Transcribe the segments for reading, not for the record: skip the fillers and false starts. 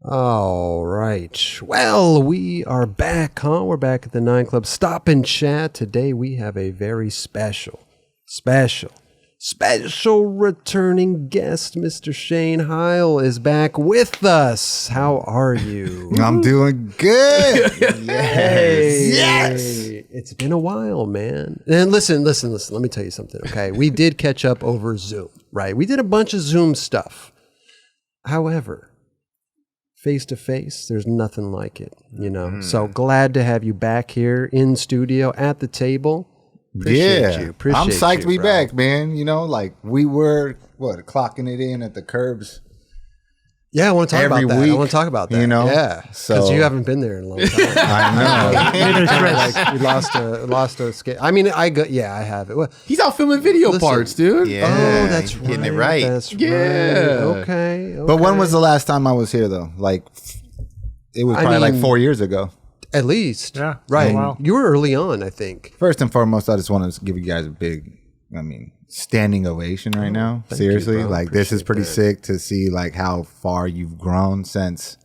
All right. Well, we are back, huh? We're back at the 9 Club Stop and Chat. Today we have a very special returning guest. Mr. Shane Heyl is back with us. How are you? I'm doing good. Yes. It's been a while, man. And listen. Let me tell you something, okay? We did catch up over Zoom, right? We did a bunch of Zoom stuff. However, face to face, there's nothing like it, you know? So glad to have you back here in studio at the table. Appreciate you. I'm psyched to be bro. back, man. You know, like we were, clocking it in at the curbs. Yeah, I want to talk Every about that. week, I want to talk about that. you know? Yeah, So- because you haven't been there in a long time. I Like we lost a skate. I mean, I have it. Well, He's out filming video parts, dude. oh, that's right. getting it right. That's Yeah. right. Okay. know. But when was the last time I was here, though? Like, it was probably like 4 years ago. At least. Yeah, it's Right. been a while. You were early on, I think. First and foremost, I just want to give you guys a big, standing ovation right now. thank you, Seriously, bro. like this is Appreciate pretty that. sick to see like how far you've grown since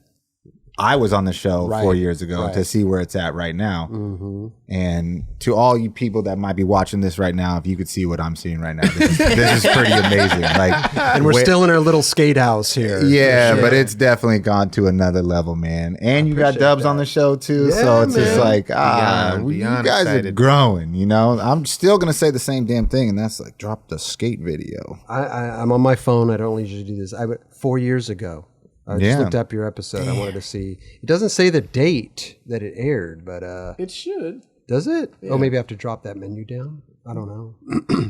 I was on the show Right, 4 years ago right. to see where it's at right now. Mm-hmm. And to all you people that might be watching this right now, if you could see what I'm seeing right now, this is pretty amazing. Like, And we're still in our little skate house here. yeah, For sure. but it's definitely gone to another level, man. And you got appreciate Dubs that. on the show too, Yeah, so it's just man. like Beyond you guys are excited. growing. You know, I'm still gonna say the same damn thing, and that's like drop the skate video. I'm on my phone. I don't usually do this. 4 years ago. I just Yeah. looked up your episode. I wanted to see. It doesn't say the date that it aired, but It should. does it? Oh, maybe I have to drop that menu down. I don't know.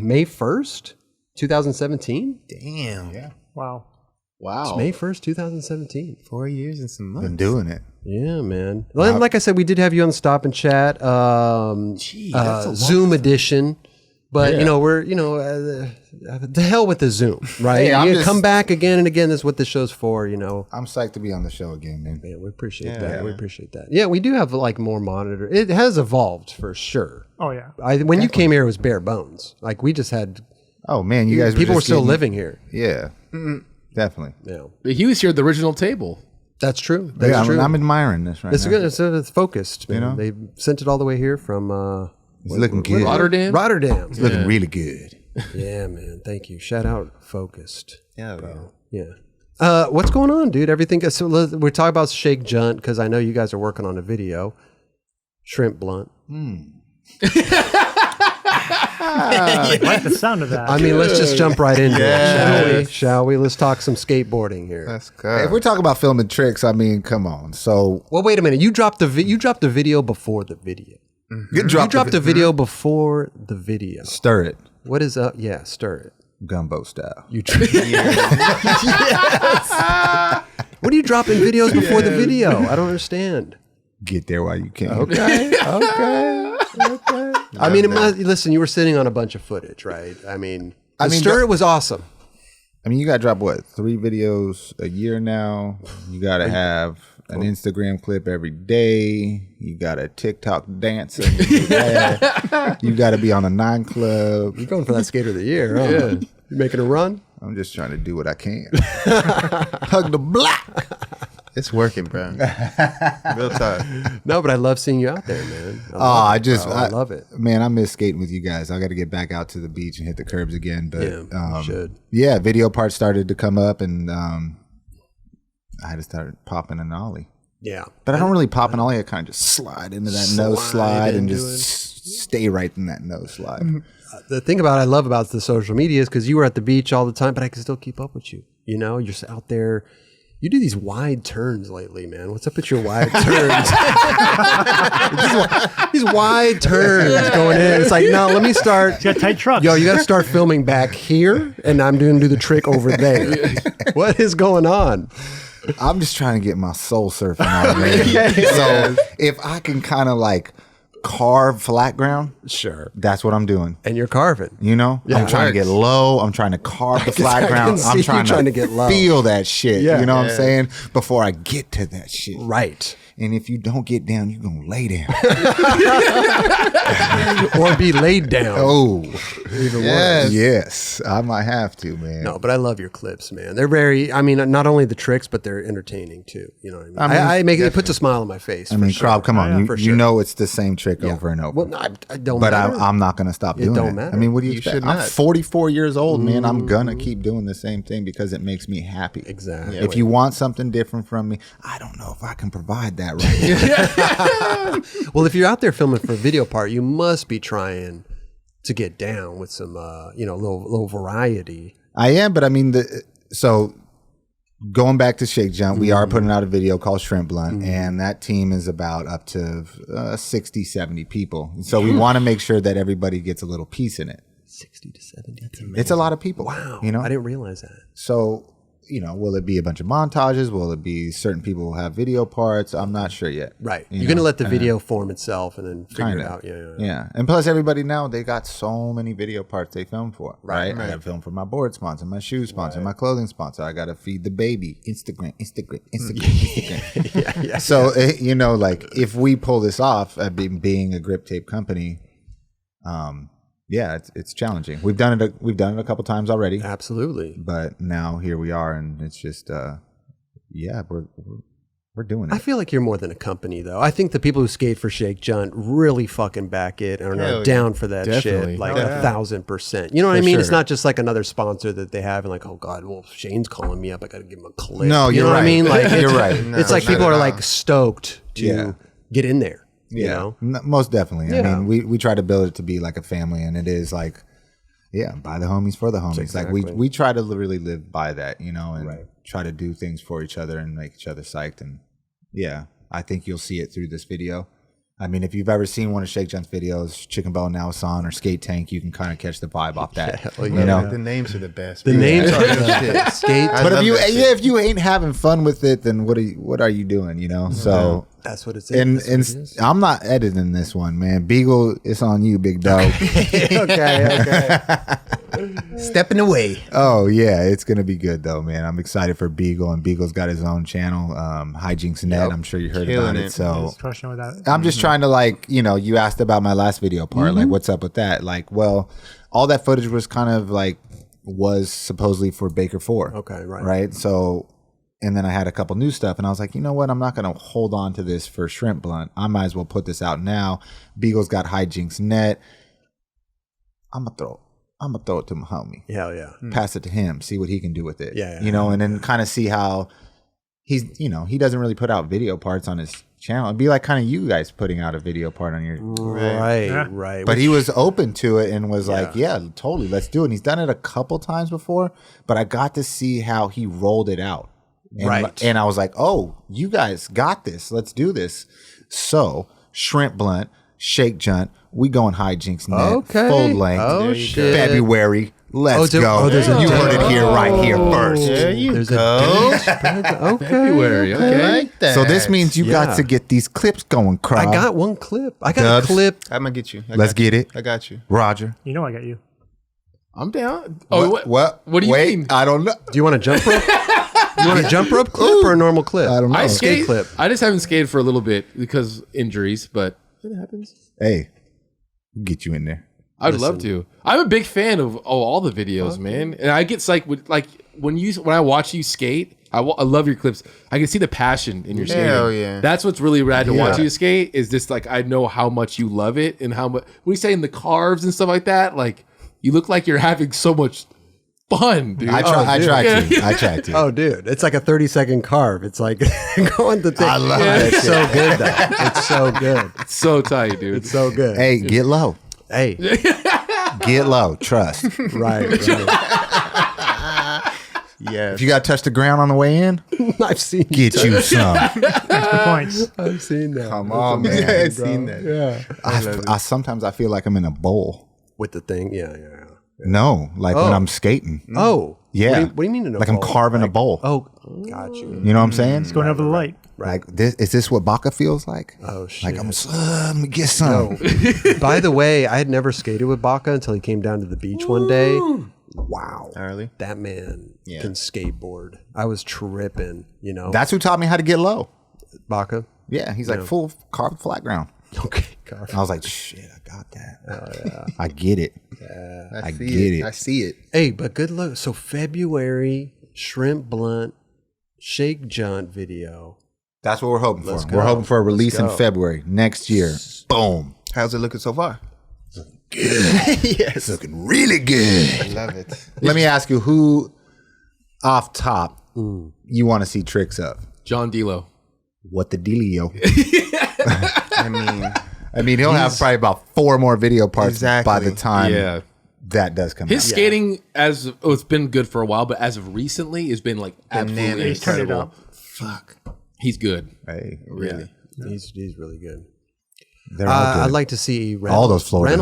May 1st, 2017? Damn. Yeah. Wow. Wow, May 1st, 2017. 4 years and some months. been doing it. Yeah, man. Like I said, we did have you on Stop and Chat. that's a long Zoom edition. But, we're, the hell with the Zoom, right? Hey, I'm you just- come back again and again. That's what the show's for, you know. I'm psyched to be on the show again, man. Yeah, we appreciate that. We appreciate that. Yeah, we do have like more monitor. It has evolved for sure. Oh yeah. When you came here, it was bare bones. Like we just had Oh man, you guys. people were just still getting- living here. Yeah, definitely. Yeah, But he was here at the original table. that's true. That's Yeah, true. I'm admiring this right it's now. good. It's focused. Man. You know? They sent it all the way here from It's looking good. Rotterdam? Rotterdam. It's looking really good. Yeah, man. Thank you. Shout out, focused. Yeah, bro. Yeah. What's going on, dude? Everything. So we're talking about Shake Junt because I know you guys are working on a video. Shrimp Blunt. I like the sound of that. I mean, let's just jump right into it, shall we? Let's talk some skateboarding here. That's If good. we're talking about filming tricks, I mean, come on. So Well, wait a minute. You dropped the video before the video. you You dropped a video before the video. stir it, What is up? Yeah, stir it. gumbo style. You. What are you dropping videos before the video? I don't understand. Get there while you can. Okay. I mean, listen. You were sitting on a bunch of footage, right? I mean, stir it was awesome. I mean, you got to drop what 3 videos a year now. You got to have an Instagram clip every day. You got a TikTok dance. You got to be on a 9 Club. You're going for that skater of the year, huh? Yeah. You making a run? I'm just trying to do what I can. Hug the block. It's working, bro. Real talk. No, but I love seeing you out there, man. I love it. Man, I miss skating with you guys. I got to get back out to the beach and hit the curbs again. But Yeah, you should. Yeah, video parts started to come up, and I had to start popping an ollie. Yeah. But I don't really pop an ollie. I kind of just slide into that nose slide and into just stay right in that nose slide. The thing I love about the social media is because you were at the beach all the time, but I can still keep up with you. You know, you're just out there. You do these wide turns lately, man. What's up with your wide turns? these wide turns going in. It's like, no, let me start. You got tight trucks. Yo, you got to start filming back here, and I'm going to do the trick over there. What is going on? I'm just trying to get my soul surfing on, man. So if I can kind of like carve flat ground, Sure. that's what I'm doing. And you're carving. You know, Yeah, I'm trying to get low. I'm trying to carve the flat I can ground. see I'm you trying trying to to get low. feel that shit. Yeah. You know what I'm saying? Before I get to that shit. Right. And if you don't get down, you're going to lay down. Or be laid down. Oh, Yes. yes. I might have to, man. No, but I love your clips, man. They're very, I mean, not only the tricks, but they're entertaining too. You know what I mean? I make it puts a smile on my face. I mean, sure. Crob, come on. For You sure. know it's the same trick over and over. Well, no, I don't But matter. I'm not going to stop doing it. don't matter. I mean, what do you You expect? should I'm not. 44 years old, man. I'm going to keep doing the same thing because it makes me happy. Exactly. If you want something different from me, I don't know if I can provide that right now. Well, if you're out there filming for a video part, you must be trying to get down with some, little variety. I am, but I mean, so going back to Shake Jump, we are putting out a video called Shrimp Blunt, and that team is about up to 60, 70 people. So we want to make sure that everybody gets a little piece in it. 60 to 70. It's a lot of people. Wow. You know, I didn't realize that. so, will it be a bunch of montages? Will it be certain people will have video parts? I'm not sure yet. Right. You You're going to know, let the video form itself and then figure Kinda. it out. Yeah. Yeah. And plus everybody now, they got so many video parts they film for, right? I got to film for my board sponsor, my shoe sponsor, my clothing sponsor. I got to feed the baby. Instagram. Yeah. So, like if we pull this off at being a grip tape company, it's challenging. We've done it a couple times already, Absolutely. but now here we are, and it's just, we're doing I it. feel like you're more than a company, though. I think the people who skate for Shake Junt really fucking back it and Hell are yeah. down for that Definitely. shit, like Yeah. 1,000%. You know what I For mean? It's sure. not just like another sponsor that they have and like, oh God, well, Shane's calling me up. I got to give him a clip. No, you you're know what I right. mean? Like, You're it's, right. No, it's like not people at are all. like stoked to Yeah. get in there. You know? Most definitely. I Yeah. mean, we try to build it to be like a family, and it is like, by the homies for the homies. Exactly. Like we try to really live by that, and try to do things for each other and make each other psyched. And I think you'll see it through this video. I mean, if you've ever seen one of Shake Junt's videos, Chicken Bone Now Son or Skate Tank, you can kind of catch the vibe off that. The names are the best. The man. names are Yeah. the skate. I But love that shit. if you ain't having fun with it, then what are you doing? So. That's what it's And that's what it is. I'm not editing this one, man. Beagle, it's on you, big dog. okay. Stepping away. Oh yeah, it's gonna be good though, man. I'm excited for Beagle, and Beagle's got his own channel, Hijinks Net. Yep. I'm sure you heard Killing about it. it. So Just crushing with that. I'm just trying to you asked about my last video part, like what's up with that? Like, well, all that footage was kind of was supposedly for Baker 4. Okay, right. Right. So, and then I had a couple new stuff, and I was like, you know what? I'm not gonna hold on to this for Shrimp Blunt. I might as well put this out now. Beagle's got Hijinks Net. I'm gonna throw it to my homie. Hell yeah. Pass it to him, see what he can do with it. Yeah. And then kind of see how he doesn't really put out video parts on his channel. It'd be like kind of you guys putting out a video part on your, Right. but he was open to it and was like, Yeah. yeah, totally, let's do it. And he's done it a couple times before, but I got to see how he rolled it out. And, Right. And I was like, oh, you guys got this. Let's do this. So Shrimp Blunt, Shake Junt, we going Hijinks Net, Okay. full length, Oh, shit. February. Let's Oh, go. there's a You heard it date. here, right here first. There you There's go. Okay. February. I Okay. like that. So this means you Yeah. got to get these clips going, Crob. I got one clip. I got Dubs. a clip. I'm gonna get you. Let's get it. I got you. Roger. You know I got you. I'm down. Oh, what? What do you Wait, mean? I don't know. Do you want a jump rope? You want a jump rope clip or a normal clip? I don't know. I skate skate. clip. I just haven't skated for a little bit because injuries, but it happens. Hey, get you in there. I'd love to. I'm a big fan of all the videos, man. And I get psyched with when I watch you skate. I love your clips. I can see the passion in your skating. Hell yeah. That's what's really rad to watch you skate. Is just I know how much you love it and how much when you say in the carves and stuff like that. Like you look like you're having so much fun, dude. I try to. Oh, dude, it's like a 30-second carve. It's like going to think. I love It's that so good, though. It's so good. It's so tight, dude. It's so good. Hey, get low. Hey, Get low. Trust. right. Yes. If you got to touch the ground on the way in, I've seen. get you some. Extra points. I've seen that. Come on, man. I've seen that. Yeah. I sometimes I feel like I'm in a bowl. With the thing, yeah. No, like when I'm skating. Oh, Yeah. What do you mean in a Like I'm bowl? carving a bowl. Oh, got you. You know what I'm saying? Going over the light. Like this is this what Baca feels like? Oh shit. Like let me get some. By the way, I had never skated with Baca until he came down to the beach one day. Wow. Early. That man can skateboard. I was tripping, That's who taught me how to get low. Baca. Yeah, he's like full carbon flat ground. Okay. I was like, shit, I got that. I get it. I see get it. it. I see it. Hey, but good luck. So February, shrimp blunt, shake junt video. That's what we're hoping for. go. We're hoping for a release in go. February next year. Boom. How's it looking so far? It's looking really good. I love it. Let me ask you, who off top you want to see tricks of? John D'Lo. What the dealio? I mean, He'll have probably about 4 more video parts by the Exactly. time that does come His out. skating it's been good for a while, but as of recently, it's been like absolutely He's turned it incredible. up. fuck. He's good. Hey, Really? He's really good. they're all good. I'd like to see Reynolds. All those Florida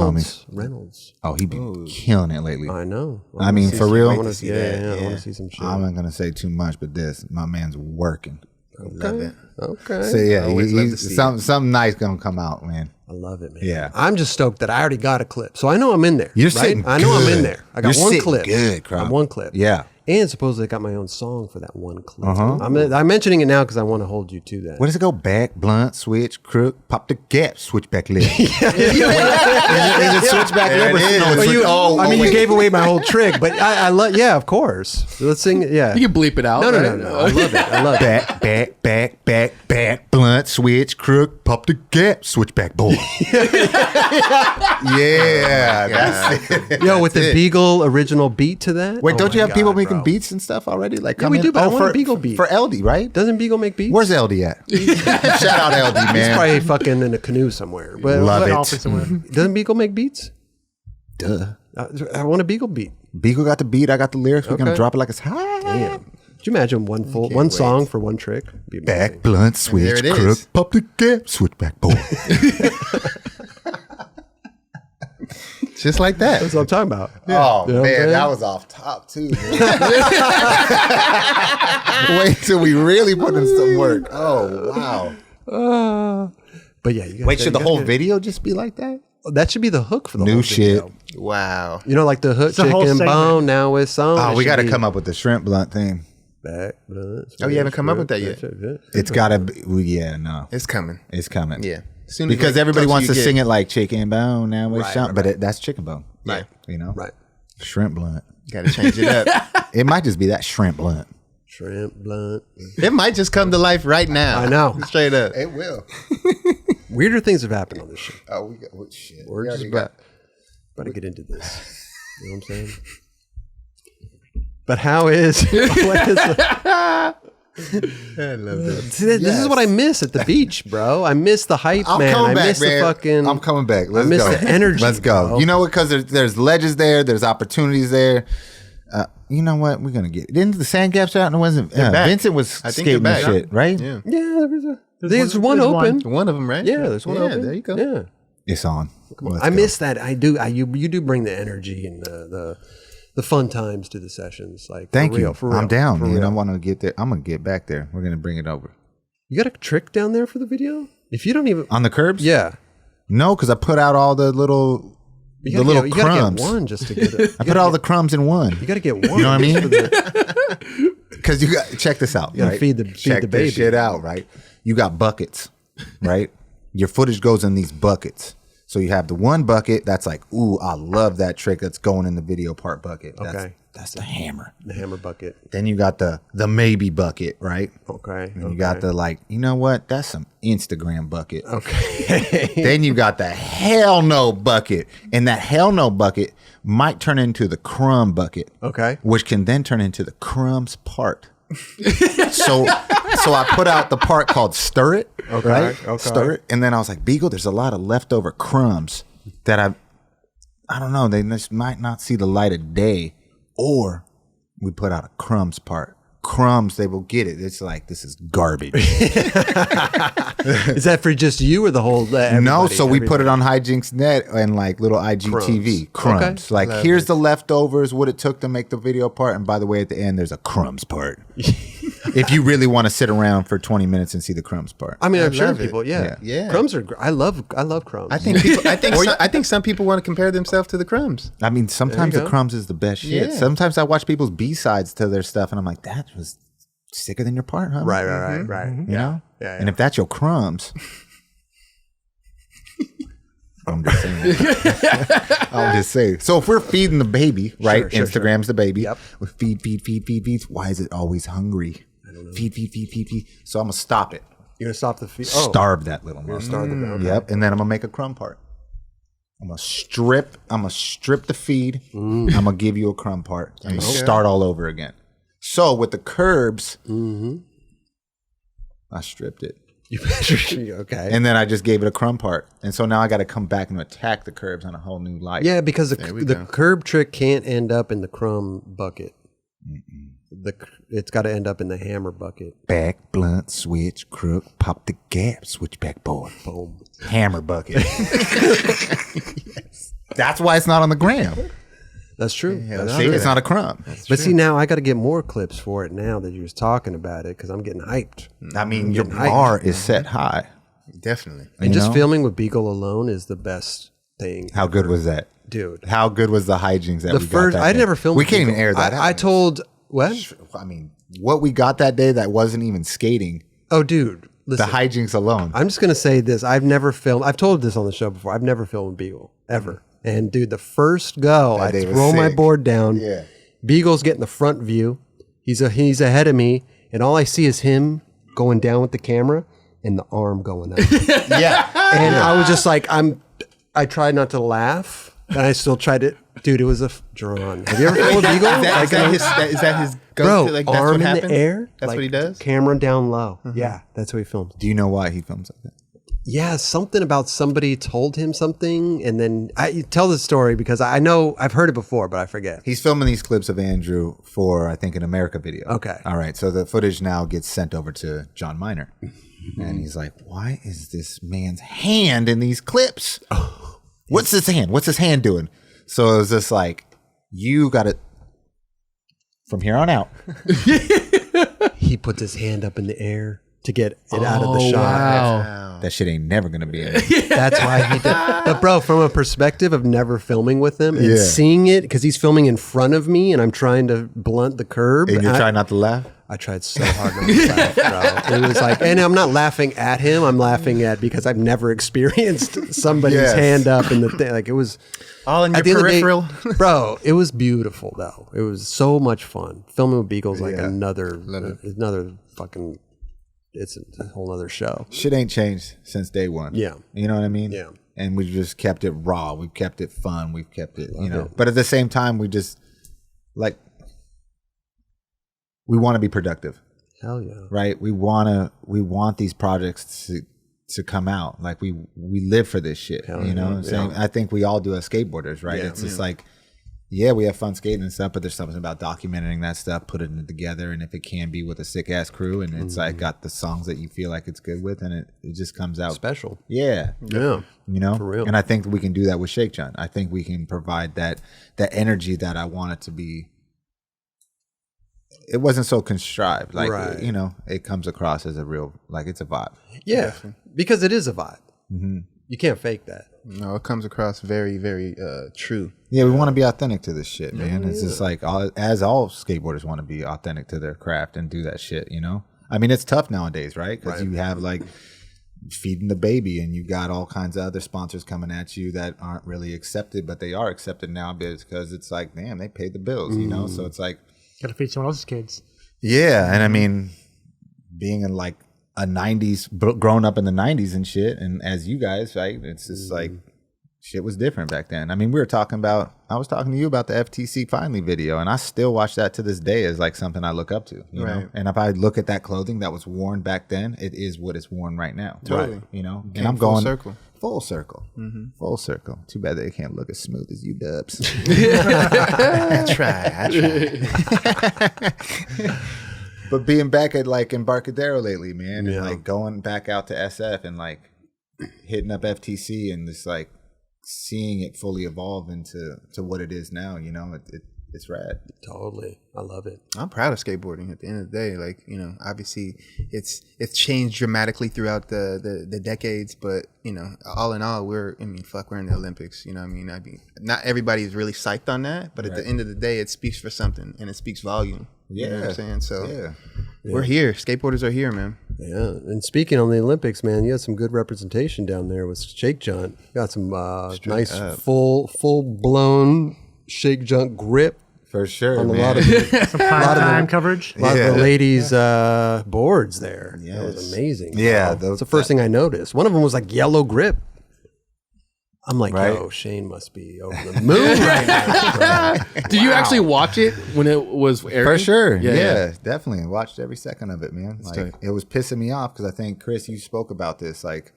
Reynolds. Oh, he be killing it lately. I know. I mean, for real? I want to see that, that. I yeah. want to see some shit. I'm not gonna say too much, but my man's working. Love it. Okay. So yeah, always love to see something nice gonna come out, man. I love it, man. Yeah. I'm just stoked that I already got a clip. So I know I'm in there. You're right? sitting I know I'm good. in there. I got You're one sitting clip. good, Crumb. I got one clip. Yeah. And supposedly I got my own song for that one clip. I'm mentioning it now because I want to hold you to that. Where does it go? Back, blunt, switch, crook, pop the gap, switchback lip. Is it switchback lip or Well, you gave away my whole trick, but I love. Yeah, of course. Let's sing it. Yeah. You can bleep it out. No. right? I love it. I love it. back, blunt, switch, crook, pop the gap, switchback boy. Yeah, that's it. Yo, with the Beagle original beat to that. Wait, don't my you have people God, making bro. beats and stuff already? Like, Yeah, we do, but I want a for, Beagle beat. for LD, right? Doesn't Beagle make beats? Where's LD at? Shout out LD, He's man. probably fucking in a canoe somewhere. But Love An it. office somewhere. Doesn't Beagle make beats? Duh. I want a Beagle beat. Beagle got the beat. I got the lyrics. We're gonna Okay. drop it like it's hot. Damn. Could you imagine one song for one trick? Be amazing. Back, blunt, switch, there it is. crook, pop the gap, switchback boy. Just like that. That's what I'm talking about. Oh You know what I'm man, saying? that was off top too. Wait till we really put in some work. Oh wow. But yeah, you gotta, Wait, should the you whole gotta- video just be like that? That should be the hook for the New whole shit. video. Wow. You know, like the hook, a whole chicken segment. bone. Now it's song. Oh, we got to come up with the shrimp blunt thing. Back. Oh, you haven't come up with that yet? It's got to be. Well, yeah, no, It's coming. it's coming. Yeah. Soon as, Because like, everybody closer wants you to get- sing it like chicken bone. Now it's Right, but that's chicken bone. Right. You know, Right. shrimp blunt. Got to change it up. It might just be that shrimp blunt. Shrimp blunt. It might just come to life right now. I know. Straight up. It will. Weirder things have happened on this shit. Oh, we got shit. We're just about to get into this. You know what I'm saying? But how is? What is I love that. See, this is what I miss at the beach, bro. I miss the hype, I'm man. coming I back, miss man. the fucking. I'm coming back. Let's miss go. the energy, Let's go. bro. You know what? Because there's ledges there. There's opportunities there. You know what? We're gonna get. Didn't the sand gaps out? And it wasn't. back. Vincent was I think they're skating back. and shit, right? Yeah. Yeah, there's one open. One of them, right? Yeah, there's one open. There you go. Yeah, It's on. Let's I go. miss that. I do. You do bring the energy and the fun times to the sessions. Like, Thank for you. real, for real, I'm down, for man. real. I want to get there. I'm gonna get back there. We're gonna bring it over You got a trick down there for the video? If you don't even, on the curbs. yeah, No, because I put out all the little you the gotta little get, you gotta crumbs. get one just to get it. I put all the crumbs in one. You got to get one. You know what I mean? for the- Because you got check this out. gotta right? feed the check baby. this shit out, right? You got buckets, right? Your footage goes in these buckets. So you have the one bucket that's like, ooh, I love that trick that's going in the video part bucket. Okay. That's the hammer. the hammer bucket. Then you got the maybe bucket, right? Okay. And you got the like, you know what? That's some Instagram bucket. Okay. Then you got the hell no bucket. And that hell no bucket might turn into the crumb bucket. Okay. Which can then turn into the crumbs part. so I put out the part called stir it. Okay, Right? okay. Stir it. And then I was like, Beagle, there's a lot of leftover crumbs that I don't know, they just might not see the light of day. Or we put out a crumbs part. Crumbs, they will get it. It's like, this is garbage. Is that for just you or the whole? No, so we put it on Hijinks Net and like little IGTV crumbs. Okay. Like, here's the leftovers, what it took to make the video part, and by the way, at the end there's a crumbs part. If you really want to sit around for 20 minutes and see the crumbs part. I mean, I'm sure love it. people. Yeah. Yeah. Crumbs are. I love crumbs. I think people. I think some people want to compare themselves to the crumbs. I mean, sometimes the go. crumbs is the best shit. Yeah. Sometimes I watch people's B-sides to their stuff and I'm like, that was sicker than your part, huh? Right. You know? Yeah. And if that's your crumbs, I'm just saying. I'm just saying. So if we're feeding the baby, right? Sure, Instagram's the baby. Yep. We feed. Why is it always hungry? I don't know. Feed. So I'm gonna stop it. You're gonna stop the feed. Starve that little monster. Starve the okay. Yep. And then I'm gonna make a crumb part. I'm gonna strip the feed. I'm gonna give you a crumb part. I'm gonna start all over again. So with the curbs, I stripped it. Okay. And then I just gave it a crumb part. And so now I got to come back and attack the curbs on a whole new light. Yeah, because the curb trick can't end up in the crumb bucket. It's got to end up in the hammer bucket. Back, blunt, switch, crook, pop the gap, switch back board. Boom. Hammer bucket. Yes. That's why it's not on the gram. That's true. See, it's not a crumb. But see, now I got to get more clips for it now that you was talking about it because I'm getting hyped. I mean, your bar is set high. Definitely. And just filming with Beagle alone is the best thing. How good was that? Dude. How good was the hijinks that we got that I day? never filmed We with can't even Beagle. air that out. I told, what? I mean, what we got that day that wasn't even skating, Oh, dude. Listen, the hijinks alone. I'm just going to say this. I've told this on the show before. I've never filmed with Beagle, ever. And dude, the first go, I day was throw my sick. board down. Yeah. Beagle's getting the front view. He's ahead of me, and all I see is him going down with the camera and the arm going up. Yeah. And I was just like, I tried not to laugh, and I still tried it. Dude, it was drawn. Have you ever filmed with Beagle? Is that his go-to? Bro, Like, that's arm what in happens? the air. That's like, what he does? Camera down low. Yeah, that's what he films. Do you know why he films like that? Yeah, something about somebody told him something, and then I tell the story because I know I've heard it before, but I forget. He's filming these clips of Andrew for, I think, an America video. Okay. All right. So the footage now gets sent over to John Miner. And he's like, why is this man's hand in these clips? What's his hand? What's his hand doing? So it was just like, you got to, from here on out. He puts his hand up in the air to get it out of the shot. Wow. That shit ain't never going to be in it. That's why he did. But bro, from a perspective of never filming with him and Yeah. seeing it, because he's filming in front of me and I'm trying to blunt the curb. And you're trying not to laugh? I tried so hard not to laugh, bro. It was like, and I'm not laughing at him. I'm laughing at because I've never experienced somebody's Yes. hand up in the thing. Like it was All in at your the end of the peripheral. day, bro. It was beautiful though. It was so much fun. Filming with Beagle's like Yeah. another fucking. It's a whole other show. Shit ain't changed since day one. Yeah. You know what I mean? Yeah. And we've just kept it raw. We've kept it fun. We've kept it, But at the same time, we just, like, we want to be productive, Hell yeah. right? We want these projects to come out. Like, we live for this shit, you know what I'm saying? I think we all do as skateboarders, right? Yeah. It's just like, yeah, we have fun skating and stuff, but there's something about documenting that stuff, putting it together, and if it can be with a sick ass crew, and it's like got the songs that you feel like it's good with, and it just comes out Special. Yeah, Yeah. you know, For real. And I think we can do that with Shake John. I think we can provide that energy that I want it to be. It wasn't so contrived, like Right. it comes across as a real, like it's a vibe. Yeah. Because it is a vibe. You can't fake that. No, it comes across very, very true. Yeah, we want to be authentic to this shit, man. It's just like as all skateboarders want to be authentic to their craft and do that shit, you know? I mean, it's tough nowadays, right? Because you have like feeding the baby and you got all kinds of other sponsors coming at you that aren't really accepted, but they are accepted now because it's like, damn, they paid the bills, you know? So it's like, Gotta feed someone else's kids. yeah. And I mean, being in like a 90s, grown up in the 90s and shit, and as you guys, right? It's just like, shit was different back then. I mean, I was talking to you about the FTC Finally video, and I still watch that to this day as like something I look up to, you know? And if I look at that clothing that was worn back then, it is what is worn right now. Totally. Right. You know? Came And I'm full going circle. full circle. Full circle. Too bad they can't look as smooth as you dubs. I try. But being back at like Embarcadero lately, man, and Yeah. like going back out to SF and like hitting up FTC and just like seeing it fully evolve into what it is now, you know, it's rad. Totally. I love it. I'm proud of skateboarding at the end of the day. Like, obviously it's changed dramatically throughout the decades, but all in all, we're in the Olympics, you know what I mean? Not everybody is really psyched on that, but at the end of the day, it speaks for something and it speaks volume. You know what I'm saying? So Yeah. We're here. Skateboarders are here, man. Yeah, and speaking on the Olympics, man, you had some good representation down there with shake junt. You got some nice full blown shake junt grip For sure, on a man. lot of Some prime time coverage. a lot of the ladies' boards there. That Yes. was amazing. Yeah, That's the first thing I noticed. One of them was like yellow grip. I'm like, Right. yo, Shane must be over the moon right now. Bro. Did you actually watch it when it was airing? For sure. Yeah, Yeah, yeah. Definitely. Watched every second of it, man. Like, tight. it was pissing me off because I think, Chris, you spoke about this. Like,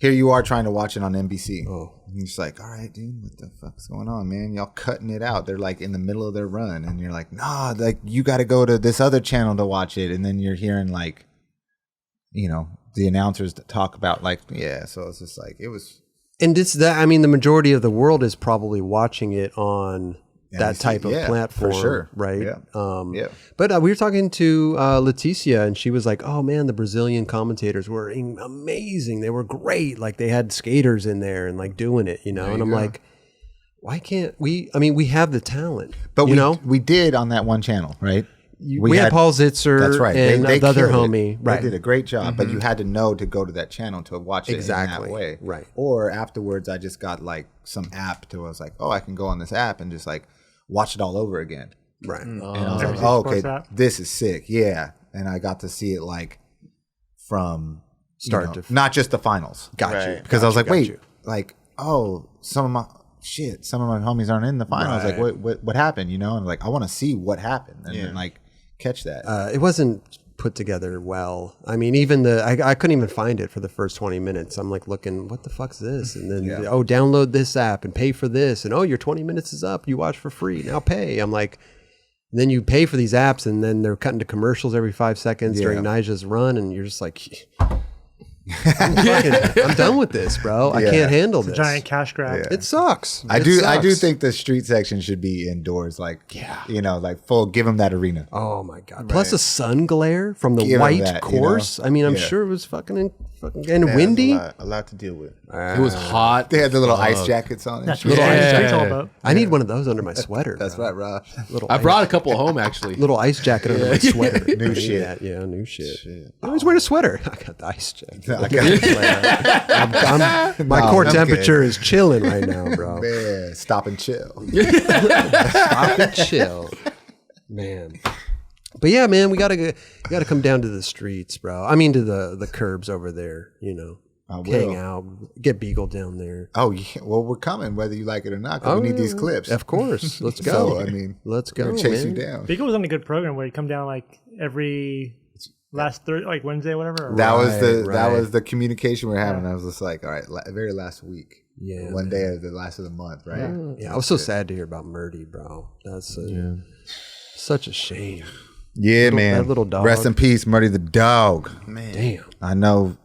here you are trying to watch it on NBC. Oh. And you're just like, all right, dude, what the fuck's going on, man? Y'all cutting it out. They're like in the middle of their run. And you're like, nah, like, you got to go to this other channel to watch it. And then you're hearing, like, you know, the announcers talk about, like, yeah. So it's just like, it was. And it's that, I mean, the majority of the world is probably watching it on that NBC, type of yeah, platform, for sure. right? Yeah. Yeah. But we were talking to Leticia, and she was like, "Oh man, the Brazilian commentators were amazing. They were great. Like they had skaters in there and like doing it, you know." And I'm like, "Why can't we? I mean, we have the talent, But you we did on that one channel, right? we had Paul Zitzer, That's right. and the other killed homie, it. right? They did a great job, but you had to know to go to that channel to watch it Exactly. in that way. Right. Or afterwards, I just got like some app to, I was like, oh, I can go on this app and just like watch it all over again. Right. And I was like, NBC oh, okay, Sports app? this is sick. Yeah. And I got to see it like from Start to not just the finals. Got you. Because I was like, got wait, you. like, oh, some of my homies aren't in the finals. Right. Like, what happened? You know, and like, I want to see what happened, and then like catch that. It wasn't put together well. I mean, even I couldn't even find it for the first 20 minutes. I'm like looking, what the fuck's this? And then, download this app and pay for this. And your 20 minutes is up. You watch for free. Now pay. I'm like, and then you pay for these apps and then they're cutting to commercials every 5 seconds during Nija's run. And you're just like, I'm done with this, bro. I can't handle this. Giant cash grab. It sucks. I It do sucks. think the street section should be indoors, like you know, like full. Give them that arena. Oh my god! Plus the sun glare from the Give 'em white that, you know? course. I mean, I'm Yeah. sure it was fucking windy. A lot to deal with. It was hot. They had the little ice jackets on. And That's shit. what Yeah. it's all about. I need one of those under my sweater. That's bro. right, Rob. Little I ice- brought a couple home actually. little ice jacket under my sweater. New I need shit. that. Yeah, new shit. I always wear a sweater. I got the ice jacket. I got it. My No, core I'm temperature is chilling right now, bro. Man, stop and chill. Stop and chill, man. But yeah, man, we gotta come down to the streets, bro. I mean, to the curbs over there. You know, hang will. out, get Beagle down there. Oh, yeah. Well, we're coming, whether you like it or not. 'Cause we need these clips. Of course, let's go. So, I mean, let's we're go. gonna chase man. you down. Beagle was on a good program where you come down like every last Thursday, like Wednesday, or whatever. or- That was that Right. was the communication we are having. I was just like, all right, very last week. Yeah, One day of the last of the month, right? Yeah, I was so sad to hear about Murty, bro. That's such a shame. Yeah, man. that little dog. Rest in peace, Murty the dog. Damn. I know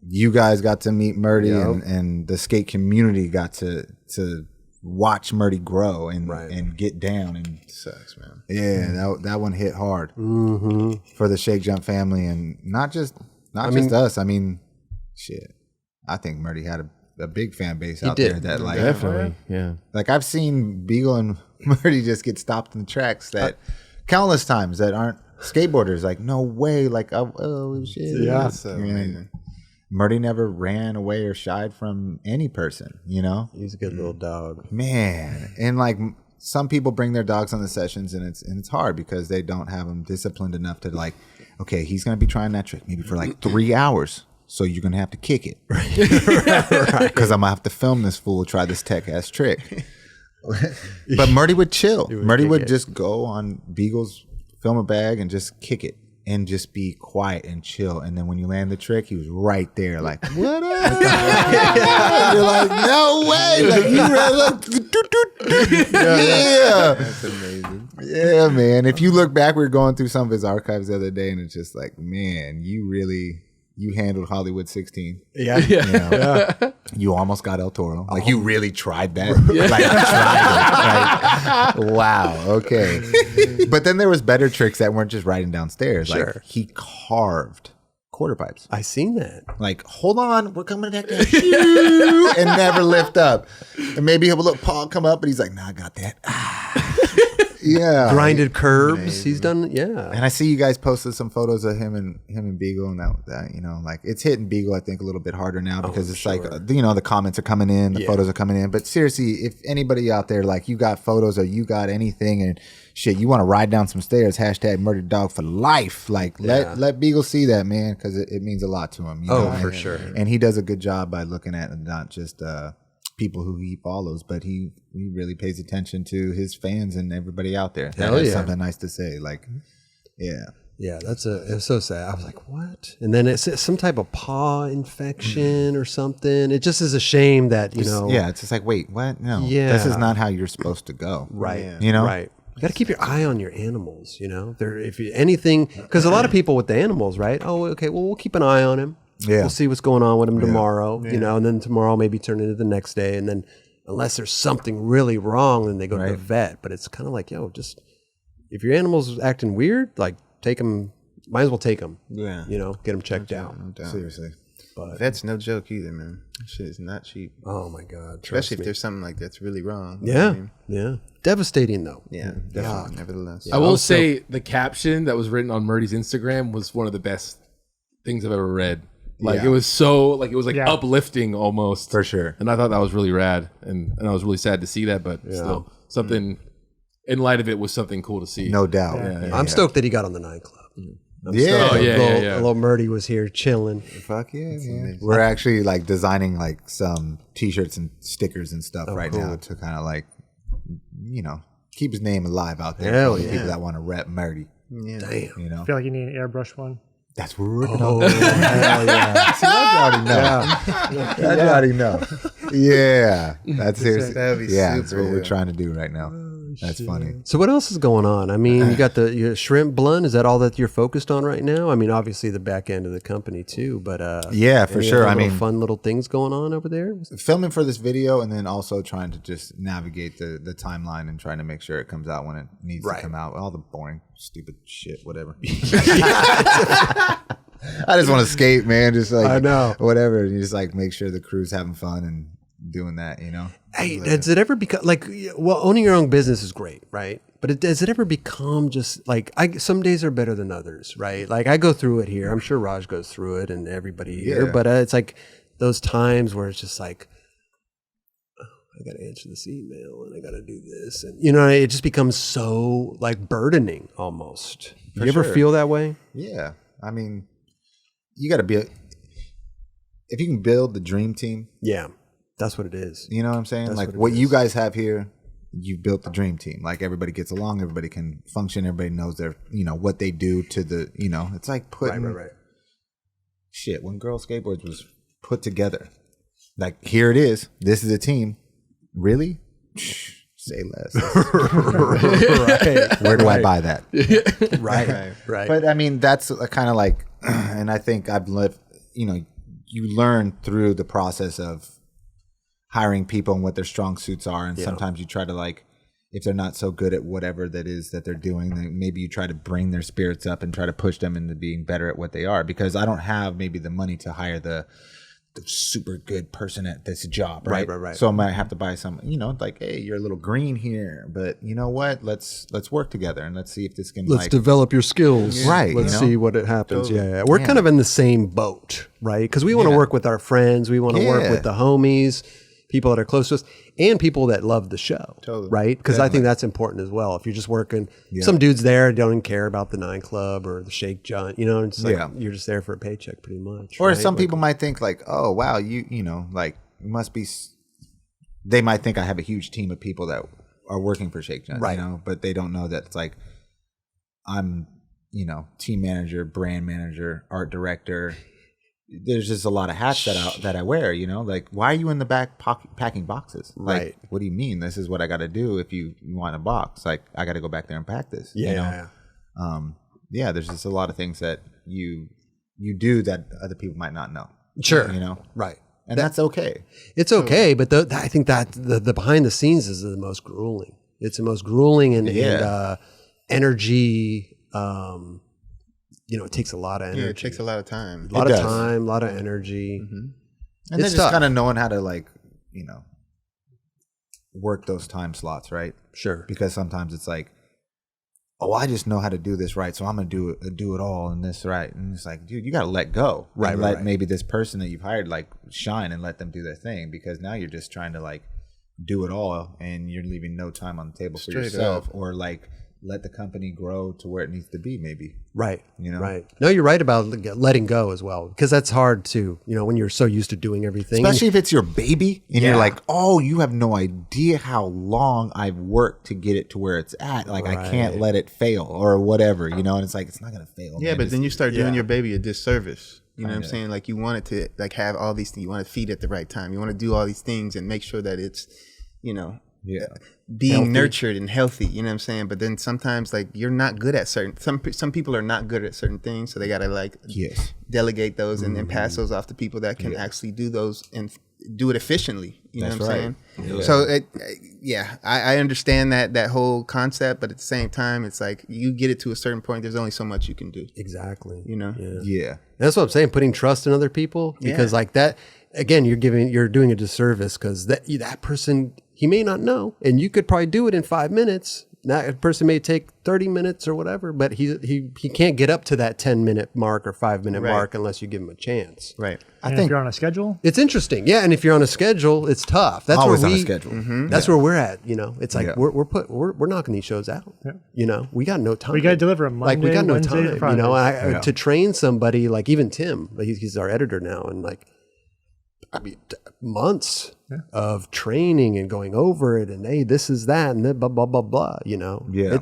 you guys got to meet Murty, Yep. and the skate community got to watch Murty grow and Right. and get down, and Sucks, man. yeah, that one hit hard Mm-hmm. for the Shake Jump family, and not just us. I mean, shit. I think Murty had a big fan base out did. there that like Definitely. Yeah. Like I've seen Beagle and Murty just get stopped in the tracks that countless times that aren't skateboarders. Like no way. Like oh shit. Yeah. That's amazing. Murty never ran away or shied from any person. You know, He's a good little dog. man. And like some people bring their dogs on the sessions, and it's hard because they don't have them disciplined enough to like, okay, he's gonna be trying that trick maybe for like 3 hours. So you're gonna have to kick it, because I'm gonna have to film this fool try this tech ass trick. But Murty would chill. Murty would just go on Beagle's film a bag and just kick it and just be quiet and chill. And then when you land the trick, he was right there, like, "What up?" You're like, "No way!" Like you really yeah. That's amazing. Yeah, man. If you look back, we were going through some of his archives the other day, and it's just like, man, you handled Hollywood 16. Yeah. You know, you almost got El Toro. Like you really tried that. Like tried it. Like, wow. Okay. But then there was better tricks that weren't just riding downstairs. Sure. Like he carved quarter pipes. I seen that. Like, hold on, we're coming to that guy. And never lift up. And maybe he'll look Paul come up, but he's like, nah, I got that. Yeah. grinded curbs. He's done, yeah. And I see you guys posted some photos of him and Beagle, and that you know, like it's hitting Beagle, I think, a little bit harder now because it's like, you know, the comments are coming in, the photos are coming in. But seriously, if anybody out there, like, you got photos or you got anything and shit, you want to ride down some stairs, hashtag murdered dog for life. Like, let Beagle see that, man, because it means a lot to him. You know? For sure. And he does a good job by looking at not just people who he follows, but he really pays attention to his fans and everybody out there. That is something nice to say. Like, yeah. Yeah, it's so sad. I was like, what? And then it's some type of paw infection or something. It just is a shame that, you know. Yeah, it's just like, wait, what? No, this is not how you're supposed to go. Right. You know? Right. You got to keep your eye on your animals, you know. If you, anything, because a lot of people with the animals, right? Oh, okay, well, we'll keep an eye on him. Yeah. We'll see what's going on with him tomorrow, you know, and then tomorrow maybe turn into the next day. And then unless there's something really wrong, then they go to the vet. But it's kind of like, yo, just if your animal's acting weird, like take them, might as well take them. Yeah. You know, get them checked out. No doubt. Seriously. But that's no joke either, man. That shit is not cheap. Oh my God. Especially if there's something like that's really wrong. You know Yeah. what I mean? Yeah. Devastating though. Yeah, definitely. Nevertheless. I will say the caption that was written on Murty's Instagram was one of the best things I've ever read. Like it was so like it was like uplifting almost. For sure. And I thought that was really rad. And I was really sad to see that, but still something in light of it was something cool to see. No doubt. I'm stoked that he got on the 9 Club. I'm Yeah. stoked. Oh, yeah, yeah. Little Murty was here chilling. Fuck yeah, man. We're actually like designing like some t-shirts and stickers and stuff now to kind of like, you know, keep his name alive out there. Hell for the yeah. people that want to rep Murty. Yeah. Damn. You know? I feel like you need an airbrush one. That's what we're working on. Hell yeah. See, I already know. I already know. Yeah. That's seriously. That'd be That's super, what we're yeah. trying to do right now. That's funny. So what else is going on? I mean, you got your shrimp blend. Is that all that you're focused on right now? I mean, obviously the back end of the company too, but Yeah, for any sure. other I little mean, fun little things going on over there. filming for this video and then also trying to just navigate the timeline and trying to make sure it comes out when it needs to come out. All the boring, stupid shit, whatever. I just want to skate, man. Just like, I know. whatever. You just like make sure the crew's having fun and doing that, you know? Hey, has it ever become like, well, owning your own business is great, right? But does it ever become just like, some days are better than others, right? Like I go through it here. I'm sure Raj goes through it and everybody here, but it's like those times where it's just like, oh, I got to answer this email and I got to do this. And, you know, it just becomes so like burdening almost. You ever feel that way? Yeah. I mean, you got to be, if you can build the dream team. Yeah. That's what it is. You know what I'm saying? That's like what what you guys have here, you built the dream team. Like everybody gets along, everybody can function, everybody knows their, you know, what they do to the, you know, it's like putting shit. When Girl Skateboards was put together, like here it is. This is a team. Really? Say less. Right. Where do I buy that? Right. But I mean, that's kind of like, and I think I've lived, you know, you learn through the process of hiring people and what their strong suits are. And sometimes you try to like, if they're not so good at whatever that is that they're doing, then maybe you try to bring their spirits up and try to push them into being better at what they are. Because I don't have maybe the money to hire the super good person at this job, right? Right. So I might have to buy some, you know, like, hey, you're a little green here, but you know what? Let's work together and let's see if this can Let's develop your skills. Right, Let's you know? see what it happens. Yeah. We're kind of in the same boat, right? Because we want to work with our friends. We want to work with the homies, people that are close to us, and people that love the show, right? Because I think that's important as well. If you're just working, some dudes there don't even care about the 9 Club or the Shake Joint, you know, it's like you're just there for a paycheck pretty much. Or right? some people might think like, oh, wow, you know, like you must be, they might think I have a huge team of people that are working for Shake Joint, you know, but they don't know that it's like, I'm, you know, team manager, brand manager, art director. There's just a lot of hats that I wear, you know, like, why are you in the back packing boxes? Like, what do you mean? This is what I got to do. If you want a box, like I got to go back there and pack this, you know? There's just a lot of things that you do that other people might not know. Sure. You know? Right. And that's okay. It's okay. But I think that the behind the scenes is the most grueling. It's the most grueling and energy, you know, it takes a lot of energy. Yeah, it takes a lot of time. A lot of time, a lot of energy. And then just kind of knowing how to, like, you know, work those time slots, right? Sure. Because sometimes it's like oh, I just know how to do this right, so I'm gonna do it all and this right. And it's like, dude, you gotta let go. Right, And right, let right. maybe this person that you've hired like shine and let them do their thing, because now you're just trying to like do it all and you're leaving no time on the table for Straight yourself, up. or like let the company grow to where it needs to be, maybe. Right. You know? Right. No, you're right about letting go as well, because that's hard too. You know, when you're so used to doing everything. Especially if it's your baby and Yeah. you're like, oh, you have no idea how long I've worked to get it to where it's at. Like, I can't let it fail or whatever, you know? And it's like, it's not going to fail. Yeah, man. but Just- then you start doing yeah. your baby a disservice. You know what I'm Kinda. saying? Like you want it to like have all these things. You want to feed at the right time. You want to do all these things and make sure that it's, you know, yeah. being Healthy. nurtured and healthy. You know what I'm saying? But then sometimes like you're not good at some people are not good at certain things, so they gotta like Yes. delegate those and then pass those off to people that can actually do those and do it efficiently. You know That's what I'm right. saying? Yeah. So I understand that whole concept, but at the same time, it's like you get it to a certain point. There's only so much you can do. Exactly. You know? Yeah. Yeah. That's what I'm saying. Putting trust in other people, because Yeah. like that, again, you're doing a disservice, because that person, he may not know, and you could probably do it in 5 minutes. That person may take 30 minutes or whatever, but he can't get up to that 10-minute mark or 5-minute Right. mark unless you give him a chance. Right. I And think if you're on a schedule, It's interesting. Yeah. And if you're on a schedule, it's tough. That's always where on a we, schedule. That's where we're at. You know, it's like Yeah. we're knocking these shows out. You know, we got no time. we got to deliver them Monday, Like we got no Wednesday, time. and Friday. You know, Yeah. to train somebody like even Tim, like he's our editor now, and like I mean months of training and going over it, and hey, this is that, and then blah blah blah blah. You know, Yeah.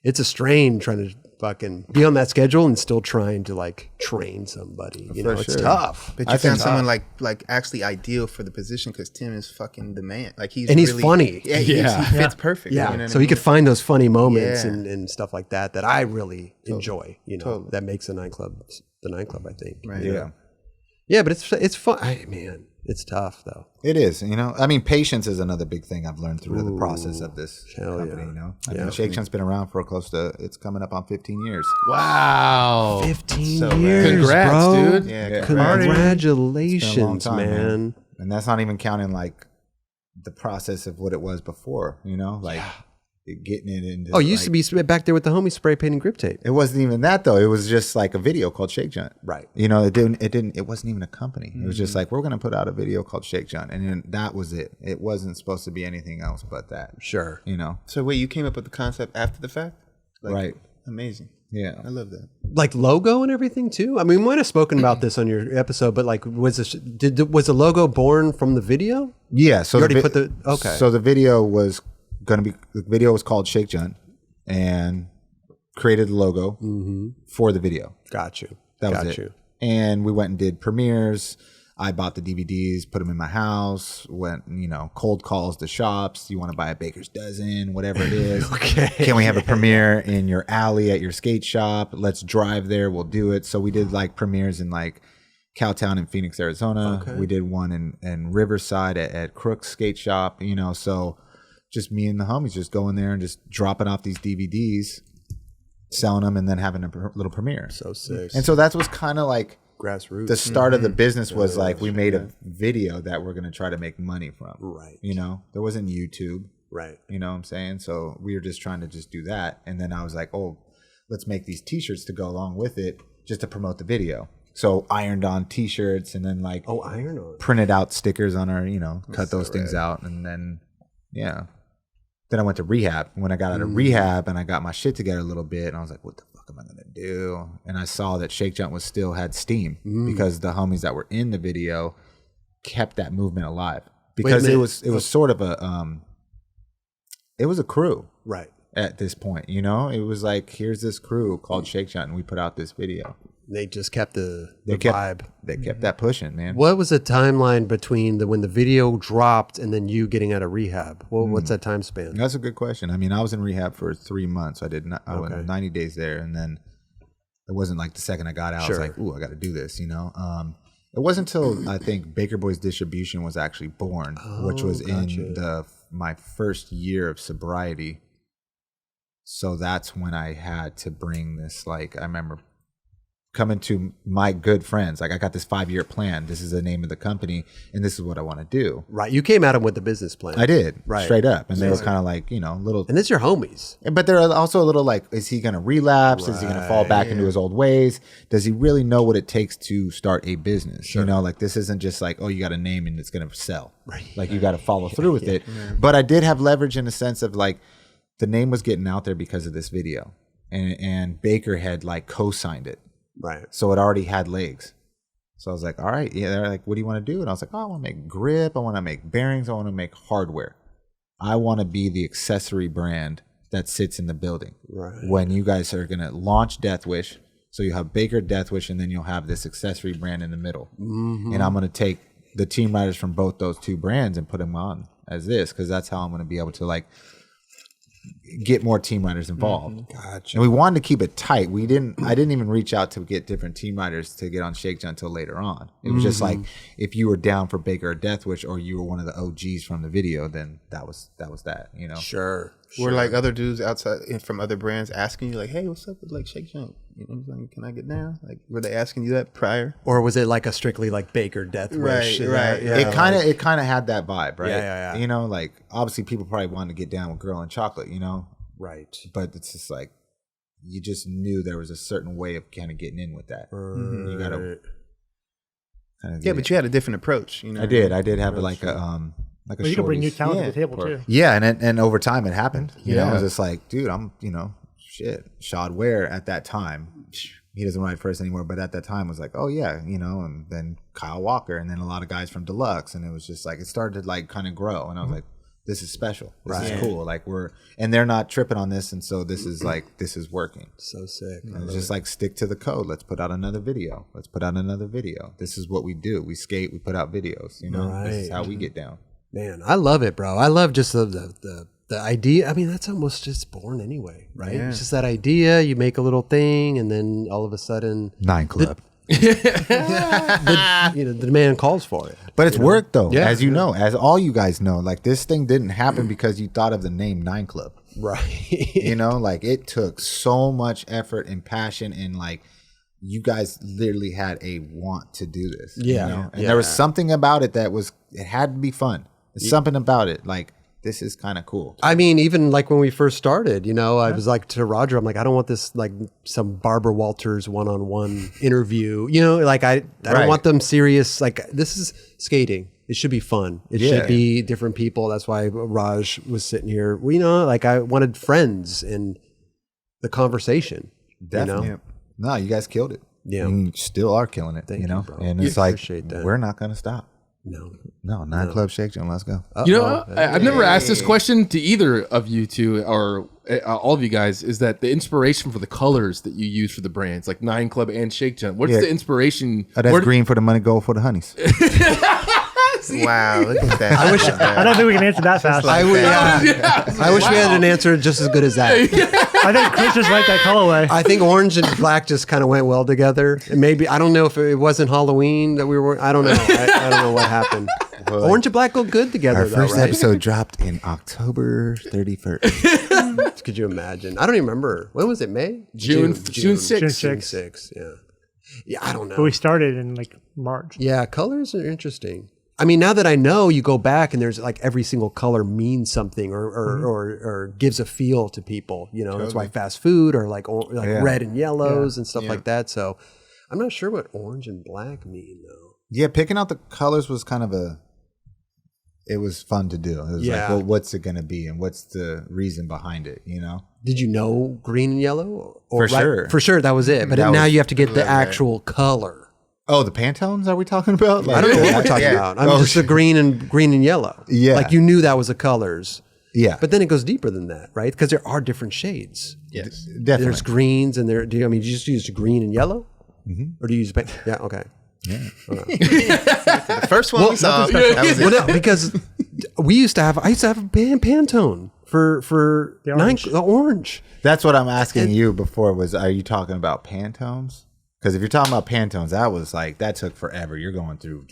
it's a strain trying to fucking be on that schedule and still trying to like train somebody. You know, it's sure. tough. But I you think found someone like actually ideal for the position, because Tim is fucking the man. Like he's And he's really, funny. Yeah, he fits perfect. Yeah, you know what so I he could mean? find those funny moments Yeah. and stuff like that I really enjoy. You know, Totally. that makes the nine club, I think. Right. Yeah. Yeah, but it's fun. Man, it's tough though. It is, you know. I mean, patience is another big thing I've learned through the process of this hell company. yeah. You know, I mean, Shake Jump's been around for it's coming up on 15 years. Wow. 15 So rad. years, Congrats, bro. dude. Yeah, Yeah. Congratulations, time, man. And that's not even counting like the process of what it was before. You know, like getting it into. Oh, you used to be back there with the homie spray painting grip tape. It wasn't even that though. It was just like a video called Shake Jump. Right. You know, it wasn't even a company. It was just like, we're going to put out a video called Shake Jump. And then that was it. It wasn't supposed to be anything else but that, Sure. you know? So wait, you came up with the concept after the fact? Like, Right. Amazing. Yeah. I love that. Like logo and everything too. I mean, we might have spoken about this on your episode, but like, was the logo born from the video? Yeah. So You already put the okay. So the video was called Shake Jump, and created the logo for the video. Got you. That was Got it. you. And we went and did premieres. I bought the DVDs, put them in my house, went, cold calls to shops. You want to buy a baker's dozen, whatever it is. Okay. Can we have a premiere in your alley at your skate shop? Let's drive there. We'll do it. So we did like premieres in like Cowtown in Phoenix, Arizona. Okay. We did one in Riverside at Crook's skate shop, so just me and the homies just going there and just dropping off these DVDs, selling them, and then having a little premiere. So sick. And so that was kind of like Grassroots. the start of the business was like we made a video that we're going to try to make money from. Right. There wasn't YouTube. Right. You know what I'm saying? So we were just trying to just do that. And then I was like, oh, let's make these T-shirts to go along with it just to promote the video. So ironed on T-shirts and then like iron on. printed out stickers on our, cut those things out. And then, then I went to rehab. When I got out of rehab and I got my shit together a little bit, and I was like, what the fuck am I going to do? And I saw that Shake Jump still had steam because the homies that were in the video kept that movement alive. Because it was sort of it was a crew. Right. At this point, it was like, here's this crew called Shake Jump, and we put out this video. They just kept the They kept vibe. They kept that pushing, man. What was the timeline between when the video dropped and then you getting out of rehab? What's that time span? That's a good question. I mean, I was in rehab for 3 months. I went 90 days there, and then it wasn't like the second I got out, I was like, ooh, I got to do this, It wasn't until I think Baker Boys Distribution was actually born, which was in my first year of sobriety. So that's when I had to bring this, like, I remember coming to my good friends. Like, I got this 5-year plan. This is the name of the company, and this is what I want to do. Right. You came at him with the business plan. I did, Right. straight up. And they were kind of like, little. And it's your homies. But they're also a little like, is he going to relapse? Is he going to fall back into his old ways? Does he really know what it takes to start a business? Sure. Like, this isn't just like, oh, you got a name and it's going to sell. Right. Like, you got to follow through with it. Yeah. But I did have leverage in the sense of like, the name was getting out there because of this video. And Baker had like co-signed it. Right. So it already had legs. So I was like, all right. Yeah. They're like, what do you want to do? And I was like, oh, I want to make grip. I want to make bearings. I want to make hardware. I want to be the accessory brand that sits in the building. Right. When you guys are going to launch Death Wish. So you have Baker, Death Wish, and then you'll have this accessory brand in the middle. Mm-hmm. And I'm going to take the team riders from both those two brands and put them on as this, because that's how I'm going to be able to like get more team riders involved. Gotcha. And we wanted to keep it tight. I didn't even reach out to get different team riders to get on Shake Jump until later on. It was just like, if you were down for Baker or Death Wish, or you were one of the OGs from the video, then that was that, Sure. Were like other dudes outside from other brands asking you like, hey, what's up with like Shake Jump? Can I get down? Like, were they asking you that prior? Or was it like a strictly like Baker Death Wish? Right. Yeah. It kind of had that vibe, right? Yeah. Like, obviously people probably wanted to get down with Girl and Chocolate, Right. But it's just like, you just knew there was a certain way of kind of getting in with that. Mm-hmm. You gotta but you had a different approach. I did have like a well, you can bring new talent to the table too. Yeah, and over time it happened. It was just like, dude, I'm Shad Ware at that time. He doesn't ride first anymore, but at that time was like, oh yeah, and then Kyle Walker, and then a lot of guys from Deluxe, and it was just like, it started to like kind of grow, and I was like, this is special. This is cool. Like, and they're not tripping on this, and so this is like, this is working. So sick. And it's just like, stick to the code. Let's put out another video. This is what we do. We skate. We put out videos. This is how we get down. Man, I love it, bro. I love just the idea. I mean, that's almost just born anyway, right? Yeah. It's just that idea. You make a little thing, and then all of a sudden, 9 Club. The demand calls for it. But it's work though, as as all you guys know. Like, this thing didn't happen because you thought of the name 9 Club, right? Like, it took so much effort and passion, and like, you guys literally had a want to do this. And there was something about it it had to be fun. There's something about it, like, this is kind of cool. I mean, even like when we first started, I was like to Roger, I'm like, I don't want this like some Barbara Walters one-on-one interview. Like, I don't want them serious. Like, this is skating. It should be fun. It should be different people. That's why Raj was sitting here. Like, I wanted friends in the conversation. Definitely. No, you guys killed it. Yeah. You still are killing it, Thank you, bro. And it's like, we're not going to stop. No, 9 Club Shake Jump. Let's go. I've never asked this question to either of you two, or all of you guys. Is that the inspiration for the colors that you use for the brands, like 9 Club and Shake Jump? What's the inspiration? That's green for the money, gold for the honeys. Wow, look at that. I don't think we can answer that fast. I wish we had an answer just as good as that. I think Chris just liked that colorway. I think orange and black just kind of went well together. And maybe, I don't know if it wasn't Halloween that we were, I don't know. I don't know what happened. Orange and black go good together. Our first episode dropped in October 31st. Could you imagine? I don't even remember. When was it? May? June 6th. June 6th, yeah, I don't know. But we started in like March. Yeah, colors are interesting. I mean, now that I know, you go back and there's like every single color means something or gives a feel to people. That's why fast food or like red and yellows and stuff like that. So I'm not sure what orange and black mean though. Yeah, picking out the colors was kind of it was fun to do. It was like, well, what's it going to be and what's the reason behind it, Did you know green and yellow? Sure. For sure, that was it. But now you have to get the actual color. Oh, the Pantones are we talking about? I don't know what we're talking about. I'm just the green and yellow. Yeah. Like, you knew that was the colors. Yeah. But then it goes deeper than that, right? Because there are different shades. Yes. Definitely. There's greens and do you just use green and yellow? Mm-hmm. Or do you use yeah, okay. Yeah. The first one we saw. That was it. Well, no, because I used to have a Pantone for the orange. That's what I'm asking you before are you talking about Pantones? Because if you're talking about Pantones, that was like, that took forever. You're going through.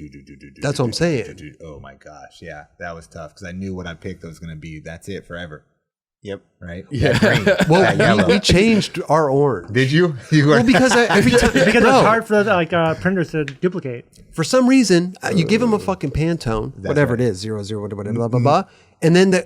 That's what I'm saying. Oh my gosh. Yeah. That was tough because I knew what I picked was going to be. That's it forever. Yep. Right. Yeah. That green, Well, that yellow. we changed our orange. Did you? You were. Well, because every time, Because no, it's hard for printers to duplicate. for some reason, you give them a fucking Pantone, whatever right. it is, 00, whatever, blah, blah, blah, and then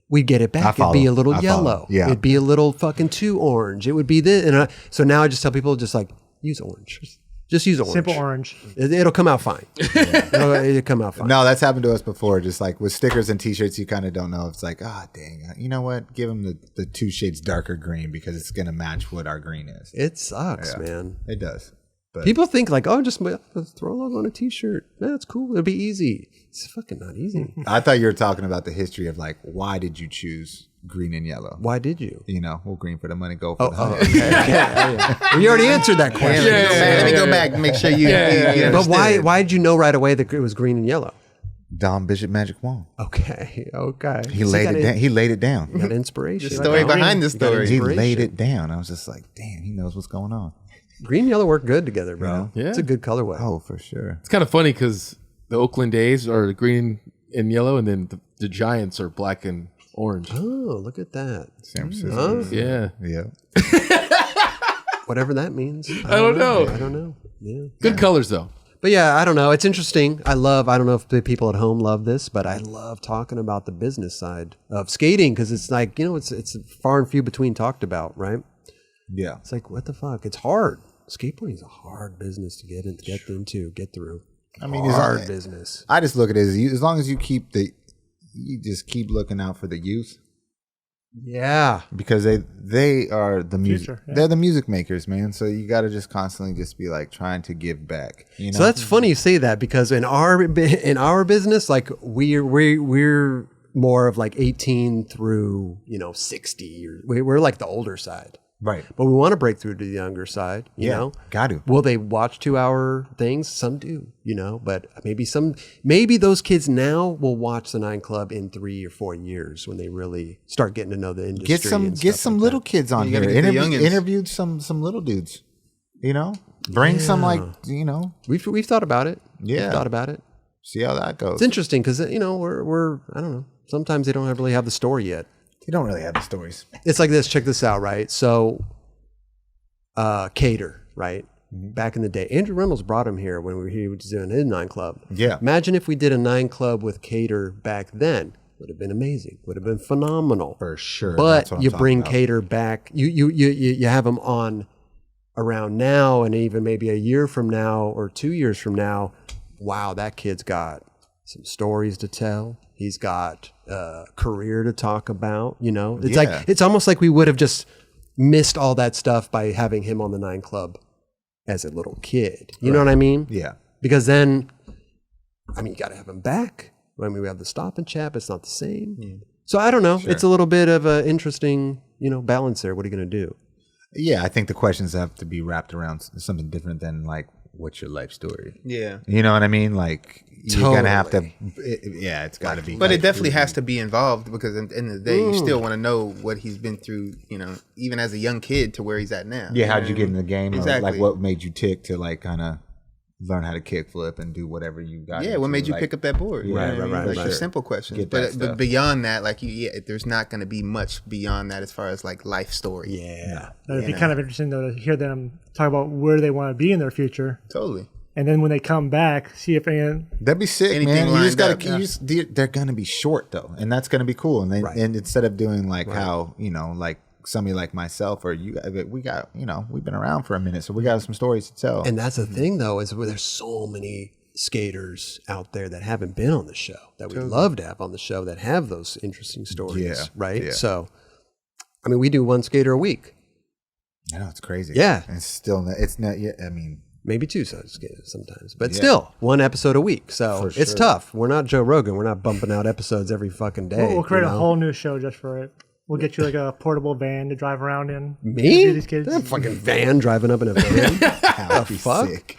we'd get it back. It'd be a little I yellow. follow. Yeah. It'd be a little fucking too orange. It would be this. And so now I just tell people, just like, use orange. Just use orange. Simple orange. It'll come out fine. It'll come out fine. No, that's happened to us before. Just like with stickers and T-shirts, you kind of don't know. It's like, dang, you know what? Give them the 2 shades darker green because it's gonna match what our green is. It sucks, man. It does. But People think like, oh, just throw a logo on a T-shirt. That's cool. It'll be easy. It's fucking not easy. I thought you were talking about the history of like, why did you choose green and yellow? Why did you? You know, well, green for the money, go for the Oh, honey. okay. Well, you already answered that question. Let me go back and make sure you. you But why understood. did you know right away that it was green and yellow? Dom Bishop Magic Wand. Okay. He laid it down. He laid it down. You got inspiration. The story behind the story. He Inspiration. laid it down. I was just like, damn, he knows what's going on. Green and yellow work good together, bro. Yeah. It's a good colorway. Oh, for sure. It's kind of funny because the Oakland A's are green and yellow, and then the Giants are black and orange. Oh, look at that. San Francisco. Huh? Yeah. Yeah. Whatever that means. I don't know. I don't know. Yeah. Good colors, though. But yeah, I don't know. It's interesting. I don't know if the people at home love this, but I love talking about the business side of skating because it's like, it's far and few between talked about, right? Yeah. It's like, what the fuck? It's hard. Skateboarding is a hard business to get into, get through. I mean, Hard business. I just look at it as long as you you just keep looking out for the youth Yeah. because they are the music. Future, yeah. They're the music makers, man. So you got to just constantly just be like trying to give back. You know. So that's funny you say that because in our business, like we're more of like 18 through 60. We're like the older side, right. but we want to break through to the younger side. You know, got to. will they watch 2-hour things? Some do, but maybe those kids now will watch the 9 Club in 3 or 4 years when they really start getting to know the industry. Get some little kids on You here. gotta get the youngins. Interviewed some little dudes. Bring some We've thought about it. Yeah. We've thought about it. see how that goes. It's interesting because we're I don't know. Sometimes they don't really have the story yet. You don't really have the stories. It's like this. Check this out, right? So, Cater, right? Back in the day, Andrew Reynolds brought him here when he was doing his 9 Club. Yeah. Imagine if we did a 9 Club with Cater back then. Would have been amazing. Would have been phenomenal. For sure. But That's what I'm you talking bring about. Cater back. You have him on around now, and even maybe a year from now or 2 years from now. Wow, that kid's got some stories to tell. He's got a career to talk about. It's like it's almost like we would have just missed all that stuff by having him on the 9 Club as a little kid. You know what I mean? Yeah. Because then, you got to have him back. When we have the Stop and Chat, it's not the same. Yeah. So I don't know. It's a little bit of an interesting, balance there. What are you going to do? Yeah, I think the questions have to be wrapped around something different than like, what's your life story? Yeah. You know what I mean? Like, you're going to have to, it's got to be. But it definitely has to be involved because at the end of the day, you still want to know what he's been through, even as a young kid to where he's at now. Yeah, how'd you get in the game? Or Exactly. like, what made you tick to like kind of learn how to kick flip and do whatever you got? Yeah, what made you pick up that board? Right, Like right. the simple questions. Get that But stuff. beyond that, like there's not going to be much beyond that as far as like life story. Yeah. It'd be kind of interesting though to hear them talk about where they want to be in their future, Totally. and then when they come back, see if That'd be sick, Anything man. You just lined gotta. up, They're gonna be short though, and that's gonna be cool. And and instead of doing like how like somebody like myself or you, we got we've been around for a minute, so we got some stories to tell. And that's the thing, though, is where there's so many skaters out there that haven't been on the show that we'd love to have on the show that have those interesting stories, Yeah, right? yeah. So, we do one skater a week, I know it's crazy. Yeah. and it's not yet. I mean, maybe 2 skaters sometimes, but still 1 episode a week. So For it's sure. tough. We're not Joe Rogan. We're not bumping out episodes every fucking day. we'll create you a know? whole new show just for it. We'll get you like a portable van to drive around in. Me? Interview these kids. That fucking van driving up in a van. that'd be fuck? sick.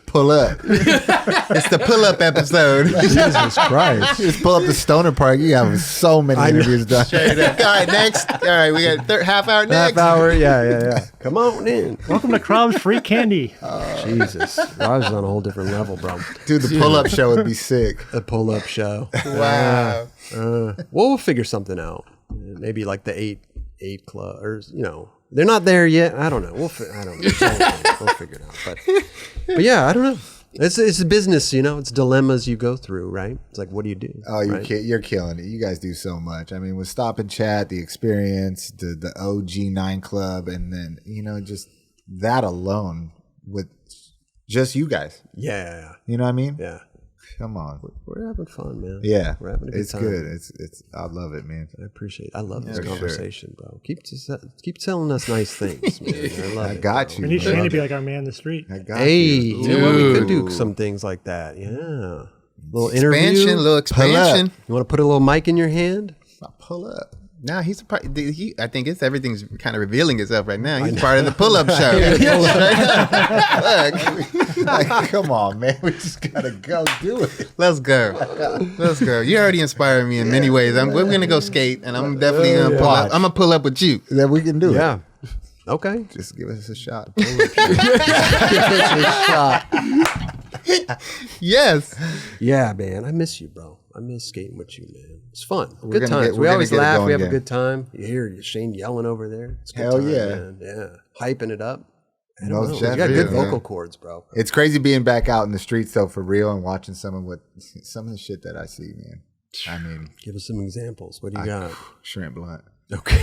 Pull up. It's the pull-up episode. Jesus Christ. Just pull up the Stoner Park. You have so many interviews done. Straight up. All right, next. All right, we got half hour next. Half hour. Yeah. Come on in. Welcome to Crob's Free Candy. Jesus. Raj is on a whole different level, bro. Dude, the pull up show would be sick. A pull-up show. Wow. We'll figure something out. maybe like the eight club, or they're not there yet. I don't know. I don't know. We'll figure it out. But yeah, I don't know. It's a business, It's dilemmas you go through, right? It's like, what do you do? Oh, you're killing it. You guys do so much. I mean, with Stop and Chat, the experience, the OG 9 Club, and then just that alone with just you guys. Yeah. You know what I mean? Yeah. Come on. We're having fun, man. Yeah. We're having a good time. It's good. I love it, man. I appreciate it. I love this for conversation, bro. Keep telling us nice things, man. I love it. Got you. We need man. Shane to be like our man in the street. I got Hey, you. you know what? We could do some things like that. Yeah. Little interview. Little expansion. You want to put a little mic in your hand? I'll pull up. Nah, he's a part. I think everything's kind of revealing itself right now. He's part of the pull-up show. Like, come on, man. We just gotta go do it. Let's go. You already inspired me in many ways. We're gonna go skate, and I'm definitely gonna pull up. I'm gonna pull up with you. That we can do it. Yeah. Okay. Just give us a shot. Yes. Yeah, man. I miss you, bro. I miss skating with you, man. It's fun. We're Good gonna times. we're We gonna always get it laugh. going We have a again. good time. You hear Shane yelling over there. It's a good Hell time, yeah. man. Yeah. Hyping it up. I don't Most know. You got definitely, good man. vocal cords, bro. It's crazy being back out in the streets though, for real, and watching some of the shit that I see, man. I mean, Give us some examples. What do you got? shrimp blunt. Okay.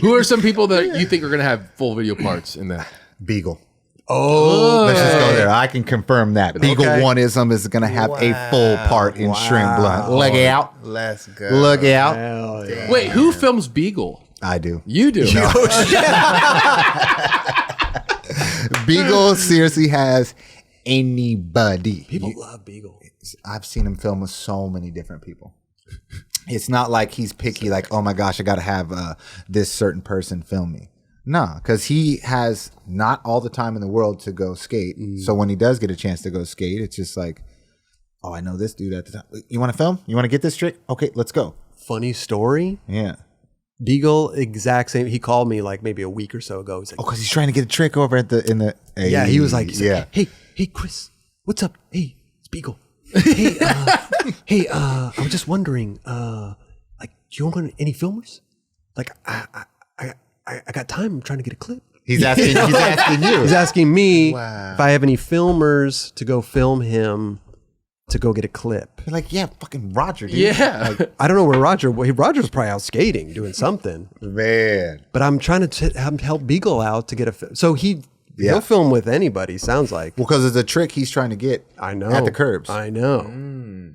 Who are some people that you think are going to have full video parts in that? Beagle. Oh, Let's just go there. I can confirm that. Beagle Okay. One-ism is going to have a full part in shrimp blunt. Look out. Let's go. Look out. hell yeah. Wait, who films Beagle? I do. You do. Beagle seriously has anybody. People love Beagle. I've seen him film with so many different people. It's not like he's picky, like, oh my gosh, I got to have this certain person film me. Nah, because he has not all the time in the world to go skate. So when he does get a chance to go skate, it's just like, oh, I know this dude at the time. You want to film? You want to get this trick? Okay, let's go. Funny story. Yeah. Beagle, exact same. He called me like maybe a week or so ago. He's like, Oh, because he's trying to get a trick over at the. yeah, he was like, yeah. hey, Chris, what's up? Hey, it's Beagle. Hey, I was just wondering, like, do you want any filmers? Like, I got time. I'm trying to get a clip. He's asking. He's asking you. He's asking me Wow. if I have any filmers to go film him to go get a clip. You're like, yeah, fucking Roger, dude. Yeah. I don't know where Roger's probably out skating, doing something. Man. But I'm trying to help Beagle out to get a film. So he'll film with anybody, sounds like. Well, because it's a trick he's trying to get. I know. At the curbs. I know.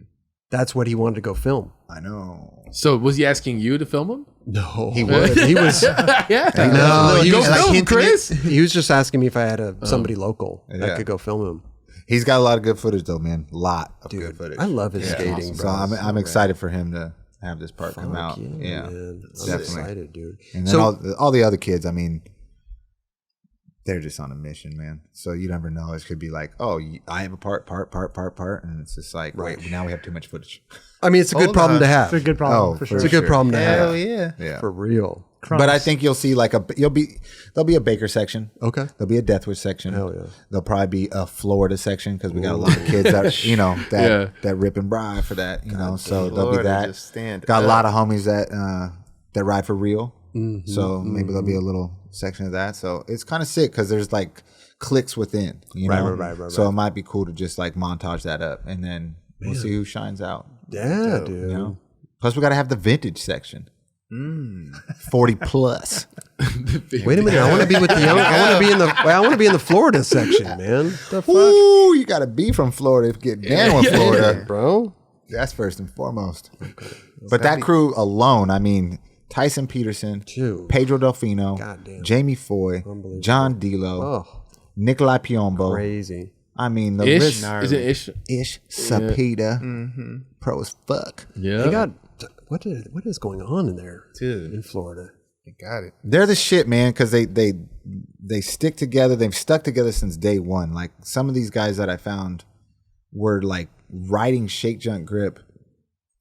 That's what he wanted to go film. I know. So was he asking you to film him? No, he was. He was. Yeah. No, he Go was film, like Chris. He was just asking me if I had somebody local that Yeah. could go film him. He's got a lot of good footage, though, man. A lot of good footage. I love his skating, Awesome. bro. So I'm excited for him to have this part come out. Yeah, man. I'm definitely. excited, dude. And then So all the other kids, I mean, they're just on a mission, man. So you never know. It could be like, oh, I have a part, and it's just like, wait, now we have too much footage. I mean, it's a good problem to have. It's a good problem Oh, for for sure. It's a good problem to Hell have. yeah. Yeah. For real. But I think you'll see like there'll be a Baker section. Okay. There'll be a Deathwish section. Hell yeah. There'll probably be a Florida section because we got a lot of kids that that rip and bride for that. So there'll be Florida that. just stand Got a up. lot of homies that ride for real. So maybe there'll be a little section of that. So it's kind of sick because there's like cliques within. Right. So it might be cool to just like montage that up and then we'll see who shines out. Yeah, dude. You know? Plus we got to have the vintage section. 40 plus. Wait a minute. I want to be with the young. I want to be in the Florida section, man. The fuck, Ooh, you got to be from Florida to get down with Florida. bro? That's first and foremost. But that crew alone, I mean, Tyson Peterson, Dude. Pedro Delfino, Goddamn. Jamie Foy, John Dilo, Oh, Nikolai Piombo. crazy. I mean, the Ish. list. Is it Ish? Ish, Sapita, pro as fuck. Yeah. They got what is going on in there, Dude. in Florida? You got it. They're the shit, man, because they stick together. They've stuck together since day one. Like some of these guys that I found were like riding Shake Junk Grip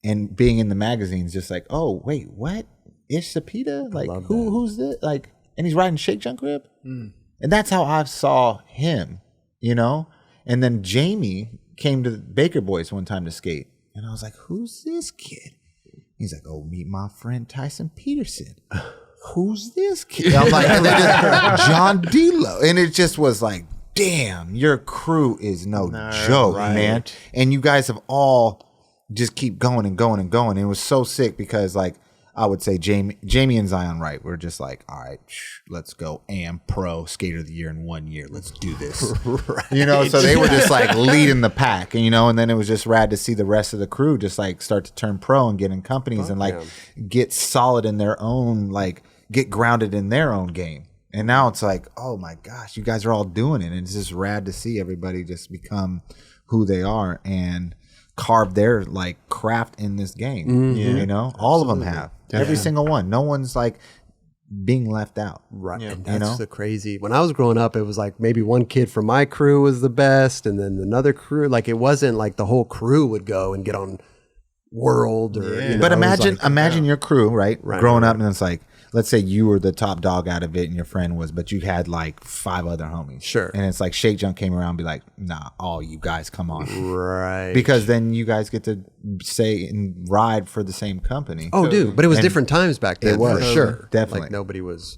and being in the magazines, just like, oh wait, what? Ish Sapita? Like love who's this? Like, and he's riding Shake Junk Grip, and that's how I saw him, And then Jamie came to Baker Boys one time to skate, and I was like, who's this kid? He's like, oh, meet my friend Tyson Peterson. Who's this kid? I'm like, and they just, John D'Lo. And it just was like, damn, your crew is no joke, man. And you guys have all just keep going and going and going. And it was so sick because, like, I would say Jamie and Zion Wright were just like, all right, let's go pro skater of the year in 1 year. Let's do this. You know, so they were just like leading the pack, you know, and then it was just rad to see the rest of the crew just like start to turn pro and get in companies and like get solid in their own, like get grounded in their own game. And now it's like, oh my gosh, you guys are all doing it. And it's just rad to see everybody just become who they are and carve their like craft in this game. You know, all of them have. Every single one. No one's like being left out. Right. And that's the crazy. When I was growing up, it was like maybe one kid from my crew was the best, and then another crew. Like it wasn't like the whole crew would go and get on World or. You know, but imagine your crew, right? Growing up, and it's like, let's say you were the top dog out of it and your friend was, but you had like 5 other homies. Sure. And it's like Shake Junk came around and be like, nah, all you guys come on. Right. Because then you guys get to say and ride for the same company. Oh, dude. But it was different times back then. It was. For sure. Definitely. Like nobody was.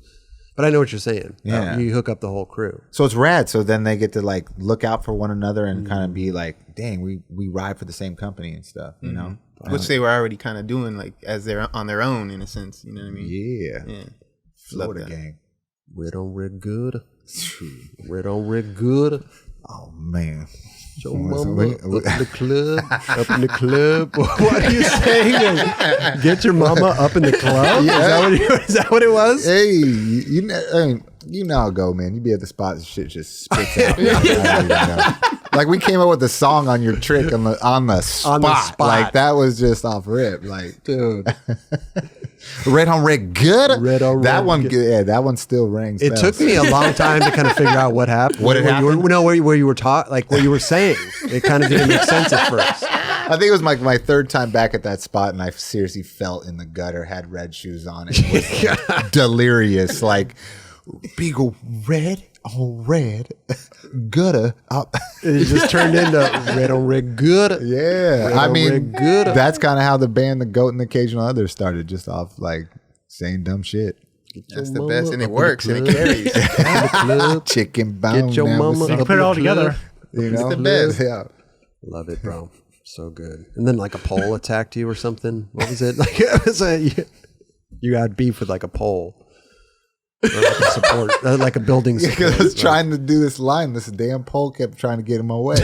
But I know what you're saying. Yeah. You hook up the whole crew. So it's rad. So then they get to like look out for one another and kind of be like, dang, we ride for the same company and stuff, you know? Which they were already kind of doing like as they're on their own in a sense. You know what I mean? Yeah. Florida gang. Red on red good. Red on red good. Oh man. Your mama up in the club. Up in the club. What are you saying? Get your mama up in the club? Is that what it was? Hey, you know how it go, man. You be at the spot and shit just spits out. I don't even know. Like we came up with the song on your trick on the spot. Like that was just off rip. Like, dude. Red on red good. Red on that red one, good. Yeah, that one still rings. It took me a long time to kind of figure out what happened. What had happened? Where you were taught, like what you were saying. It kind of didn't make sense at first. I think it was my third time back at that spot, and I seriously felt in the gutter, had red shoes on, and was like, delirious, like Beagle red on red, gutter up. It just turned into red on red good. Yeah, I mean, good. That's kind of how the band, the Goat and the Occasional Others, started, just off like saying dumb shit. That's the best, and it works, and it carries. Chicken bone. Get your mama You up can put it all together. You know, it's the best. Yeah. Love it, bro. So good. And then like a pole attacked you or something. What was it? Like it was you had beef with like a pole. Or like a support, like a building support. Because I was trying to do this line. This damn pole kept trying to get in my way.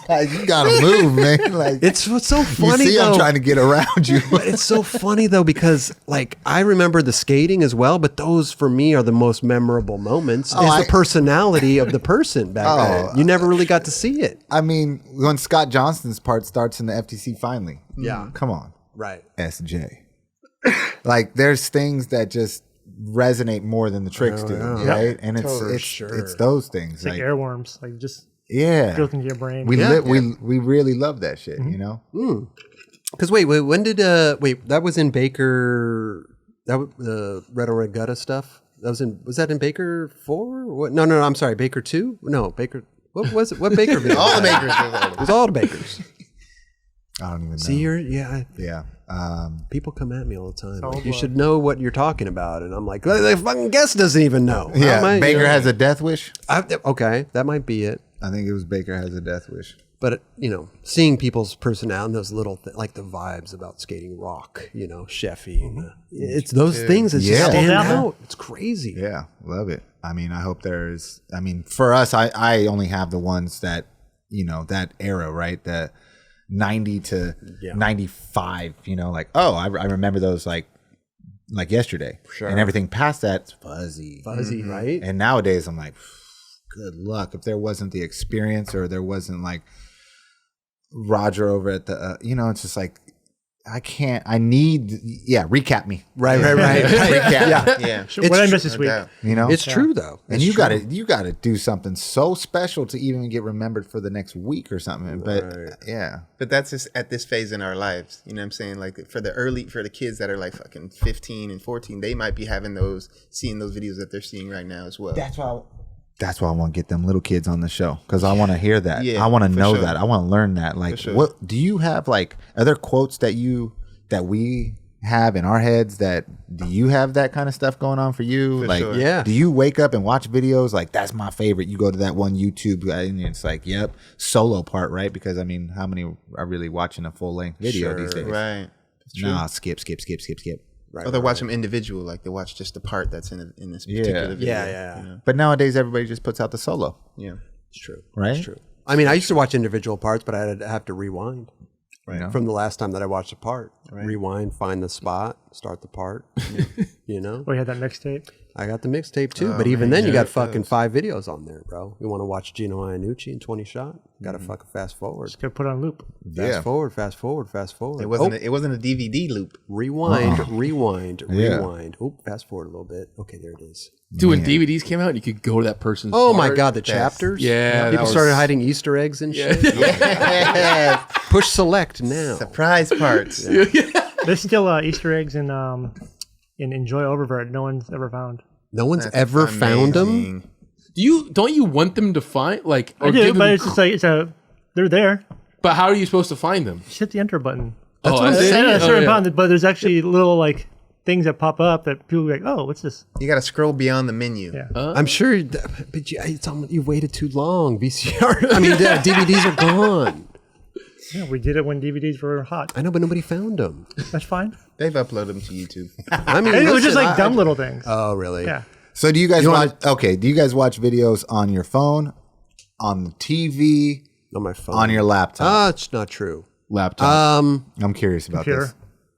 Like, you gotta move, man. Like it's what's so funny. You see, though, I'm trying to get around you. But it's so funny though because like I remember the skating as well, but those for me are the most memorable moments. The personality of the person back then. You never really got to see it. I mean, when Scott Johnston's part starts in the FTC finally. Yeah, come on, right? SJ. Like there's things that just resonate more than the tricks do, right? And it's those things It's like airworms, like just built into your brain. We really love that shit, you know. Because wait, when did that was in Baker? That was Red on Red Gutta stuff. Was that in Baker 4? What? No, I'm sorry, Baker 2. No, Baker. What was it? What Baker video? All the Bakers. It was all the Bakers. I don't even know. See, yeah. People come at me all the time. Like, you should know what you're talking about, and I'm like, the fucking guest doesn't even know. Yeah, Baker has a death wish. Okay, that might be it. I think it was Baker has a death wish. But seeing people's personality, those little like the vibes about skating rock, Sheffy, it's those things that just stand out. It's crazy. Yeah, love it. I mean, I hope there's. I mean, for us, I only have the ones that that era, right? The 90 to 95, like, I remember those like yesterday. Sure. And everything past that's fuzzy, right? And nowadays I'm like, good luck if there wasn't the experience or there wasn't like Roger over at the it's just like recap me. Right. Recap. Yeah. What I missed this week. It's true though. And you gotta do something so special to even get remembered for the next week or something. But But that's just at this phase in our lives. You know what I'm saying? Like for the kids that are like fucking 15 and 14, they might be seeing those videos that they're seeing right now as well. That's why That's why I want to get them little kids on the show, because I want to hear that. Yeah, I want to know sure. that. I want to learn that. Like, sure. what do you have? Like, are there quotes that we have in our heads? That do you have that kind of stuff going on for you? Like, sure. Yeah. do you wake up and watch videos like that's my favorite? You go to that one YouTube guy and it's like, yep, solo part, right? Because I mean, how many are really watching a full length video these days? Right. Nah, skip. Right, Or they watch them individual, like they watch just the part that's in this Yeah. particular video. Yeah. You know? But nowadays, everybody just puts out the solo, Yeah. It's true. right? It's true. I mean, I used to watch individual parts, but I'd have to rewind Right. from the last time that I watched a part. Rewind, find the spot, start the part. You know, We had that mixtape. I got the mixtape too, but even then, you got fucking 5 videos on there, bro. You want to watch Gino Iannucci in 20 shot? Got to fucking fast forward. Just gotta put it on loop. Yeah. Fast forward. It wasn't. It wasn't a DVD loop. Rewind. Yeah. Oop, fast forward a little bit. Okay, there it is. Dude, when DVDs came out, you could go to that person's. Oh my part. God, the chapters. Yeah, that people was- started hiding Easter eggs and shit. Yeah. Push select now. Surprise parts. There's still Easter eggs in Enjoy Oververt. No one's ever found. No one's ever found them. Amazing. Don't you want them to find like? I do, but it's just like they're there. But how are you supposed to find them? Just hit the enter button. That's what I'm It's saying. at a certain yeah. amount, but there's actually little like things that pop up that people are like, oh, what's this? You got to scroll beyond the menu. Yeah. I'm sure, but you waited too long. VCR. I mean, DVDs are gone. Yeah, we did it when DVDs were hot. I know, but nobody found them. That's fine. They've uploaded them to YouTube. I mean, And it was just listen, like dumb little things. Oh, really? Yeah. So do you guys You watch? wanna- Okay, do you guys watch videos on your phone, on the TV, On my phone. on your laptop? It's not true. Laptop. I'm curious about Computer. this.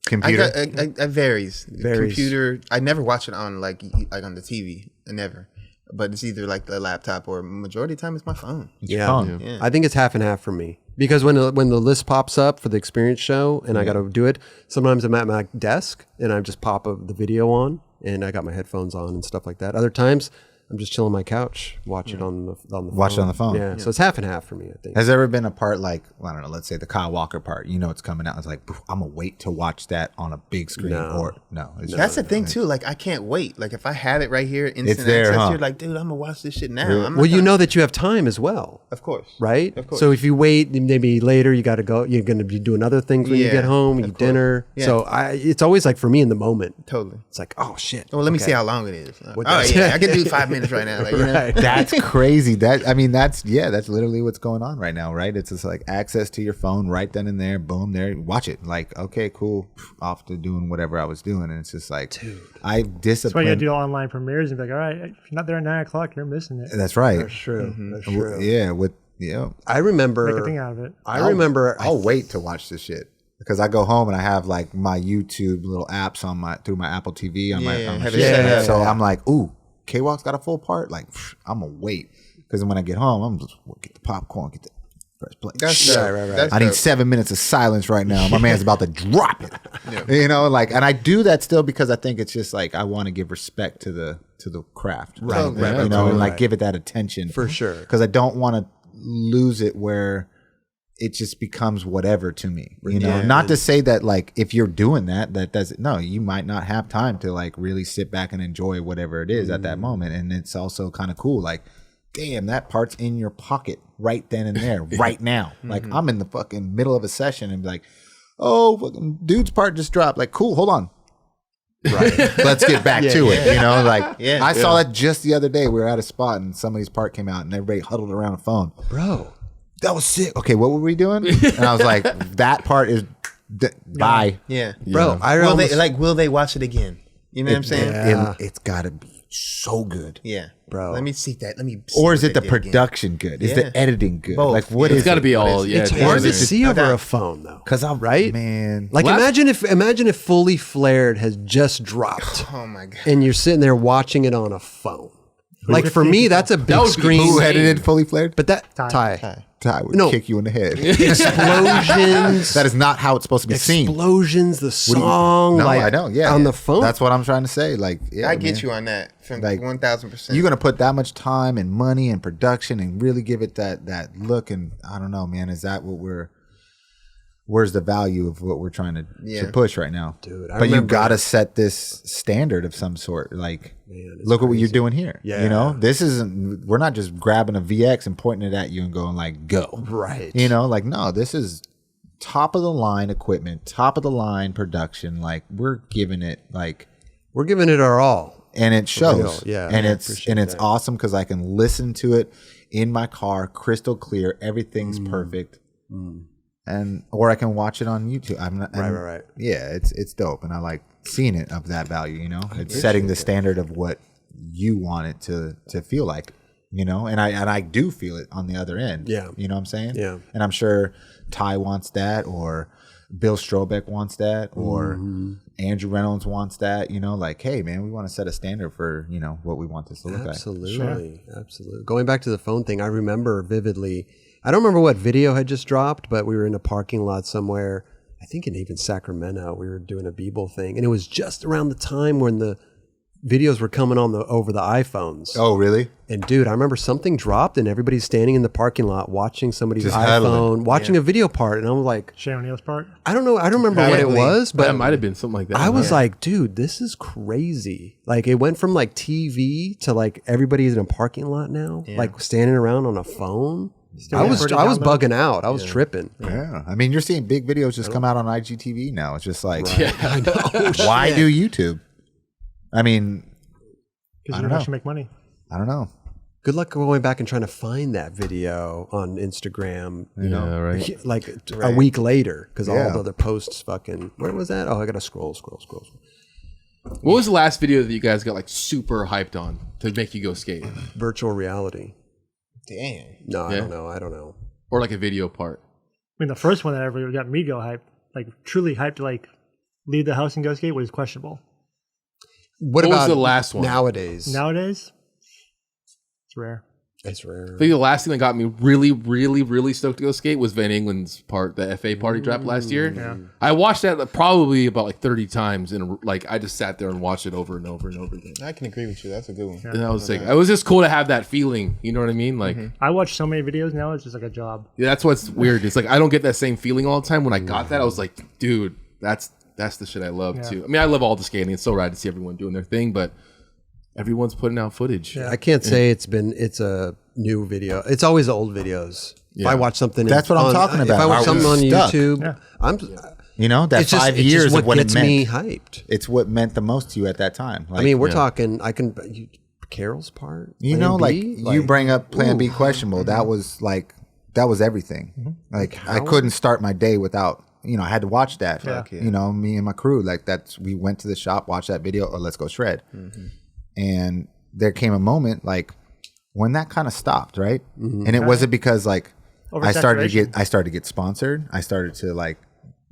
Computer. It varies. Varies. Computer. I never watch it on like on the TV. I never. But it's either like the laptop or majority of the time it's my phone. Yeah. phone. Yeah. I think it's half and half for me because when the list pops up for the experience show and I got to do it, sometimes I'm at my desk and I just pop the video on and I got my headphones on and stuff like that. Other times I'm just chilling on my couch, watch it on the phone. Watch it on the phone. Yeah. So it's half and half for me, I think. Has there ever been a part like, I don't know, let's say the Kyle Walker part, you know it's coming out. It's like, I'm going to wait to watch that on a big screen. No. Or no. It's That's the thing too. Like I can't wait. Like if I had it right here, instant It's there, access, huh? you're like, dude, I'm gonna watch this shit now. I'm not Well, you gonna- know that you have time as well. of course, Right? Of course. So if you wait, maybe later you got to go. You're going to be doing other things when you Yeah, get home, of eat course. dinner. Yeah. So it's always like for me in the moment. Totally. It's like, oh shit. Well, let me Okay. see how long it is. Oh that's- yeah, I can do 5 minutes right now. Like, you know? Right. That's crazy. That's literally what's going on right now, right? It's just like access to your phone right then and there, boom, there, watch it. Like, okay, cool, off to doing whatever I was doing, and it's just like, dude, I That's why you discipline. gotta do online premieres and be like, all right, if you're not there at 9 o'clock, you're missing it. That's right. That's true. That's true. Yeah, I remember. Make a thing out of it. I remember. I'll wait to watch this shit because I go home and I have like my YouTube little apps on through my Apple TV on my have shit. it set up. So I'm like, ooh, K-Walk's got a full part. Like, I'm gonna wait because when I get home, I'm just get the popcorn, get the press play. That's Shit. dope. That's I need dope. 7 minutes of silence right now. My man's about to drop it. You know, like, and I do that still because I think it's just like I want to give respect to the craft, right? Totally. You know, Totally. and like give it that attention For sure. because I don't want to lose it where it just becomes whatever to me. You know, Yeah. not to say that like if you're doing that doesn't. No, you might not have time to like really sit back and enjoy whatever it is at that moment, and it's also kind of cool, like. Damn, that part's in your pocket right then and there, right now. Like I'm in the fucking middle of a session and be like, oh, fucking dude's part just dropped. Like, cool, hold on. Right. Let's get back to it. You know, like I saw that just the other day. We were at a spot and somebody's part came out and everybody huddled around a phone. Bro. That was sick. Okay, what were we doing? And I was like, that part is bye. Yeah, Bro, I Will almost, they will they watch it again? You know what I'm saying? Yeah. It's got to be so good. Yeah, Bro. Let me see that. Let me. See Or what is it they the did again. production good? Is Yeah. the editing good? Both. Like what Yeah. is It's got to it? be all. Yeah, it's it's hard to everything. see over Okay. a phone though. Because I'm Right? man. Like Last- imagine if Fully Flared has just dropped Oh my god. and you're sitting there watching it on a phone. Like for me, that's a big would be screen. Who insane. edited Fully Flared? But that Ty. Ty would No. kick you in the head. explosions, That is not how it's supposed to be seen. explosions, the song, No, like I know. Yeah, on the phone. That's what I'm trying to say. Like, yeah, I get man. you on that from Like, 1000%. You're gonna put that much time and money and production and really give it that look. And I don't know, man. Is that what we're? where's the value of what we're trying to push right now? Dude, but you got to set this standard of some sort. Like, look at what you're doing here. Yeah. You know, this isn't, we're not just grabbing a VX and pointing it at you and going like, go. Right. You know, like, no, this is top of the line equipment, top of the line production. Like, we're giving it our all. And it shows. Yeah. And it's awesome because I can listen to it in my car, crystal clear. Everything's perfect. Or I can watch it on YouTube. Right. Yeah, it's dope, and I like seeing it of that value. You know, it's setting the standard of what you want it to feel like. You know, and I do feel it on the other end. Yeah, you know what I'm saying. Yeah, and I'm sure Ty wants that, or Bill Strobeck wants that, or Andrew Reynolds wants that. You know, like, hey man, we want to set a standard for what we want this to look like. Absolutely. Going back to the phone thing, I remember vividly. I don't remember what video had just dropped, but we were in a parking lot somewhere. I think in even Sacramento, we were doing a Beagle thing, and it was just around the time when the videos were coming on over the iPhones. Oh, really? And dude, I remember something dropped, and everybody's standing in the parking lot watching somebody's Just iPhone, watching a video part, and I was like, Shane O'Neill's part. I don't know. I don't remember what it was, but that might have been something like that. I was like, dude, this is crazy. Like, it went from like TV to like everybody's in a parking lot now, like standing around on a phone. I was bugging out. I was tripping. Yeah, I mean, you're seeing big videos just come out on IGTV now. It's just like, I know. Why do YouTube? I mean, Because you don't actually make money. I don't know. Good luck going back and trying to find that video on Instagram. You know, right. Like a week later, because all the other posts fucking. Where was that? Oh, I gotta scroll. What was the last video that you guys got like super hyped on to make you go skate? Virtual reality. Damn. No, I don't know. Or like a video part? I mean, the first one that ever got me go hyped, like truly hyped to like leave the house and go skate was questionable. What was about the last one? Nowadays, it's rare. It's rare. I think the last thing that got me really, really, really stoked to go skate was Van England's part, the FA party dropped last year. Yeah. I watched that probably about like 30 times, and like I just sat there and watched it over and over and over again. I can agree with you. That's a good one. And I was like, it was just cool to have that feeling. You know what I mean? Like, I watch so many videos now; it's just like a job. yeah, that's what's weird. It's like I don't get that same feeling all the time. When I got that, I was like, dude, that's the shit I love too. I mean, I love all the skating. It's so rad to see everyone doing their thing, but everyone's putting out footage. I can't say it's a new video. It's always old videos. If I watch something, That's what I'm talking about. If I watch something on Stuck. YouTube, I'm. You know, that It's just, 5 it's years just of what it gets meant. me hyped. It's what meant the most to you at that time. Like, I mean, we're talking. Carol's part. you Plan know, like B? you bring up Plan B questionable. That was everything. Like I couldn't start my day without. I had to watch that. Me and my crew, like we went to the shop, watched that video, or let's go shred. And there came a moment like when that kind of stopped, right? And it wasn't because like I started to get sponsored. I started to like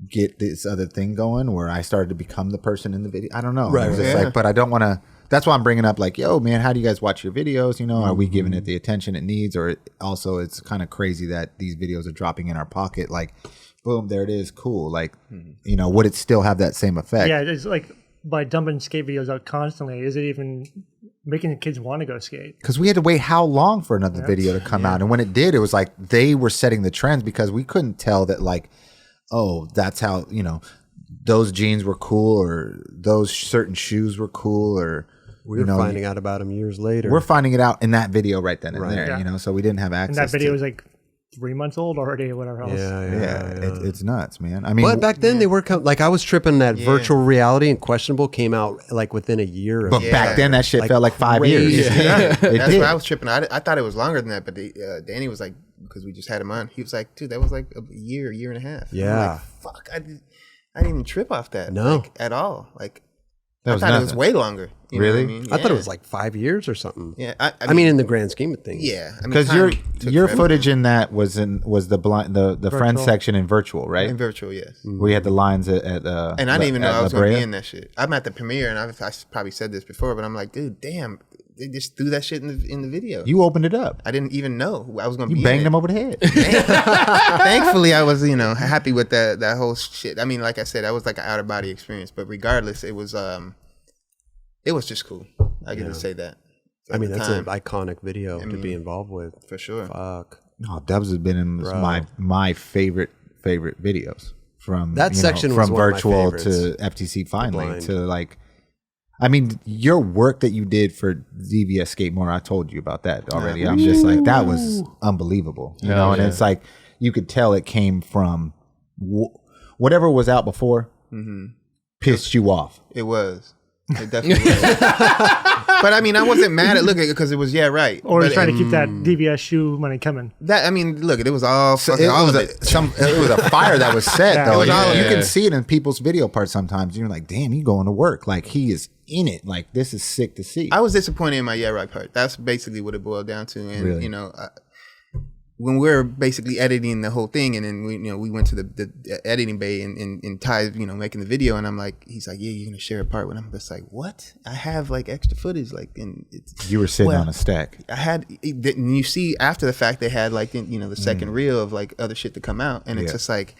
get this other thing going where I started to become the person in the video. I don't know. Right. Like, but I don't want to. That's why I'm bringing up like, yo, man, how do you guys watch your videos? Are we giving it the attention it needs? Or also it's kind of crazy that these videos are dropping in our pocket. Like, boom, there it is. Cool. Like, would it still have that same effect? Yeah, it's like by dumping skate videos out constantly, is it even making the kids want to go skate? Because we had to wait how long for another video to come out. And when it did, it was like they were setting the trends because we couldn't tell that like, oh, that's how, those jeans were cool or those certain shoes were cool or... We're finding out about them years later. We're finding it out in that video right then and there, so we didn't have access to And that video was like 3 months old already or whatever else. Yeah. It's nuts, man. I mean... But back then they were... like I was tripping that virtual reality and questionable came out like within a year. But back then that shit felt like 5 years. That's why I was tripping. I thought it was longer than that, but Danny was like, because we just had him on, he was like, dude, that was like a year and a half. Yeah. I'm like, fuck, I didn't even trip off that. No. Like, at all. Like, That I was thought nothing. it was way longer. You Really? know what I mean? I thought it was like 5 years or something. Yeah. I mean, in the grand scheme of things. Yeah. I mean, Because time took your forever. footage in that was the friend section in virtual, right? In virtual, yes. We had the lines at And I didn't even know I was La going to Brea. be in that shit. I'm at the premiere, and I probably said this before, but I'm like, dude, damn, they just threw that shit in the video. You opened it up. I didn't even know I was going to be You banged in them it. over the head. Thankfully, I was happy with that whole shit. I mean, like I said, that was like an out of body experience. But regardless, it was just cool. I get to say that. I mean, that's an time. iconic video to be involved with. For sure. Fuck. No, Dubs has been in my favorite videos. from That section was from one of my virtual favorites. to FTC finally Blind. to like. I mean, your work that you did for ZVS Skateboard, I told you about that already. I'm just like, that was unbelievable, you know. And it's like you could tell it came from whatever was out before pissed you off. It was. It definitely was. But I mean, I wasn't mad at looking because it was right. Or but he's trying to keep that DVS shoe money coming. that. I mean, look, it was all So fucking all of it. it was a fire that was set Yeah. though. It was all- You yeah. can see it in people's video parts sometimes. You're like, damn, you going to work. Like he is in it. Like this is sick to see. I was disappointed in my right part. That's basically what it boiled down to. And Really? when we were basically editing the whole thing, and then we went to the editing bay and Ty, making the video, and I'm like, he's like, yeah, you're gonna share a part with him. I'm just like, what? I have like extra footage, like, and it's You were sitting well, on a stack. I had, and you see after the fact they had like the second reel of like other shit to come out, and it's just like,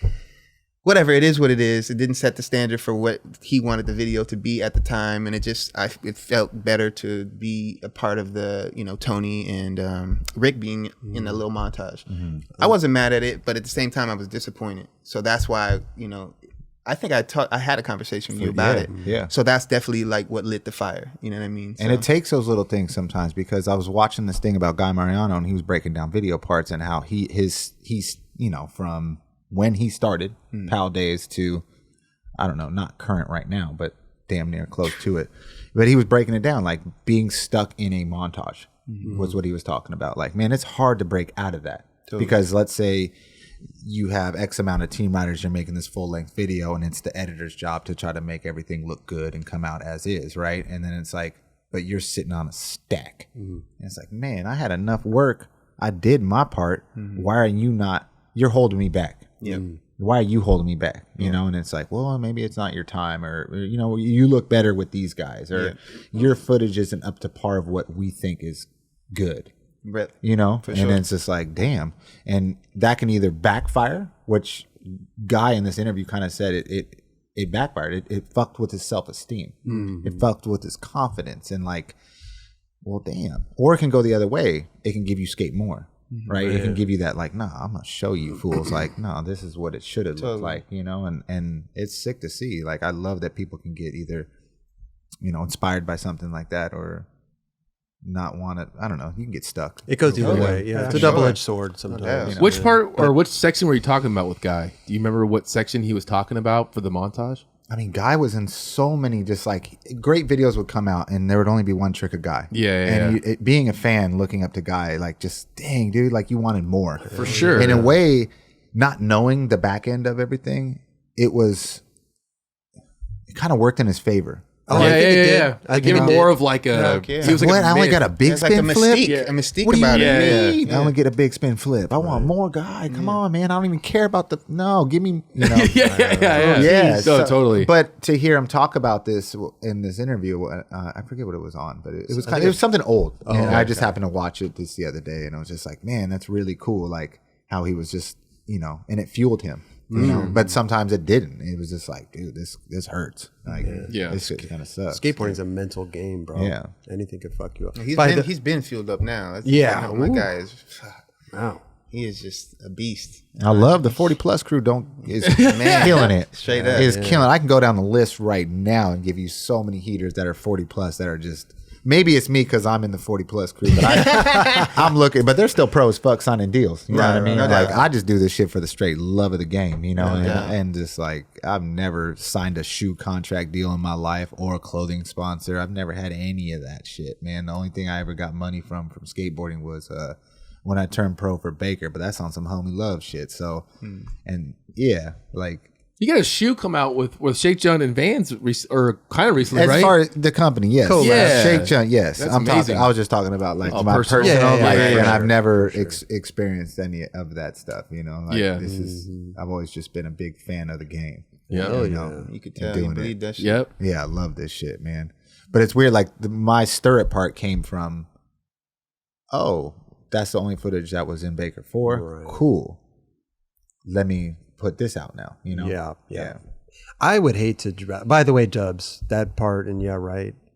whatever, it is what it is. It didn't set the standard for what he wanted the video to be at the time, and it felt better to be a part of the Tony and Rick being in a little montage. I wasn't mad at it, but at the same time I was disappointed. So that's why I think I had a conversation with you about it. Yeah. So that's definitely like what lit the fire. You know what I mean? And it takes those little things sometimes, because I was watching this thing about Guy Mariano and he was breaking down video parts and how he's from when he started PAL days to, I don't know, not current right now, but damn near close to it. But he was breaking it down, like being stuck in a montage was what he was talking about. Like, man, it's hard to break out of that because let's say you have X amount of team riders, you're making this full length video and it's the editor's job to try to make everything look good and come out as is, right? And then it's like, but you're sitting on a stack. And it's like, man, I had enough work. I did my part. Why are you not, you're holding me back. Yeah. Why are you holding me back? You know, and it's like, well, maybe it's not your time, or you look better with these guys, or your footage isn't up to par of what we think is good. But And sure. then it's just like, damn. And that can either backfire, which Guy in this interview kind of said it backfired. It fucked with his self-esteem. It fucked with his confidence, and like, well, damn. Or it can go the other way. It can give you skate more. Right? It can give you that, like, nah, I'm gonna show you fools, like, no, this is what it should have looked like, and it's sick to see. Like, I love that people can get either, inspired by something like that or not want it. I don't know. You can get stuck. It goes either way. Yeah, it's a double-edged sword sometimes. Which part or which section were you talking about with Guy? Do you remember what section he was talking about for the montage? I mean, Guy was in so many, just like great videos would come out and there would only be one trick of Guy. Yeah. Being a fan, looking up to Guy, like, just dang, dude, like you wanted more. For sure. In a way, not knowing the back end of everything, it kind of worked in his favor. Oh, I think it did. I give him more of like a. Yeah. He was like What? I only mid. got a big There's like a spin flip? mystique, a mystique What do you about mean? it. I only get a big spin flip. I want more, Guy. Come on, man. I don't even care about give me, Yeah. so- Totally. But to hear him talk about this in this interview, I forget what it was on, but it was something old, and I just happened to watch it this the other day, and I was just like, man, that's really cool. Like how he was just, and it fueled him. But sometimes it didn't. It was just like, dude, this hurts. Like, this shit kind of sucks. Skateboarding's a mental game, bro. Yeah. Anything could fuck you up. He's been fueled up now. That's my guy is. Wow. He is just a beast. I love the 40 plus crew. Is killing it. Straight up. Is killing. I can go down the list right now and give you so many heaters that are 40 plus that are just. Maybe it's me because I'm in the 40 plus crew, but I'm looking. But they're still pro as fuck signing deals. You know what I mean? no Like doubt. I just do this shit for the straight love of the game, and just like I've never signed a shoe contract deal in my life or a clothing sponsor. I've never had any of that shit, man. The only thing I ever got money from skateboarding was when I turned pro for Baker, but that's on some homie love shit. So, and yeah, like. You got a shoe come out with Shake John and Vans kind of recently, As right? far as the company, yes. Cool, yeah. Shake John, yes. That's I'm amazing. talking. I was just talking about like my personal. personal, Yeah, like, yeah, and yeah, I've sure, never experienced any of that stuff. Like, Yeah. this is. I've always just been a big fan of the game. Yeah. You could tell doing you it. believe that shit. Yep. Yeah, I love this shit, man. But it's weird. Like my stirrup part came from. Oh, that's the only footage that was in Baker 4. Right. Cool. Let me put this out now. Yeah. I would hate to. By the way, Dubs, that part and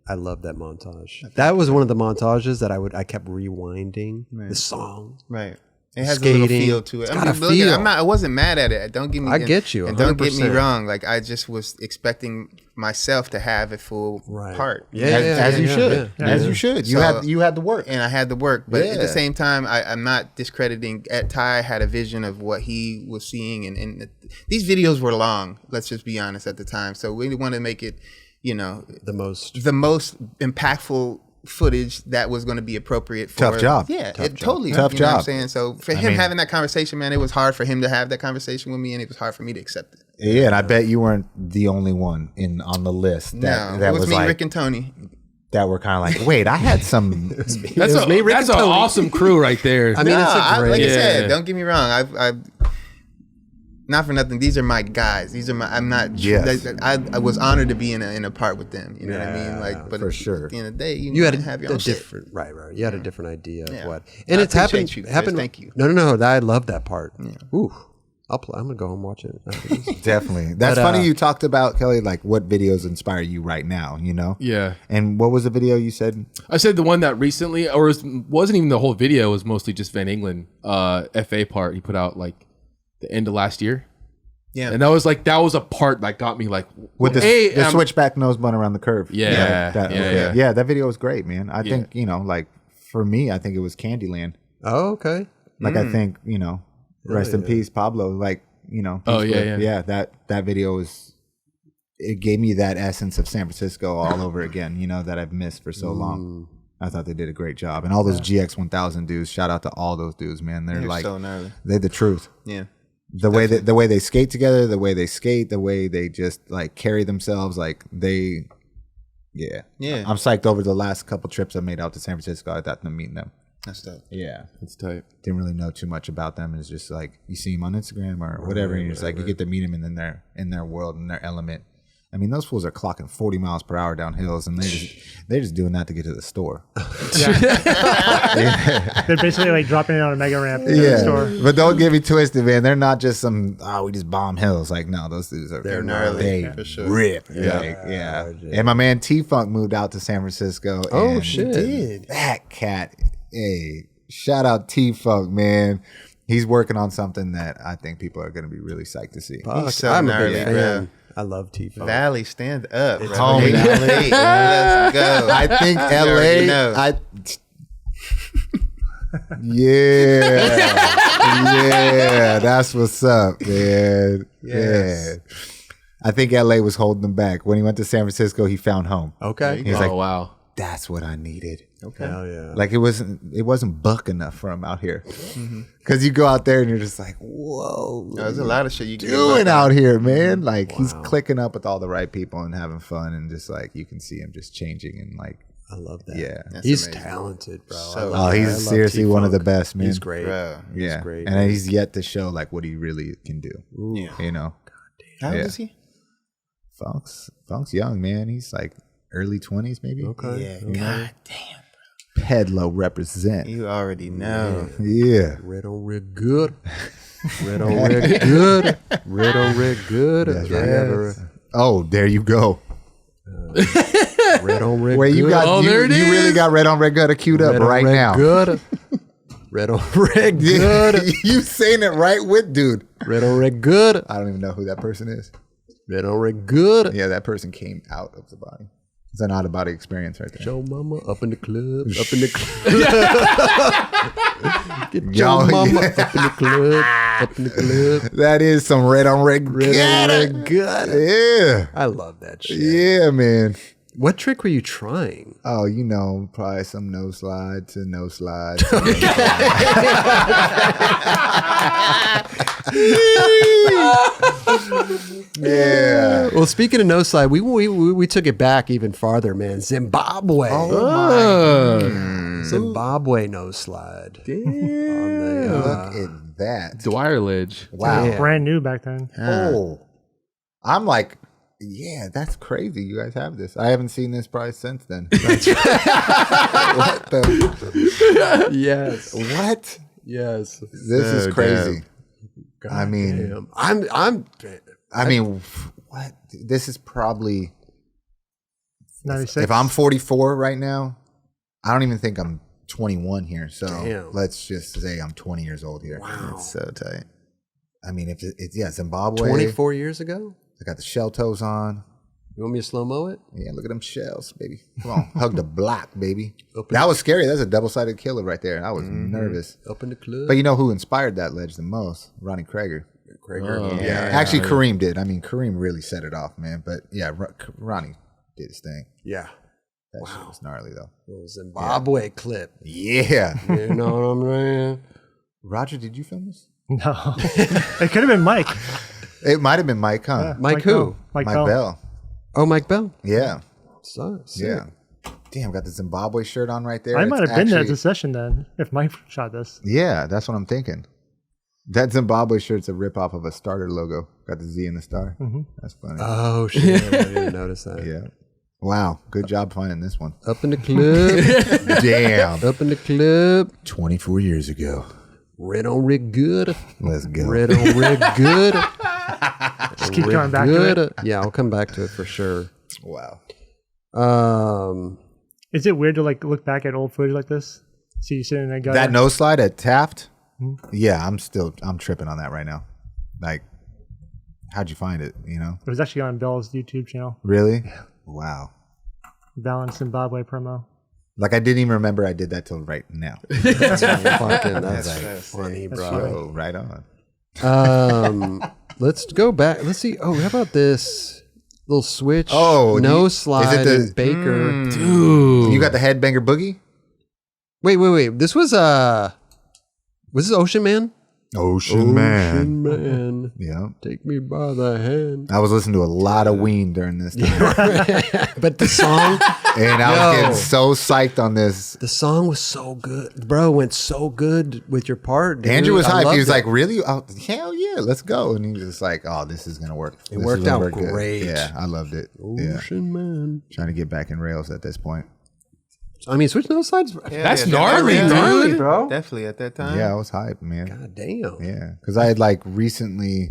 I love that montage. That was one of the montages that I kept rewinding the song. Right. It has skating. a little feel to it. It's got a but look, feel. I wasn't mad at it. Don't get me. I get you, And don't get me 100%. wrong. Like I just was expecting myself to have a full part. As you should. yeah. As you should. You So- had the work. And I had the work, but at Yeah. the same time, I'm not discrediting. Ty had a vision of what he was seeing, and these videos were long. Let's just be honest at the time. So we want to make it, The most. the most impactful footage that was going to be appropriate for Tough job. Yeah, Tough it totally. Tough you know what I'm job. saying? So for him mean- having that conversation, man, it was hard for him to have that conversation with me, and it was hard for me to accept it. Yeah, and I bet you weren't the only one on the list No, that it was me, like Rick, and Tony. that were kind of like, wait, I had some. That's me, Rick, that's and an Tony. awesome crew right there. I mean, No, it's a great. like I Yeah. said, don't get me wrong. I've not for nothing. These are my guys. These are my. I'm not. Yes. I was honored to be in a part with them. You know what I mean? Like, but for sure. At the end of the day, You had have your a own shit. different, right. You had a different idea Yeah. of what, I and it's happened. appreciate you, Chris. Happened. Thank you. No. I love that part. Ooh, I'm gonna go home and watch it. after this. Definitely. That's But, funny you talked about, Kelly, like what videos inspire you right now, Yeah. And what was the video you said? I said the one that recently, or wasn't even the whole video, it was mostly just Van England FA part he put out like the end of last year. Yeah. And that was a part that got me like, With the hey, switchback nose bun around the curve. Yeah, yeah. That video was great, man. I think, like for me, I think it was Candyland. Oh, okay. Like I think, rest in peace, Pablo. Like, Oh, peace yeah, with- yeah. that video was, it gave me that essence of San Francisco all over again, that I've missed for so long. I thought they did a great job. And all those GX 1000 dudes, shout out to all those dudes, man. They're like, so gnarly. they're the truth. Yeah. The way they skate together, the way they skate, the way they just like carry themselves, like they, yeah. I'm psyched over the last couple trips I made out to San Francisco. I thought them meeting them. That's dope. Yeah, It's tight. didn't really know too much about them. It's just like you see them on Instagram or whatever, and you're just like you get to meet them in their world, in their element. I mean, those fools are clocking 40 miles per hour down hills, and they're just doing that to get to the store. They're basically like dropping it on a mega ramp in the store. But don't get me twisted, man. They're not just some we just bomb hills. Like no, those dudes are They're gnarly, They for sure. rip. Yeah. And my man T Funk moved out to San Francisco. Oh, and shit. he did. That cat. Hey, shout out T Funk, man. He's working on something that I think people are going to be really psyched to see. Fuck, so I'm a gnarly, big bro. fan. I love T-Funk. Valley, stand up. Bro. home, Hey, Valley. hey, let's go. I think You already know. LA. Yeah, that's what's up, man. Yes. Yeah, I think LA was holding him back. When he went to San Francisco, he found home. Okay. He's like, wow. that's what I needed. Okay. Hell yeah. Like it wasn't buck enough for him out here. Because you go out there and you're just like, whoa, There's a lot of shit you can doing out here, man. Like he's clicking up with all the right people and having fun, and just like you can see him just changing and like, I love that. yeah. He's amazing. talented, bro. So- I Oh, love that. I he's love seriously one of the T-Funk. best, man. He's great. Bro. Yeah, great, and man. he's yet to show like what he really can do. You know, How old Yeah. is he? Funk's young, man. He's like early 20s, maybe. Okay. Yeah. God damn. Pedlo represent. You already know. Yeah. Red on rig good. Red on rig good. Red on rig good. That's right. Yes. Oh, there you go. Red on rig Wait, you good. got Oh, you, there it you really is. got Red on Red Gutter queued up Red on right rig now. Good. Red on rig good. you saying it right with dude. Red on rig good. I don't even know who that person is. Red on rig good. Yeah, that person came out of the body. It's an out of body experience right there. Show mama up in the club. Up in the club. Get your Y'all- mama up in the club. Up in the club. That is some Red on Red Red on rig good. Yeah. I love that shit. Yeah, man. What trick were you trying? Oh, probably some no slide to no slide. Yeah. Well, speaking of no slide, we took it back even farther, man. Zimbabwe. Zimbabwe no slide. Damn. Look at that. Dwyer Lidge. Wow. Yeah. Brand new back then. Oh. I'm like, yeah, that's crazy. You guys have this. I haven't seen this probably since then. What the? Yes. What? Yes. This is crazy. I mean, Damn. I'm I mean, what? This is probably, 96. if I'm 44 right now, I don't even think I'm 21 here. So Damn. let's just say I'm 20 years old here. Wow. That's so tight. I mean, if it's Zimbabwe. 24 years ago? I got the shell toes on. You want me to slow-mo it? Yeah, look at them shells, baby. Come on, hug the block, baby. That was scary. That's a double-sided killer right there. I was nervous. Up in the club. But you know who inspired that ledge the most? Ronnie Krager. Yeah. Actually, Kareem did. I mean, Kareem really set it off, man. But yeah, Ronnie did his thing. Yeah. That shit was gnarly, though. Little Zimbabwe clip. Yeah. You know what I'm saying? Roger, did you film this? No, it could have been Mike. It might have been Mike, huh? Yeah, Mike who? Bell. Mike Bell. Bell. Oh, Mike Bell. Yeah. So, sick. Yeah. Damn, got the Zimbabwe shirt on right there. I It's might have been there at actually- the session then if Mike shot this. Yeah, that's what I'm thinking. That Zimbabwe shirt's a ripoff of a starter logo. Got the Z and the star. That's funny. Oh, shit. I didn't notice that. Yeah. Wow. Good job finding this one. Up in the club. Damn. Up in the club. 24 years ago. Red on Rick Good. Let's go. Red on Rick Good. Just keep going back to it. Yeah, I'll come back to it for sure. Wow. Is it weird to like look back at old footage like this? See you sitting in a gutter? That nose slide at Taft? Yeah, I'm tripping on that right now. Like, how'd you find it, you know? It was actually on Bell's YouTube channel. Really? Wow. Balance Zimbabwe promo. Like, I didn't even remember I did that till right now. That's funny, bro. Oh, right on. Let's go back. Let's see. Oh, how about this little switch? Oh, no is it slide the- and Baker. Dude. You got the headbanger boogie? Wait. This was this Ocean Man? Ocean Ocean Man. Yeah. Take me by the hand. I was listening to a lot of Ween during this time. But the song, And I was getting so psyched on this. the song was so good, bro. Went so good with your part. Dude. Andrew was I hyped. He loved was it. like, really? Oh, hell yeah, let's go. And he was just like, oh, this is going to work. It worked out great. Yeah, I loved it. Yeah. Ocean Man. Trying to get back in rails at this point. I mean, switch no sides. That's gnarly, dude. bro. Definitely at that time. Yeah, I was hyped, man. God damn. Yeah, because I had like recently,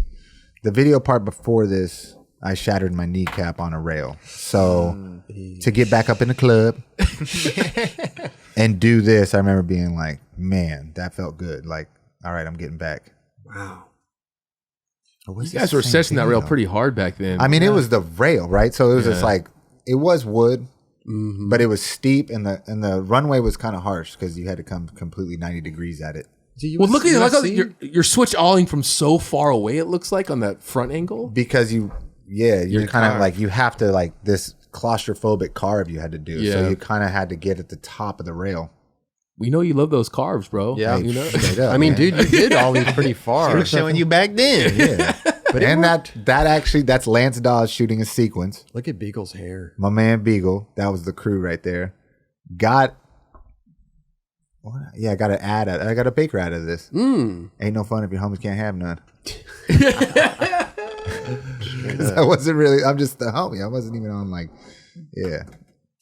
the video part before this, I shattered my kneecap on a rail. So to get back up in the club and do this, I remember being like, man, that felt good. Like, all right, I'm getting back. Wow. Or You guys were sessioning that rail pretty hard back then. I mean, it was the rail, right? So it was just like, it was wood, but it was steep, and the runway was kind of harsh because you had to come completely 90 degrees at it. Well, look at it. Like you're switch alling from so far away. It looks like on that front angle. Because you're kind of like, you have to like this claustrophobic carve you had to do. So Yeah. you kind of had to get at the top of the rail. We know you love those carves, bro. Yeah. you know. Straight up, I mean, man. dude, you did ollie pretty They far. were showing you back then. Yeah. And that's Lance Dawes shooting a sequence. Look at Beagle's hair. My man Beagle, that was the crew right there. Got a Baker out of this. Ain't no fun if your homies can't have none. I wasn't really. I'm just the homie. I wasn't even on like, yeah,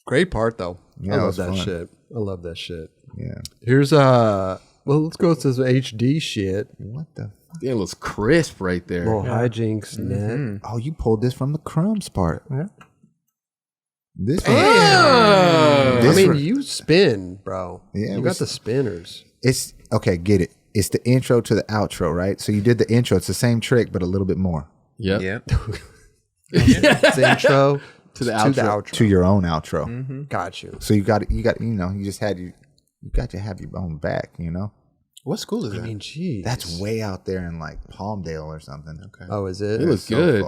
Great part though. Yeah, I it love was that fun. shit. I love that shit. yeah. Here's well, let's go to some HD shit. What the? It was crisp right there. Little hijinks net. Oh, you pulled this from the crumbs part. Yeah. This. I This mean, one- you spin, bro. Yeah, you it got was- the spinners. It's okay. Get it. It's the intro to the outro, right? So you did the intro. It's the same trick, but a little bit more Yep. Yeah. It's the intro To the outro. to your own outro. Got you. So you got, you just had you got to have your own back, you know? What school is that? I mean, geez. That's way out there in like Palmdale or something. Okay. Oh, is it? It was good.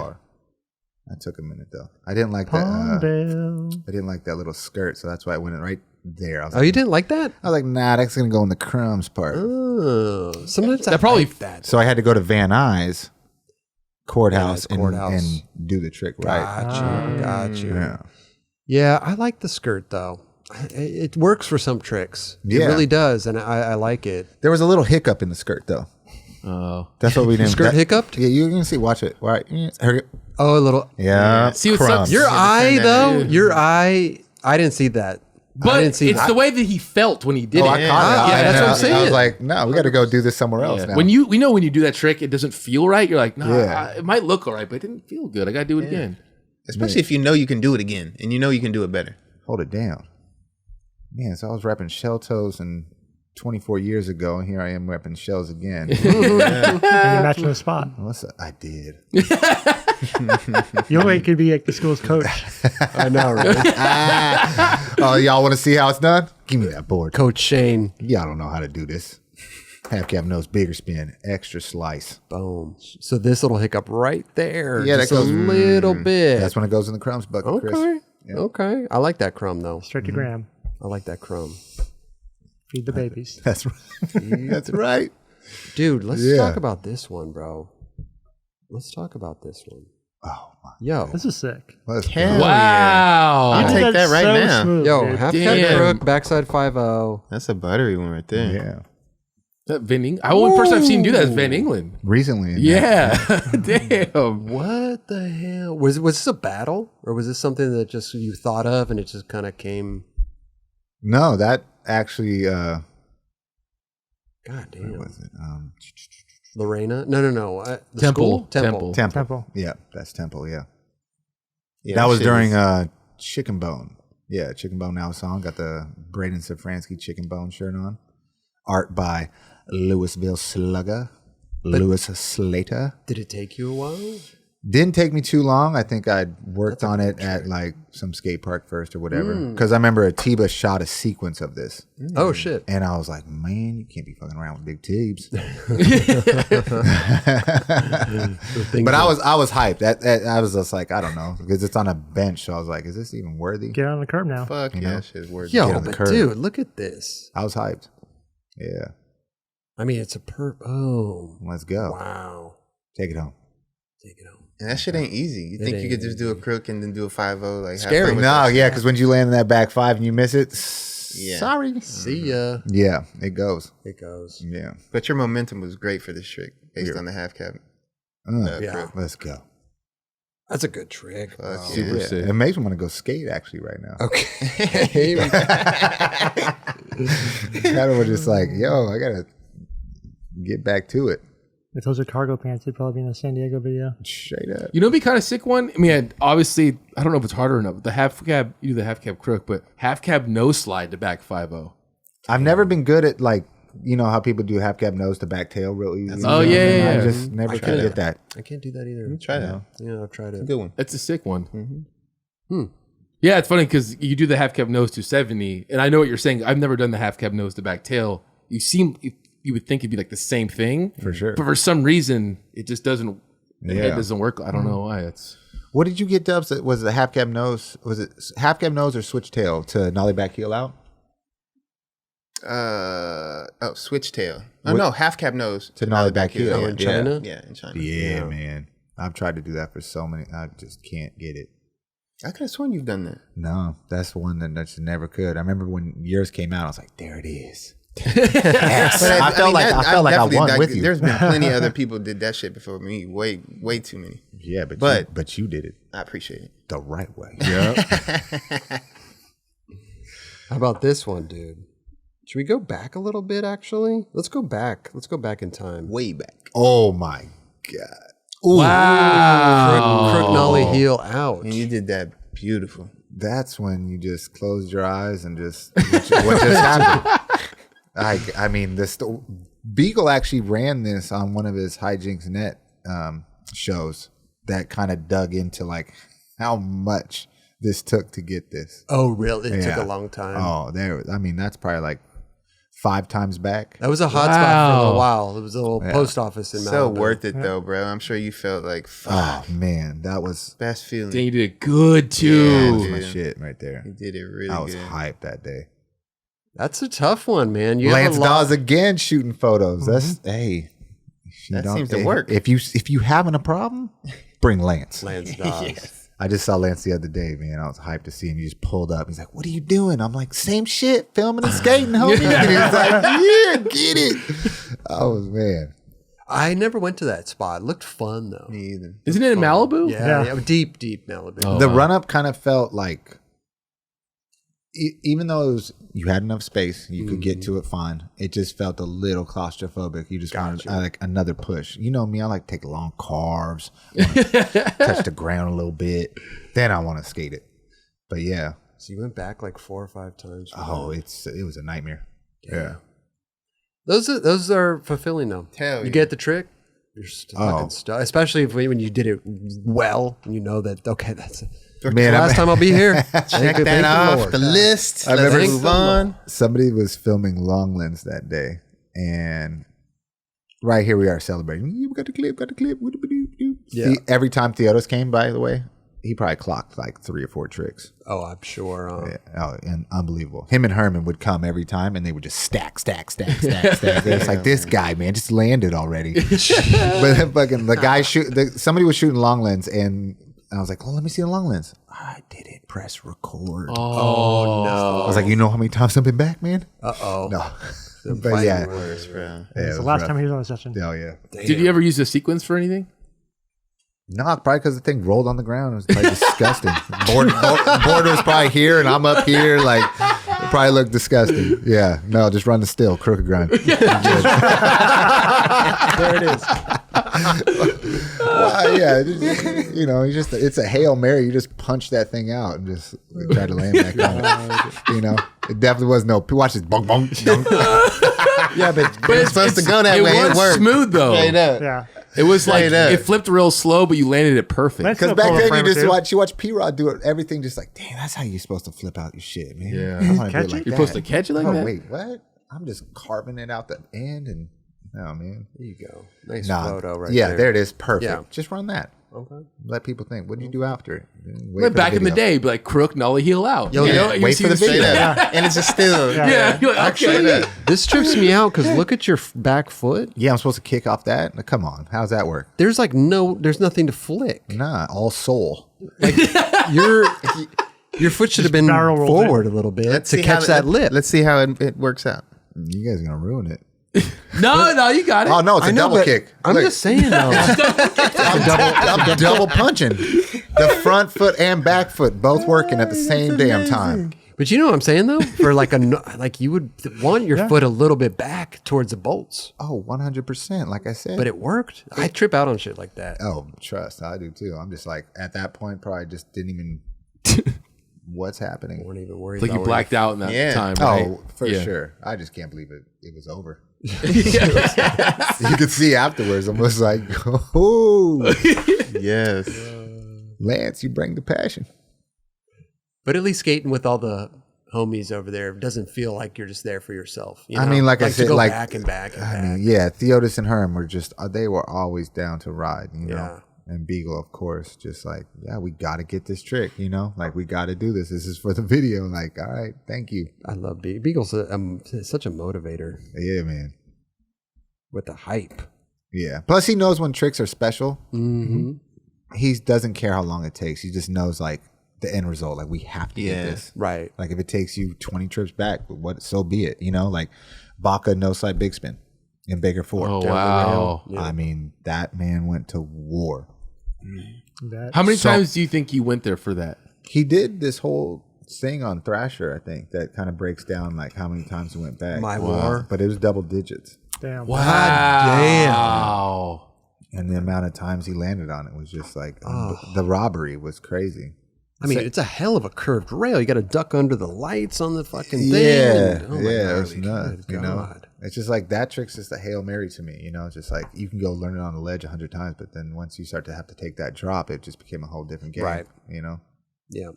That took a minute though. I didn't like that. Palmdale. I didn't like that little skirt, so that's why I went right there. I was Oh, like, you didn't like that? I was like, nah, that's gonna go in the crumbs part. Oh, sometimes I probably- like that. So I had to go to Van Nuys courthouse, Van Nuys courthouse. and do the trick right. Got you. Yeah. Yeah, I like the skirt though. It works for some tricks. It Yeah. really does, and I like it. There was a little hiccup in the skirt though. Oh. That's what we didn't. Skirt that- hiccuped? Yeah, you can see. Watch it. All right. Oh, a little. Yeah. See what's crumbs. up? Your eye though. in. Your eye. I didn't see that. I But didn't see it's that. the way that he felt when he did Oh, it. I caught it. Yeah, that's what I'm saying. I was like, no, we got to go do this somewhere else now. When we know when you do that trick, it doesn't feel right. You're like, nah, Yeah. it might look all right, but it didn't feel good. I got to do it again. Especially if you know you can do it again and you know you can do it better. Hold it down. man, so I was repping shell toes and 24 years ago, and here I am repping shells again. And you're matching the spot. I did. You know, it could be like the school's coach. I know, right? Oh, y'all want to see how it's done? Give me that board. Coach Shane. Y'all don't know how to do this. Half cab nose, bigger spin, extra slice. Boom. So this little hiccup right there. Yeah, just that goes a little bit. That's when it goes in the crumbs bucket, Chris. okay. Yeah. Okay. I like that crumb though. Straight to Graham. I like that crumb. Feed the babies. That's right. That's right. Dude, let's Yeah. talk about this one, bro. Let's talk about this one. Oh my. Yo. This is sick. Let's go. Hell Wow. I'll You take did that right so now. smooth, Yo, dude. half Damn. cat crook, backside 5-0. That's a buttery one right there. Yeah. That Van England. The only person I've seen do that is Van England. Recently. Yeah. Damn. What the hell? Was this a battle? Or was this something that just you thought of and it just kind of came? No, that actually, God what damn. was it? Lorena? No. The Temple. school? Temple. Yeah, that's Temple, yeah. Yeah, That was shit during is- Chicken Bone. Yeah, Chicken Bone now song. Got the Braden Safransky Chicken Bone shirt on. Art by Louisville Slugger, Lewis Slater. Did it take you a while? Didn't take me too long. I think I worked on it at like some skate park first or whatever. Because I remember Atiba shot a sequence of this. Oh, shit. And I was like, man, you can't be fucking around with big Teebs. But I was hyped. I was just like, I don't know. Because it's on a bench. So I was like, is this even worthy? Get on the curb now. Fuck You yeah, know? that shit's worth Yo, Get on the but curb. dude, look at this. I was hyped. Yeah. I mean, it's a Oh, Let's go. wow. Take it home. Take it home. And that shit ain't easy. You think you could just do a crook and then do a 5-0? Like, have Scary. fun with No, that shit? yeah, because when you land in that back five and you miss it, Yeah. sorry. See ya. Yeah, it goes. It goes. Yeah. But your momentum was great for this trick based on the half cab. Yeah. crook. Let's go. That's a good trick. Fuck yeah. Super Yeah. sick. It makes me want to go skate actually right now. Okay. Kind of was just like, yo, I gotta get back to it. If those are cargo pants, they'd probably be in a San Diego video. Straight up. You know, be kind of sick one. I mean, obviously, I don't know if it's harder enough. The half cab, you do the half cab crook, but half cab nose slide to back 5-0. I've never been good at like, you know how people do half cab nose to back tail real easy. Oh, yeah. I just never could get that. I can't do that either. Try that. Yeah, I've tried it. Good one. That's a sick one. Yeah, it's funny because you do the half cab nose to 70, and I know what you're saying. I've never done the half cab nose to back tail. You would think it'd be like the same thing For sure. but for some reason it just doesn't. The head Yeah. doesn't work. I don't know why. It's What did you get, Dubs? Was it half cab nose? Was it half cab nose or switch tail to nollie back heel out? Switch tail. Oh, no, half cab nose To nollie back heel. Oh, in China? Yeah, in China. Yeah, man. I've tried to do that for so many. I just can't get it. I could have sworn you've done that. No, that's one that I just never could. I remember when yours came out, I was like, there it is. But I felt like I definitely- won with you. There's been plenty of other people did that shit before me. Way too many. Yeah, But- but you did it I appreciate it. the right way. How about this one, dude? Should we go back a little bit, actually? Let's go back. Let's go back in time. Way back. Oh my god. wow. Crook nollie heel out. And you did that beautiful. That's when you just closed your eyes and just what just happened. I mean, Beagle actually ran this on one of his Hijinks Net shows that kind of dug into like how much this took to get this. Oh, really? It took Yeah. a long time. Oh, I mean, that's probably like 5 times back. That was a hot spot for a Wow. while. It was a little post office in So Malibu. worth it though, bro. I'm sure you felt like fuck. Oh man, that was Best feeling. Dang, you did it good that too. was my dude. shit right there. You did it really I was good. hyped that day. That's a tough one, man. You Lance have a lot. Dawes again shooting photos. That's hey. you That don't- seems to work. If you having a problem, bring Lance. Lance Dawes. I just saw Lance the other day, man. I was hyped to see him. He just pulled up. He's like, "What are you doing?" I'm like, "Same shit, filming and skating, homie." And he was like, "Yeah, get it." I was man. I never went to that spot. It looked fun, though. Me either. Isn't it in Malibu? Yeah. Deep Malibu. Oh. The wow. run up kind of felt like, even though you had enough space, you could get to it fine. It just felt a little claustrophobic. You just wanted like another push. You know me, I like to take long carves, I wanna touch the ground a little bit, then I want to skate it. But yeah, So you went back like 4 or 5 times. Oh, it was a nightmare. Yeah. Those are fulfilling though. Hell you yeah. get the trick. You're fucking stuck, especially when you did it well. And you know that that's it. Man, Last time I'll be here. Check that off the list. I Let's remember move on. somebody was filming Long Lens that day, and right here we are celebrating. We got the clip. Yeah. See, every time Theodos came, by the way, he probably clocked like 3 or 4 tricks. Oh, I'm sure. And unbelievable. Him and Herman would come every time, and they would just stack. It's like, this guy, man, just landed already. But then fucking the guy somebody was shooting Long Lens, and I was like, oh, let me see the Long Lens. I didn't press record. Oh no! I was like, you know how many times I've been back, man? Uh-oh. No. But yeah. Worse, bro. Yeah, It's the last time he was on the session. Oh, yeah. Did you ever use a sequence for anything? No, probably because the thing rolled on the ground. It was probably disgusting. Border was probably here, and I'm up here. Like, it probably looked disgusting. Yeah. No, just run the still. Crooked grind. There it is. Well, yeah. It's a Hail Mary. You just punch that thing out and just try to land back on it. It definitely was no. Watch this. Bonk, bonk, dunk. Yeah, but It's supposed to go that way. It was worked. smooth though. Straight up. Yeah. It was like Straight up. it flipped real slow, but you landed it perfect. Let's Because go back pull a then frame you or just two. watch P-Rod do it, everything just like, dang, that's how you're supposed to flip out your shit, man. Yeah. I wanna do Catch it like it? You're that. supposed to catch it like that? Wait, what? I'm just carving it out the end and man. there you go. Nice Nah, photo right yeah, there. there it is. Perfect. Yeah. Just run that. Okay. Let people think. What did you do after it? Wait Like for back in the video. day, be like crook, nollie, heel out. Yo, you yeah. know, you Wait see for the straight video. up. And it's a still. Yeah, you're like, okay. This trips me out because look at your back foot. Yeah, I'm supposed to kick off that? Now, come on. How's that work? There's there's nothing to flick. Nah, all soul. Your foot should have been barrel roll forward a little bit to catch that lip. Let's see how it works out. You guys are going to ruin it. No, you got it. Oh, no, it's a double but kick. I'm Look, just saying though. I'm double punching. The front foot and back foot both working at the same damn time. But you know what I'm saying though? For like you would want your foot a little bit back towards the bolts. Oh, 100%. Like I said. But it worked. I trip out on shit like that. Oh, trust. I do too. I'm just like, at that point, probably just didn't even. What's happening? Weren't even worried. Like you about blacked out in that Yeah. time, right? Oh, for Yeah. sure. I just can't believe it was over. You could see afterwards. I'm just like, oh, Yes. Lance, you bring the passion. But at least skating with all the homies over there doesn't feel like you're just there for yourself. You I know? mean, like I to said, go like- back and back and I back. mean, yeah, Theodos and Herm were just, they were always down to ride, you know? Yeah. And Beagle, of course, just like, yeah, we got to get this trick, you know? Like, we got to do this. This is for the video. Like, all right, thank you. I love Beagle's such a motivator Yeah, man. with the hype. Yeah. Plus, he knows when tricks are special. Mm-hmm. He doesn't care how long it takes. He just knows, like, the end result. Like, we have to get this. Right. Like, if it takes you 20 trips back, so be it. You know, like, Baca no slide big spin in Baker 4. Oh, wow. Yeah. I mean, that man went to war. How many So- times do you think you went there for that? He did this whole thing on Thrasher, I think, that kind of breaks down, like, how many times he went back. My war. But it was double digits. Damn. Wow. And the amount of times he landed on it was just like, the robbery was crazy. I mean, it's a hell of a curved rail. You got to duck under the lights on the fucking thing. Yeah, Oh my yeah, it was God, nuts. good You know, God. it's just like that trick's just a Hail Mary to me. You know, it's just like you can go learn it on the ledge 100 times, but then once you start to have to take that drop, it just became a whole different game. Right. You know. Yeah.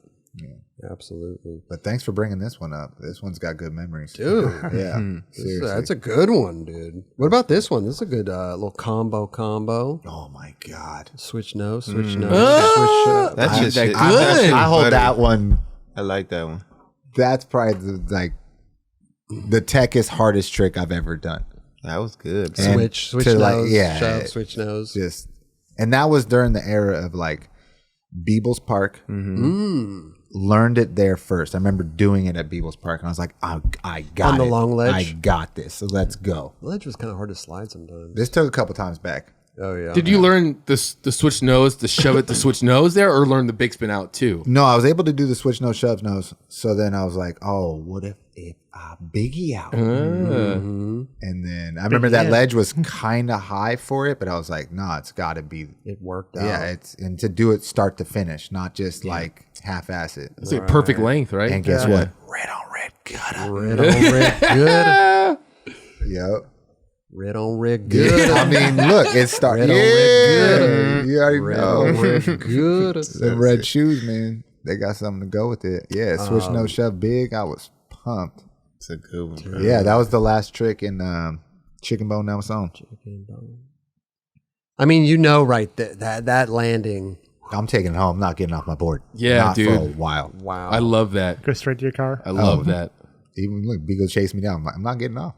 Absolutely. But thanks for bringing this one up. This one's got good memories, Dude. Yeah, This is- seriously. that's a good one, dude. What about this one? This is a good little combo. Oh my God. Switch nose, switch nose, Oh, switch. That's just that shit. good. I hold Buddy. that one. I like that one. That's probably the techest, hardest trick I've ever done. That was good. And Switch to, like, nose, yeah, shove, switch nose. Just, and that was during the era of like Beebles Park. Learned it there first. I remember doing it at Beebles Park, and I was like, I got On the it. long ledge? I got this. So let's go. The ledge was kind of hard to slide sometimes. This took a couple times back. Oh yeah. Did you learn the switch nose, to shove it, to switch nose there, or learn the big spin out too? No, I was able to do the switch nose, shove nose. So then I was like, oh, what if Biggie out. Mm-hmm. And then I remember that ledge was kind of high for it, but I was like, nah, it's got to be. It worked out. Yeah, and to do it start to finish, not just like half-ass it. It's like perfect length, right? And guess what? Red on red, good. Red on red, good. Yep. Red on red, good. I mean, look, it started. Red on red, good. You already Red know. on red, good. Them red shoes, man. They got something to go with it. Yeah, switch no shove big. I was pumped. It's a good one, bro. Yeah, that was the last trick in Chicken Bone Nelson. I mean, you know, right? That landing. I'm taking it home. I'm not getting off my board. Yeah, not dude. for a while. Wow. I love that. Go straight to your car. I love that. Even look, Beagle chased me down. I'm not getting off.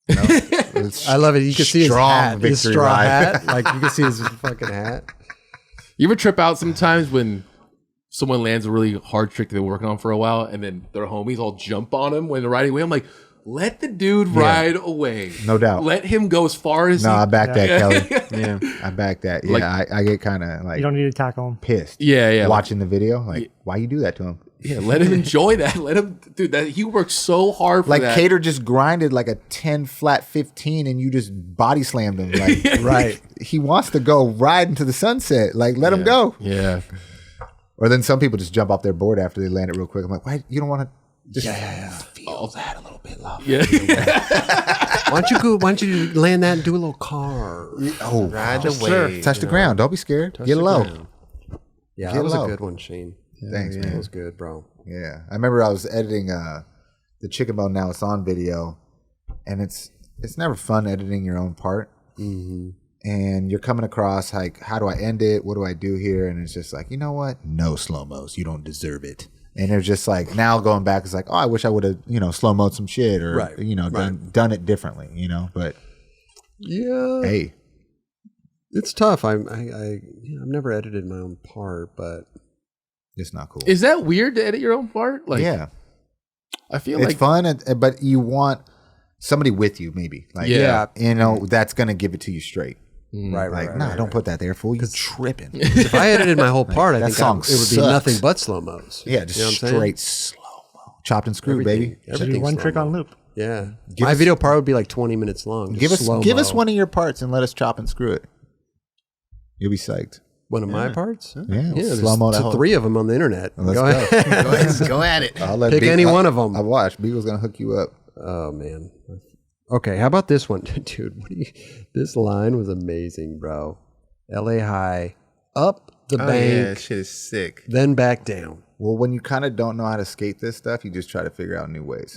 No, it's I love it. You can see his strong hat, his victory straw ride. hat. Like you can see his fucking hat. You ever trip out sometimes when someone lands a really hard trick they've been working on for a while, and then their homies all jump on him when they're riding away? I'm like, let the dude ride away. No doubt. Let him go as far as No, I back that, Kelly. Yeah. I back that. Yeah, Like- I get kind of like You don't need to tackle him. pissed. Yeah. Watching the video, like, why you do that to him? Yeah, let him enjoy that. Let him, dude. That he worked so hard for Like that. Cater just grinded like a 10 flat 15 and you just body slammed him. Like, Right. he wants to go ride into the sunset. Like, let him go. Yeah. Or then some people just jump off their board after they land it real quick. I'm like, why you don't want to just Feel that a little bit, love. Yeah. Why don't you land that and do a little car? oh Ride the sure. wave. touch the ground. Don't be scared. Get the low. ground. Yeah, Get that was low. a good one, Shane. Thanks, That man. was good, bro. Yeah, I remember I was editing the Chicken Bone Now It's On video, and it's never fun editing your own part. Mm-hmm. And you're coming across like, how do I end it? What do I do here? And it's just like, you know what? No slow-mos. You don't deserve it. And it's just like, now going back, it's like, oh, I wish I would have, slow-moed some shit or, Right, done it differently, But Yeah, hey, it's tough. I've never edited my own part, but it's not cool. Is that weird to edit your own part? Like, yeah, I feel it's like fun, but you want somebody with you, maybe. Like, Yeah. that's going to give it to you straight. right, Like, nah, don't put that there, fool. You're tripping. If I edited my whole part, I that think song it would be sucks. nothing but slow mos. Yeah, just You know what I'm saying? straight slow-mo. Chopped and screwed, baby. Should do Everything's one trick slow-mo. on loop. Yeah, Give my us- video part would be like 20 minutes long. Give just us slow-mo. one of your parts and let us chop and screw it. You'll be psyched. One of my parts. Yeah, there's slow-mo that whole- 3 of them on the internet. Let's Go go. ahead. Go at it. I'll let Pick any one of 'em. I watch. Beagle's gonna hook you up. Oh man. Okay, how about this one, dude? This line was amazing, bro. LA high, up the Oh, bank, yeah, that shit is sick. then back down. Well, when you kind of don't know how to skate this stuff, you just try to figure out new ways.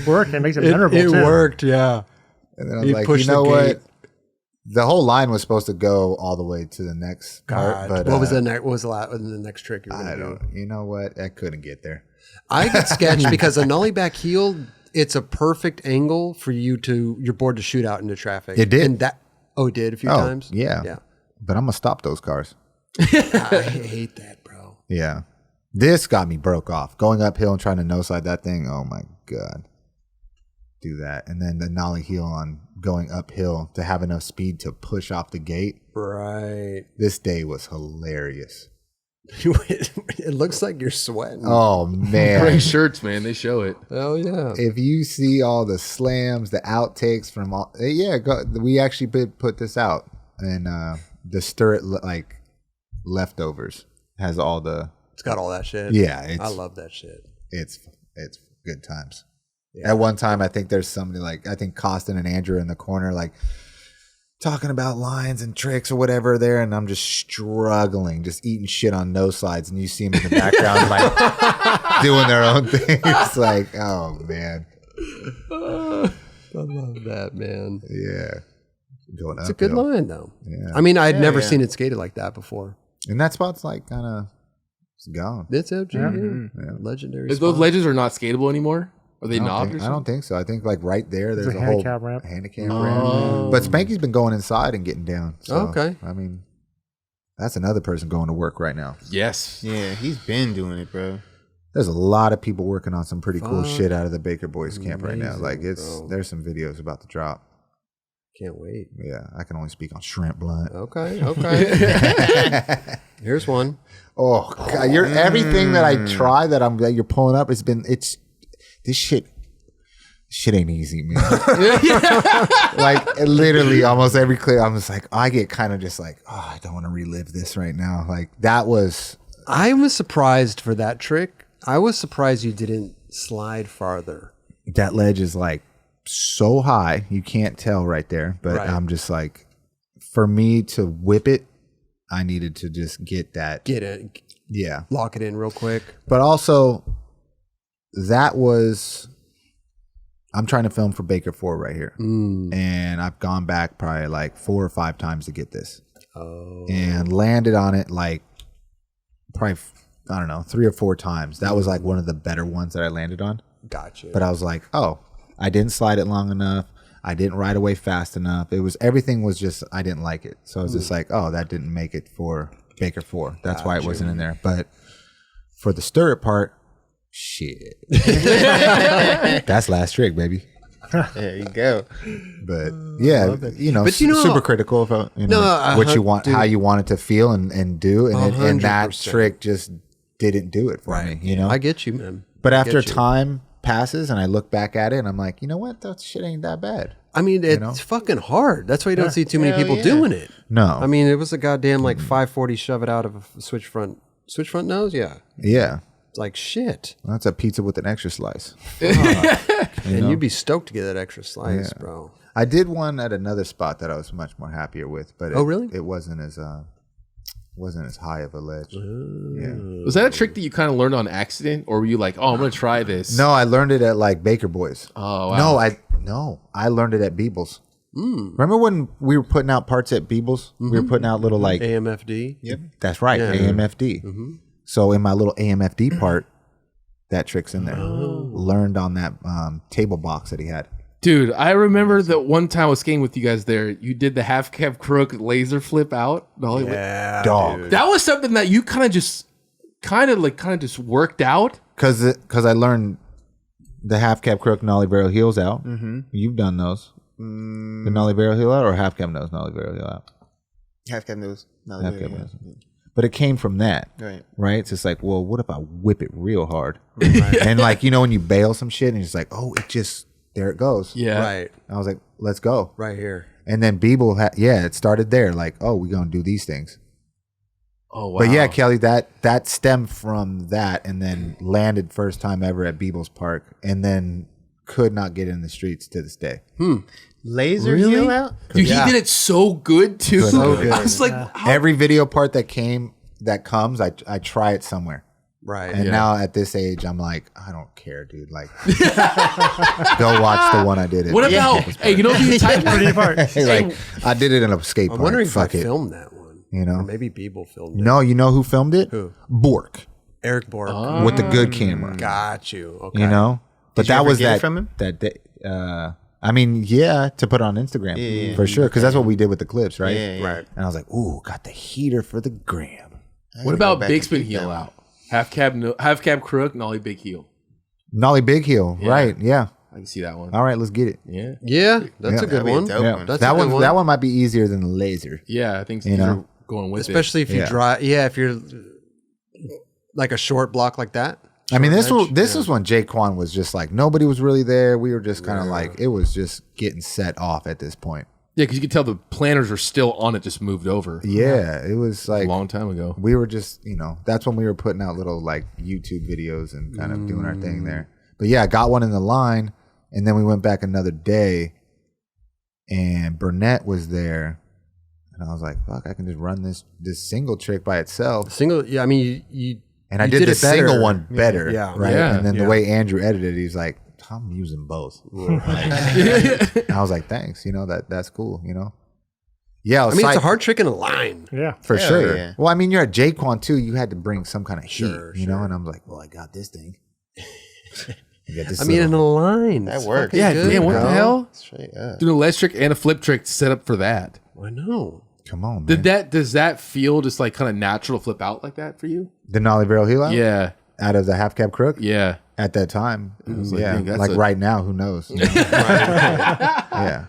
Work. It makes it memorable It too. worked, yeah. And then I was He like, pushed you know the what? gate. The whole line was supposed to go all the way to the next part, but what was the next? What was the next trick you were I gonna do? don't. You know what? I couldn't get there. I get sketched because a nollie back heel. It's a perfect angle for your board to shoot out into traffic. It did. And it did a few times. Yeah. Yeah. But I'm gonna stop those cars. I hate that, bro. Yeah. This got me broke off. Going uphill and trying to no side that thing. Oh my God. Do that. And then the nollie heel on going uphill to have enough speed to push off the gate. Right. This day was hilarious. It looks like you're sweating. Oh man. gray shirts, man. They show it. Oh yeah. If you see all the slams, the outtakes from all, we actually put this out, and the Stirret leftovers has all the. It's got all that shit. Yeah, I love that shit. It's good times. Yeah. At one time, I think there's somebody I think Costin and Andrew in the corner talking about lines and tricks or whatever there, and I'm just struggling, just eating shit on no slides, and you see them in the background doing their own thing. It's like, oh man, I love that, man. yeah. Going It's a good uphill. line though. Yeah. I mean, I'd never seen it skated like that before. And that spot's kind of it's gone. It's a Yeah. legendary. Is those spot. ledges are not skatable anymore? Are they knobbed or I something? don't think so. I think right there, there's There's a a whole handicap ramp. handicap ramp. But Spanky's been going inside and getting down. So, Okay. I mean, that's another person going to work right now. Yes. Yeah, he's been doing it, bro. There's a lot of people working on some pretty cool Fuck. shit out of the Baker Boys camp right now. Amazing, Like bro. there's some videos about to drop. Can't wait. Yeah, I can only speak on shrimp blunt. Okay. Here's one. Oh, God, everything that I try that you're pulling up, this shit ain't easy, man. Like literally almost every clip, I'm just like, I get kind of just like, oh, I don't want to relive this right now. Like that was. I was surprised for that trick. I was surprised you didn't slide farther. That ledge is like so high, you can't tell right there. But Right. I'm just like, for me to whip it, I needed to just get that. Get it. Yeah. Lock it in real quick. But also, I'm trying to film for Baker 4 right here. And I've gone back probably like 4 or 5 times to get this. Oh. And landed on it like probably, I don't know, 3 or 4 times. That was like one of the better ones that I landed on. Gotcha. But I was like, oh, I didn't slide it long enough. I didn't ride away fast enough. Everything was just, I didn't like it. So I was just like, oh, that didn't make it for Baker 4. That's why it wasn't in there. But for the stirrup part, shit. That's last trick, baby. There you go. But yeah, But you know- super critical of what you want, dude. how you want it to feel and do. And that 100%. trick just didn't do it for me, you know? I get you, man. But I after get you. time passes and I look back at it and I'm like, you know what? That shit ain't that bad. I mean, it's fucking hard. That's why you don't see too many people doing it. No. I mean, it was a goddamn like 540 shove it out of a switch front nose. Yeah. Yeah. It's like shit. That's a pizza with an extra slice. And you'd be stoked to get that extra slice, bro. I did one at another spot that I was much more happier with, but really? It wasn't as high of a ledge. Yeah. Was that a trick that you kind of learned on accident, or were you like, "Oh, I'm gonna try this"? No, I learned it at like Baker Boys. Oh, wow. I learned it at Beagle's. Remember when we were putting out parts at Beagle's? We were putting out little like AMFD. Yep. That's right, AMFD. So in my little AMFD part, that trick's in there. Learned on that table box that he had. Dude, I remember that one time I was skating with you guys there. You did the half cab crook laser flip out. Yeah, Dog. dude. That was something that you kind of just worked out. Because I learned the half cab crook nollie barrel heels out. You've done those. The nollie barrel heel out or half cab nose nollie barrel heel out? Half cab nose. No, Half cab nose. But it came from that. Right. It's just like, well, what if I whip it real hard? And like, when you bail some shit and it's like, oh, there it goes. Yeah. Right. I was like, let's go. Right here. And then Beagle, it started there. Like, oh, we're going to do these things. Oh, wow. But yeah, Kelly, that stemmed from that and then landed first time ever at Beagle's Park and then could not get in the streets to this day. Laser heel out? Dude, he did it so good too. So good. I was like, how- Every video part that comes, I try it somewhere. Right. And now at this age, I'm like, I don't care, dude. Like, go watch the one I did. what about? Hey, you know the type Pretty apart. Like, I did it in a skate park. I'm wondering if I Fuck it. filmed that one. Or maybe Beagle filmed it. No, you know who filmed it? Who? Bork Eric Bork. with the good camera. Got you. Okay. But you that ever was get it that from him? that day. I mean, to put it on Instagram for sure, because that's what we did with the clips, right? Yeah. Right. And I was like, ooh, got the heater for the gram. what about back big and spin peek heel that out? Half cab crook, nollie big heel. Nollie big heel, right? Yeah. I can see that one. All right, let's get it. Yeah. Yeah, that's a good That'd be a one. dope Yeah, one. That's that a good one. That one might be easier than the laser. Yeah, I think so. You know? You're going with Especially if you Yeah. drive. Yeah, if you're like a short block like that. I mean, this Short edge, was when Jaquan was just like nobody was really there. We were just kind of like it was just getting set off at this point. Yeah, because you could tell the planners are still on it, just moved over. Yeah, it was A like long time ago. we were just that's when we were putting out little like YouTube videos and kind of doing our thing there. But yeah, I got one in the line, and then we went back another day, and Burnett was there, and I was like, "Fuck, I can just run this single trick by itself." Single. Yeah, I mean, you And I you did the it better. single one better, Yeah. right? Yeah. And then the way Andrew edited, he's like, "I'm using both." And I was like, "Thanks, that's cool, Yeah, I mean, it's a hard trick in a line. Yeah. for Hell sure. yeah. Well, I mean, you're at Jaquan too. You had to bring some kind of heat, Sure. And I'm like, well, I got this thing. I got this I mean, in a line. That It's works. fucking Yeah, good, damn, what the bro. hell? Straight up. Doing a ledge trick and a flip trick set up for that. I know. Come on, man. Does that feel just like kind of natural to flip out like that for you? The nollie barrel heel out? Yeah. Out of the half cab crook? Yeah. At that time. was like, Yeah. dang, that's Like a- right now, who knows? Yeah.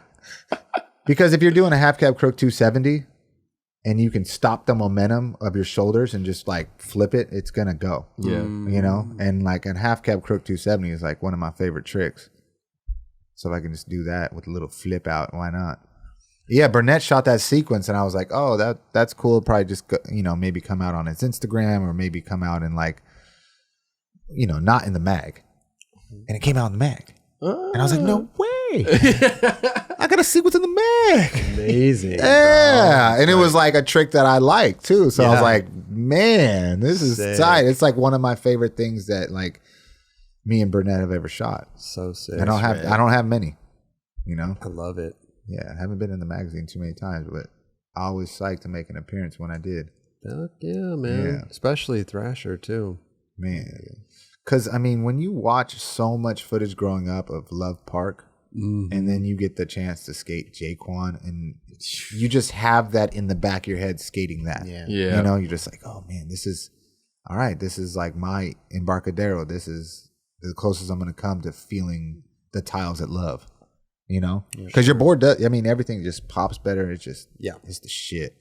Because if you're doing a half cab crook 270 and you can stop the momentum of your shoulders and just like flip it, it's gonna go. Yeah. You know? And like a half cab crook 270 is like one of my favorite tricks. So if I can just do that with a little flip out, why not? Yeah, Burnett shot that sequence and I was like, oh, that's cool. Probably just, maybe come out on his Instagram or maybe come out in like, not in the mag. And it came out in the mag. And I was like, no way. I got a sequence in the mag. Amazing. Yeah. And it was like a trick that I liked too. So I was like, man, this is Sick. tight. It's like one of my favorite things that like me and Burnett have ever shot. So sick. I don't have many, I love it. Yeah, I haven't been in the magazine too many times, but I always psyched to make an appearance when I did. Fuck yeah, man. Yeah. Especially Thrasher too. Man. Because, I mean, when you watch so much footage growing up of Love Park, and then you get the chance to skate Jaquan, and you just have that in the back of your head skating that. Yeah. You're just like, oh, man, this is, all right, this is like my Embarcadero. This is the closest I'm going to come to feeling the tiles at Love. Because your board does, everything just pops better. It's just, it's the shit.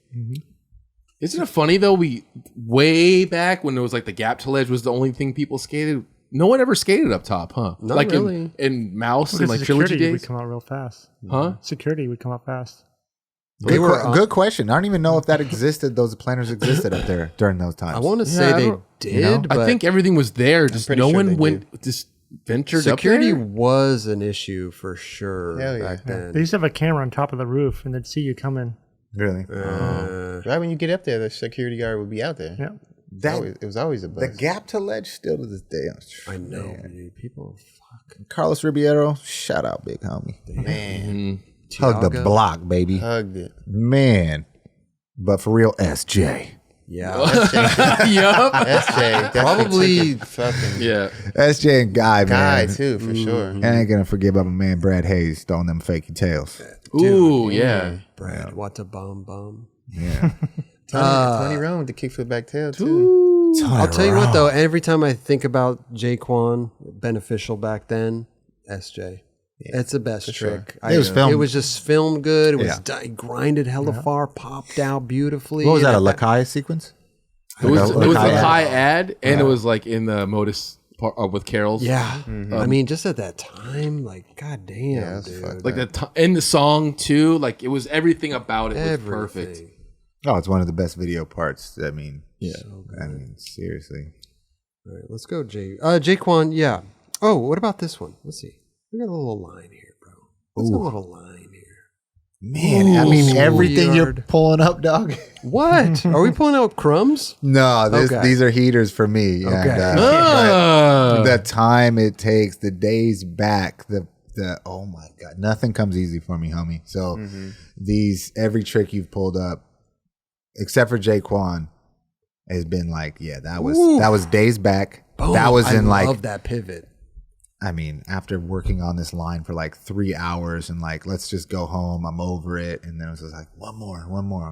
Isn't it funny though? We way back when it was like the gap to ledge was the only thing people skated. No one ever skated up top, huh? Not like really. in Mouse and like security Trilogy would days, come out real fast. huh? Security would come out fast. Good question. I don't even know if that existed. Those planners existed up there during those times. I want to Yeah, say I they don't- did, but I think everything was there. Just pretty no sure they one went. Just ventured security up there. was an issue for sure Hell yeah. back then. They used to have a camera on top of the roof, and they'd see you coming. Really? Right when you get up there, the security guard would be out there. Yeah. It was always a buzz. The gap to ledge still to this day. I know, dude. People Carlos Ribeiro, shout out, big homie. Man, Hug the Tiago. block, baby. hugged it. Man. But for real, SJ. Yeah. Yup. SJ Probably- fucking Yeah. SJ and Guy, guy man. too for sure. And I ain't gonna forget about my man Brad Hayes throwing them fakey tails. Ooh, yeah. Brad, what a bomb bomb. Yeah. Tony Rowan with the kickflip back tail too. I'll tell you what though, every time I think about Jaquan, beneficial back then, SJ. It's the best trick. It was filmed- It was just filmed good. It was Yeah. grinded hella far, popped out beautifully. What was that, a And Lakai sequence? It was Like a a Lakai high ad, and it was like in the Modus part, with Carol's. Yeah. I mean, just at that time, like, goddamn, that's dude. fucked Like in the song too, like it was everything about it was perfect. Everything. Oh, it's one of the best video parts. I mean, Yeah. I mean, seriously. All right, let's go, Jaquan. Yeah. Oh, what about this one? Let's see. We got a little line here, bro. What's a little line here? Man, I mean, everything you're Schoolyard. pulling up, dog. What? Are we pulling out crumbs? No, Okay. these are heaters for me. Okay. And, Ah. the time it takes, the days back, the oh my god, nothing comes easy for me, homie. So every trick you've pulled up, except for Jaquan, has been like, yeah, that was days back. Boom. That was in I like, love that pivot. I mean, after working on this line for like 3 hours and like, let's just go home. I'm over it. And then it was just like, one more.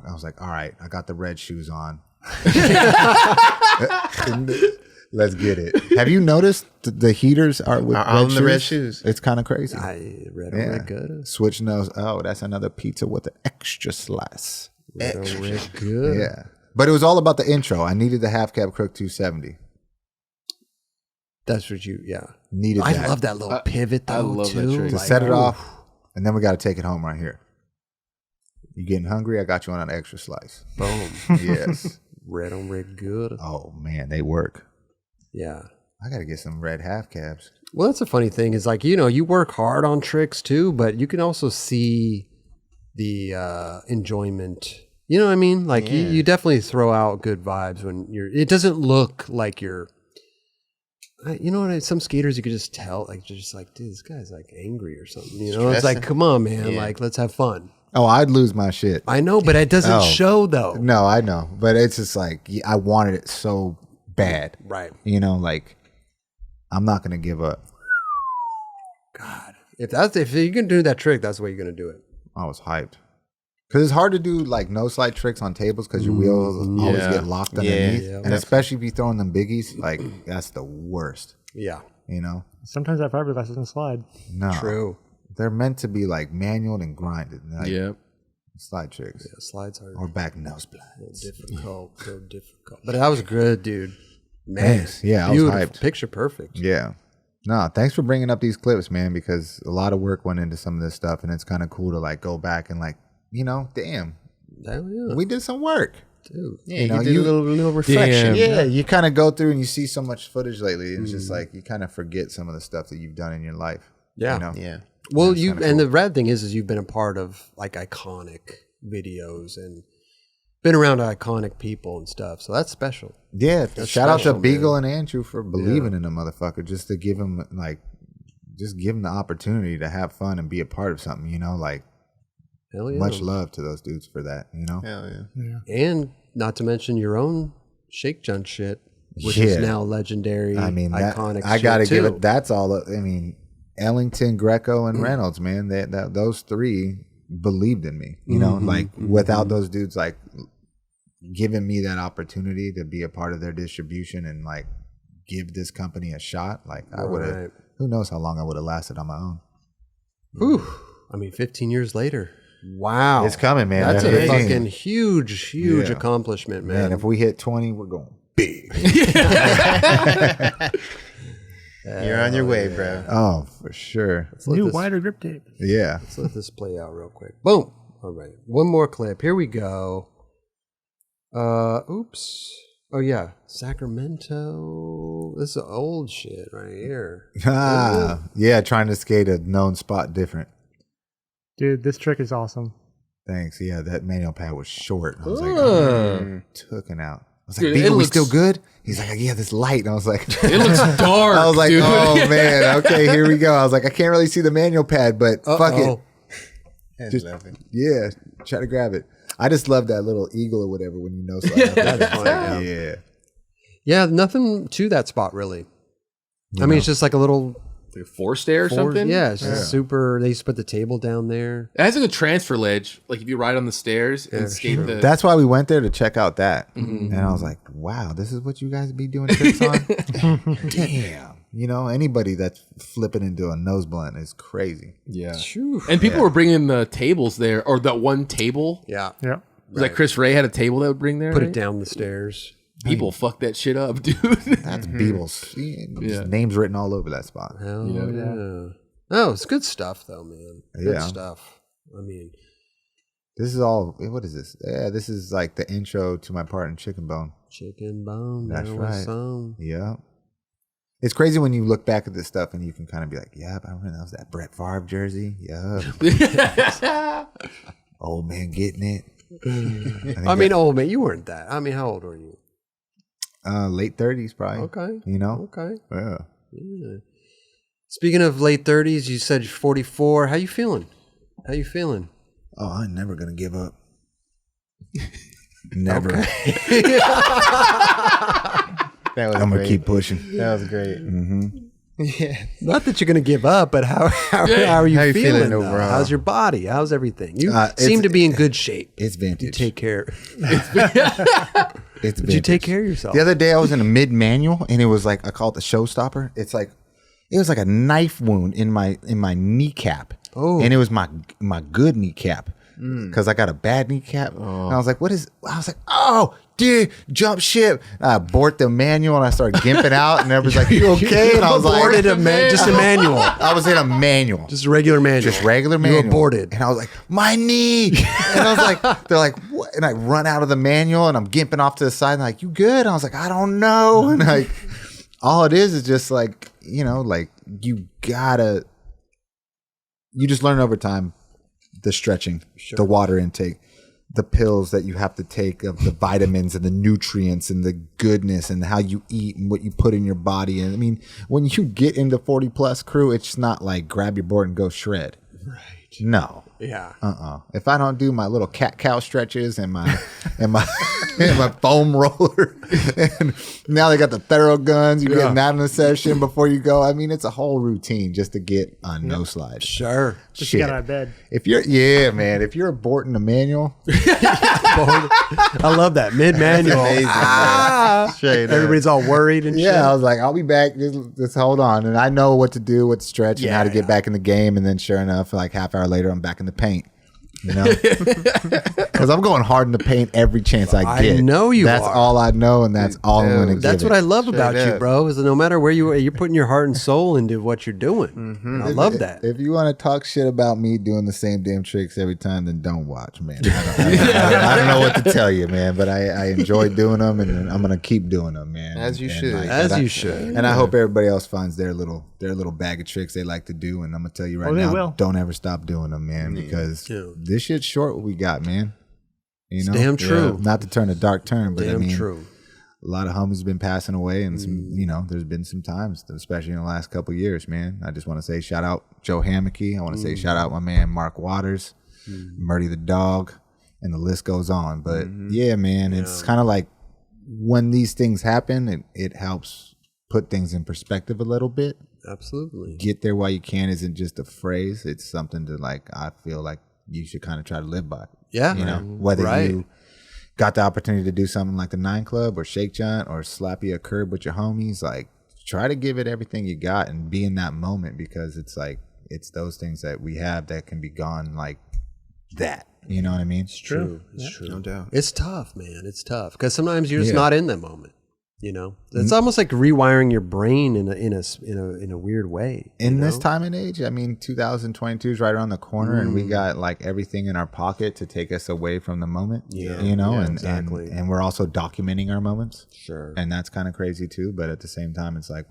I was like, all right, I got the red shoes on. Let's get it. Have you noticed the heaters are with on the red shoes? It's kind of crazy. I read Yeah. it good. Switch nose. Oh, that's another pizza with an extra slice. Read good. Yeah. But it was all about the intro. I needed the half cab crook 270. That's what you, yeah. Needed I that. love that little pivot though, I love that too. trick. To Like, set it ooh. off. And then we got to take it home right here. You getting hungry? I got you on an extra slice. Boom. Yes. Red on red good. Oh, man, they work. Yeah. I got to get some red half cabs. Well, that's a funny thing is like, you work hard on tricks too, but you can also see the enjoyment. You know what I mean? Like you definitely throw out good vibes when it doesn't look like you're, you know what? Some skaters you could just tell, like, you're just like, dude, this guy's like angry or something. You know, it's like, Stressing. come on, man. Yeah. Like, let's have fun. Oh, I'd lose my shit. I know, but it doesn't Oh. show though. No, I know. But it's just like, I wanted it so bad. Right. You know, like, I'm not going to give up. God. If you can do that trick, that's the way you're going to do it. I was hyped. Because it's hard to do like no slide tricks on tables because your wheels always Yeah. get locked underneath. Yeah. And especially if you're throwing them biggies, like that's the worst, Yeah. you know? Sometimes that fiberglass doesn't slide. No. True. they're meant to be like manual and grinded. Like slide tricks. Yeah, slides are Or back nose blinds. difficult. So difficult. But that was good, dude. Man, Thanks. Yeah, I was beautiful. hyped. Picture perfect. Yeah. No, thanks for bringing up these clips, man, because a lot of work went into some of this stuff, and it's kind of cool to like go back and like, damn, Hell yeah. we did some work. Dude. Yeah, You know, you did a little reflection. Yeah, you kind of go through and you see so much footage lately. It's just like you kind of forget some of the stuff that you've done in your life. Yeah. You know? Yeah. Well, That's you kinda and cool. the rad thing is you've been a part of like iconic videos and been around iconic people and stuff. So that's special. Yeah, shout out to special, Beagle man. and Andrew for believing in the motherfucker, just to give him the opportunity to have fun and be a part of something, like Hell yeah. much love to those dudes for that, Hell yeah. And not to mention your own shake junk shit, which is now legendary. I mean, iconic. I gotta shit give too. it. That's all. I mean, Ellington, Greco, and Reynolds, man. That those three believed in me. Like without those dudes, like giving me that opportunity to be a part of their distribution and like give this company a shot, like I would have. Right. Who knows how long I would have lasted on my own. Whew. I mean, 15 years later. Wow. It's coming, man. That's a 15. fucking huge Yeah. accomplishment, man. Man, if we hit 20, we're going big. You're on your way, bro. Oh, for sure. New wider grip tape. Yeah. Let's let this play out real quick. Boom. All right. One more clip. Here we go. Oops. Oh, yeah. Sacramento. This is old shit right here. Yeah, trying to skate a known spot different. Dude, this trick is awesome. Thanks. Yeah, that manual pad was short. I was like, tooken out. I was like, Dude, Beagle, it we looks- still good? He's like, yeah, this light. And I was like, It looks dark. I was like, dude. oh man, okay, here we go. I was like, I can't really see the manual pad, but fuck it. Just love it. Yeah, try to grab it. I just love that little eagle or whatever when you know something. That's funny. Yeah. Yeah, nothing to that spot, really. I mean, it's just like a little... Like a forced air or something. Yeah, it's just super... They used to put the table down there. It has like a transfer ledge. Like if you ride on the stairs and skate the. That's why we went there to check out that. And I was like, wow, this is what you guys be doing tricks on? Damn. Anybody that's flipping into a nose blunt is crazy. Yeah. Phew. And people were bringing the tables there, or that one table. Yeah. Yeah. Was like Chris Ray had a table that would bring there. Put right? it down the stairs. People fuck that shit up, dude. That's Beagle's. Yeah. Names written all over that spot. Hell yeah. Oh, it's good stuff, though, man. Good Yeah. stuff. I mean... This is all, what is this? Yeah, this is like the intro to my part in Chicken Bone. Chicken bone. That's there was right. some. Yeah. It's crazy when you look back at this stuff and you can kind of be like, yeah, I remember that was that Brett Favre jersey. Yeah. Old man getting it. I mean, old man, you weren't that. I mean, how old were you? Late 30s probably. Okay. Okay. Yeah. Yeah. Speaking of late 30s, you said you're 44. How you feeling? How you feeling? Oh, I'm never going to give up. Never. That was I'm going great. to keep pushing. That was great. Yeah. Not that you're going to give up, but how are you How you feeling feeling though? overall? How's your body? How's everything? You It's- seem to be in good shape. It's vintage. You take care. It's Did you take care of yourself? The other day I was in a mid manual and it was like, I call it the showstopper. It's like, it was like a knife wound in my kneecap. Oh. And it was my good kneecap. Because I got a bad kneecap. And I was like, I was like, oh, dude, jump ship. I abort the manual and I started gimping out and everyone's like, you okay? And I was like, aborted just a manual. I was in a manual. Just a regular manual. Just regular manual. You aborted. And I was like, my knee. And I was like, they're like, what? And I run out of the manual and I'm gimping off to the side and like, you good? And I was like, I don't know. And like, all it is just like, like you just learn over time the stretching, the water intake, the pills that you have to take of the vitamins and the nutrients and the goodness and how you eat and what you put in your body. And I mean, when you get into 40 plus crew, it's not like grab your board and go shred. Right. No. Yeah. If I don't do my little cat cow stretches and my and my foam roller. And now they got the thorough guns. You get that in a session before you go. I mean, it's a whole routine just to get on no slide. Sure. Just to get out of bed. If you're aborting the manual, I love that mid-manual. Everybody's all worried and shit. I was like, I'll be back. Just hold on. And I know what to do, what to stretch, and how to get back in the game. And then sure enough, like half hour later, I'm back in the paint. You know, because I'm going hard in the paint every chance I get. I know you That's are. all I know, and that's all I'm going to give. That's what I love about you, up. bro. Is that no matter where you are, you're putting your heart and soul into what you're doing. I love that. If you want to talk shit about me doing the same damn tricks every time, then don't watch, man. I don't know what to tell you, man. But I enjoy doing them, and I'm going to keep doing them, man. As you And should. As you should. And I hope everybody else finds their little bag of tricks they like to do. And I'm gonna tell you right they now, will. don't ever stop doing them, man, because this shit's short. What we got, man. You know, damn true. Not to turn a dark turn, but Damn I mean, true. a lot of homies have been passing away, and some, you know, there's been some times, especially in the last couple of years, man. I just want to say shout out Joe Hammocky. I want to say shout out my man Mark Waters, Murty the dog, and the list goes on. But yeah, man, it's kind of like when these things happen, it helps put things in perspective a little bit. Absolutely. Get there while you can isn't just a phrase. It's something to like, I feel like you should kind of try to live by. Yeah. You know, whether you got the opportunity to do something like the 9 Club or Shake Junt or slap you a curb with your homies, like try to give it everything you got and be in that moment, because it's like, it's those things that we have that can be gone like that. You know what I mean? It's true. It's true. No doubt. It's tough, man. It's tough because sometimes you're just not in that moment. You know, it's almost like rewiring your brain in a weird way. In this time and age, I mean, 2022 is right around the corner, and we got like everything in our pocket to take us away from the moment. Yeah, you know, yeah, and we're also documenting our moments. Sure. And that's kind of crazy too. But at the same time, it's like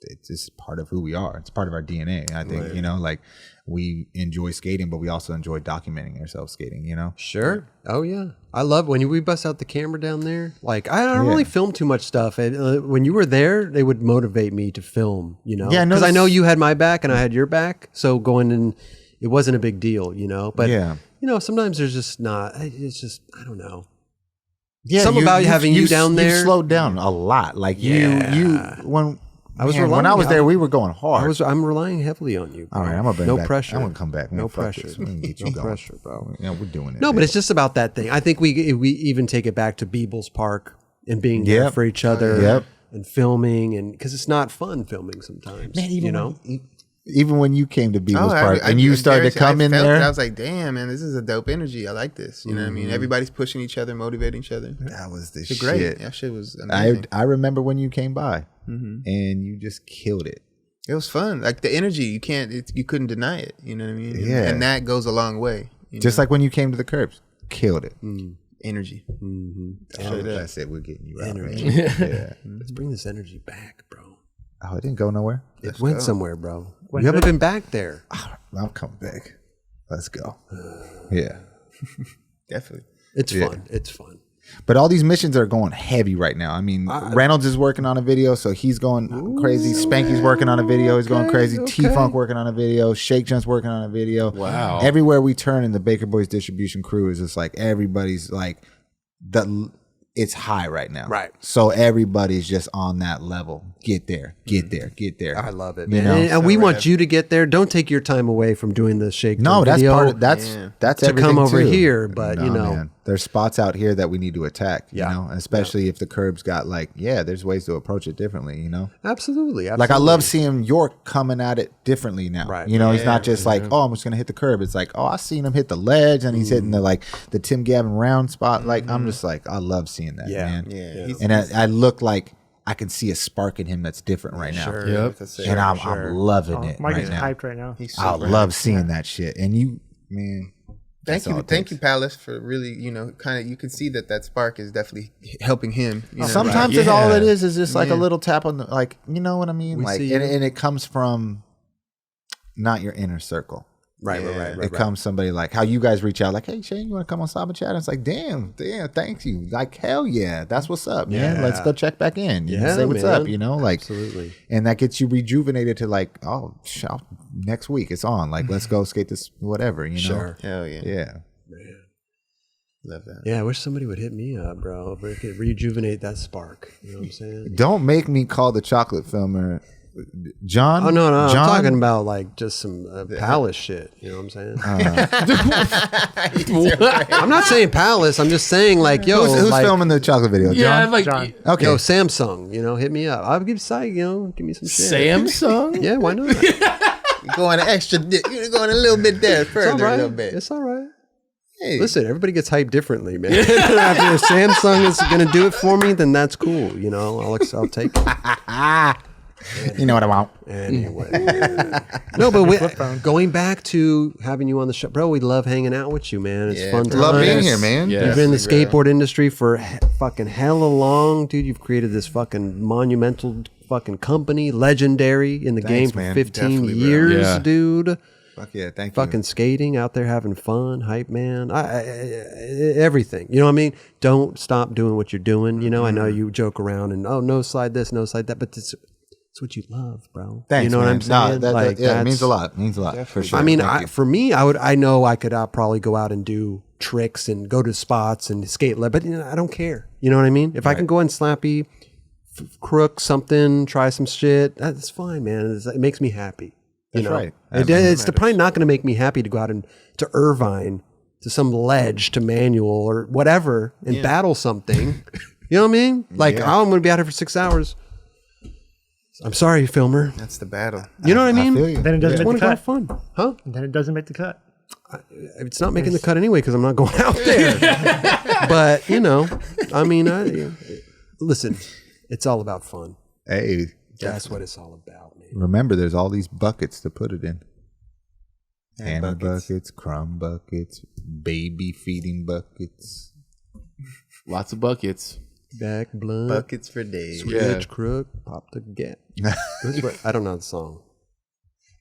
it's just part of who we are. It's part of our DNA. I think, you know, like we enjoy skating, but we also enjoy documenting ourselves skating, you know? Sure. Oh, yeah. I love when we bust out the camera down there. Like, I don't really film too much stuff. When you were there, they would motivate me to film, you know? Yeah, because I know you had my back and I had your back. So going in, it wasn't a big deal, you know? But, you know, sometimes there's just not, it's just, I don't know. Yeah. Something about having you down there. You slowed down a lot. Like when I was there, we were going hard. I'm relying heavily on you, bro. All right, I'm gonna bring it back. Pressure. I'm gonna come back. No pressure. We can get you No going. pressure, bro. Yeah, we're doing it. No, but it's just about that thing. I think we even take it back to Beagle's Park and being there for each other and filming, and because it's not fun filming sometimes. Man, even when you came to Beagle's Park and you started to come in there, I was like, damn, man, this is a dope energy. I like this. You know what I mean? Everybody's pushing each other, motivating each other. that was the It's shit. great. That shit was amazing. I remember when you came by and you just killed it. It was fun. Like the energy, you couldn't deny it. You know what I mean? Yeah. And that goes a long way. Just like when you came to the curbs, killed it. Energy. That's it. We're getting you out, Energy. man. Yeah. Let's bring this energy back, bro. Oh, it didn't go nowhere. It went somewhere, bro. Went You haven't good. been back there. I'm coming back. Let's go. Yeah. Definitely. It's fun. It's fun. But all these missions are going heavy right now. I mean, Reynolds is working on a video, so he's going crazy. Spanky's working on a video. He's going crazy. T-Funk working on a video. Shake Junt's working on a video. Wow. Everywhere we turn in the Baker Boys distribution crew is just like everybody's like, it's high right now. Right. So everybody's just on that level. Get there. Get there. Get there. I love it, You man. know? And we want you to get there. Don't take your time away from doing the shake. No, that's video part of that's to everything come over too. here, but No, you know. man. There's spots out here that we need to attack. Yeah. You know, especially if the curb's got like, there's ways to approach it differently, you know? Absolutely. Like I love seeing York coming at it differently now. Right. You know, he's not just like, oh, I'm just gonna hit the curb. It's like, oh, I seen him hit the ledge and he's hitting the Tim Gavin round spot. Like I'm just like, I love seeing that, man. Yeah. And I look like I can see a spark in him that's different right now. Sure. Yep. And I'm loving it Mike right is now. hyped right now. I love seeing that shit. And you, man. Thank all you, it thank takes. you, Palace, for really, kind of. You can see that spark is definitely helping him. You know? Sometimes it's all it is just like a little tap on the, like, you know what I mean? We Like, see and, you. and it comes from not your inner circle. Right. It comes somebody like how you guys reach out, like, hey Shane, you want to come on Stop and Chat? And it's like, damn, thank you. Like, hell yeah, that's what's up, man. Yeah. Let's go check back in. You Yeah, say what's man. up, you know, like, Absolutely. and that gets you rejuvenated to like, oh, next week it's on. Like, let's go skate this, whatever, you know. Sure. Hell yeah. Yeah. Love that. Yeah, I wish somebody would hit me up, bro. But it could rejuvenate that spark. You know what I'm saying? Don't make me call the chocolate filmer John. Oh no, John? I'm talking about like just some palace shit. You know what I'm saying? I'm not saying palace. I'm just saying like, yo, Who's like, filming the chocolate video? Yeah, John? like John. Okay. yo, Samsung. You know, hit me up. I'll give site. You know, give me some shit. Samsung. Yeah, why not? You're going an extra. You're going a little bit there It's further, all a right. little bit. It's all right. Hey, Listen, everybody gets hyped differently, man. If Samsung is going to do it for me, then that's cool. You know, I'll take it. You know what I want. Anyway. No, but going back to having you on the show, bro, we love hanging out with you, man. It's fun times. Love being here, man. Yeah. You've been in the Definitely, bro. skateboard industry for fucking hella long, dude. You've created this fucking monumental fucking company, legendary in the game Thanks, for man. 15 Definitely, bro. years, Yeah. dude. Fuck yeah, thank you. Fucking skating out there having fun, hype man, everything. You know what I mean? Don't stop doing what you're doing. You know, I know you joke around and no slide this, no slide that, but it's what you love, bro. Thanks, you know man. what I'm saying? No, Like, yeah, it means that's- a lot. It means a lot for sure. I mean, Thank you. for me, I know I could probably go out and do tricks and go to spots and skate, but you know, I don't care. You know what I mean? If I can go and slappy, crook something, try some shit, that's fine, man. It makes me happy. You That's know? right. It's probably not going to make me happy to go out and to Irvine, to some ledge, to Manual or whatever, and battle something. You know what I mean? Like, I'm going to be out here for 6 hours. I'm sorry, filmer. that's the battle. You know what I mean? feel you. Then it doesn't I want make to the go have cut. fun, huh? Then it doesn't make the cut. It's not making the cut anyway because I'm not going out there. But you know, I mean, listen, it's all about fun. Hey, That's what it's all about, man. remember, there's all these buckets to put it in. And Hammer buckets. buckets, crumb buckets, baby feeding buckets. Lots of buckets. Back blunt, Buckets for days. switch, Yeah. crook, pop the gap. I don't know the song.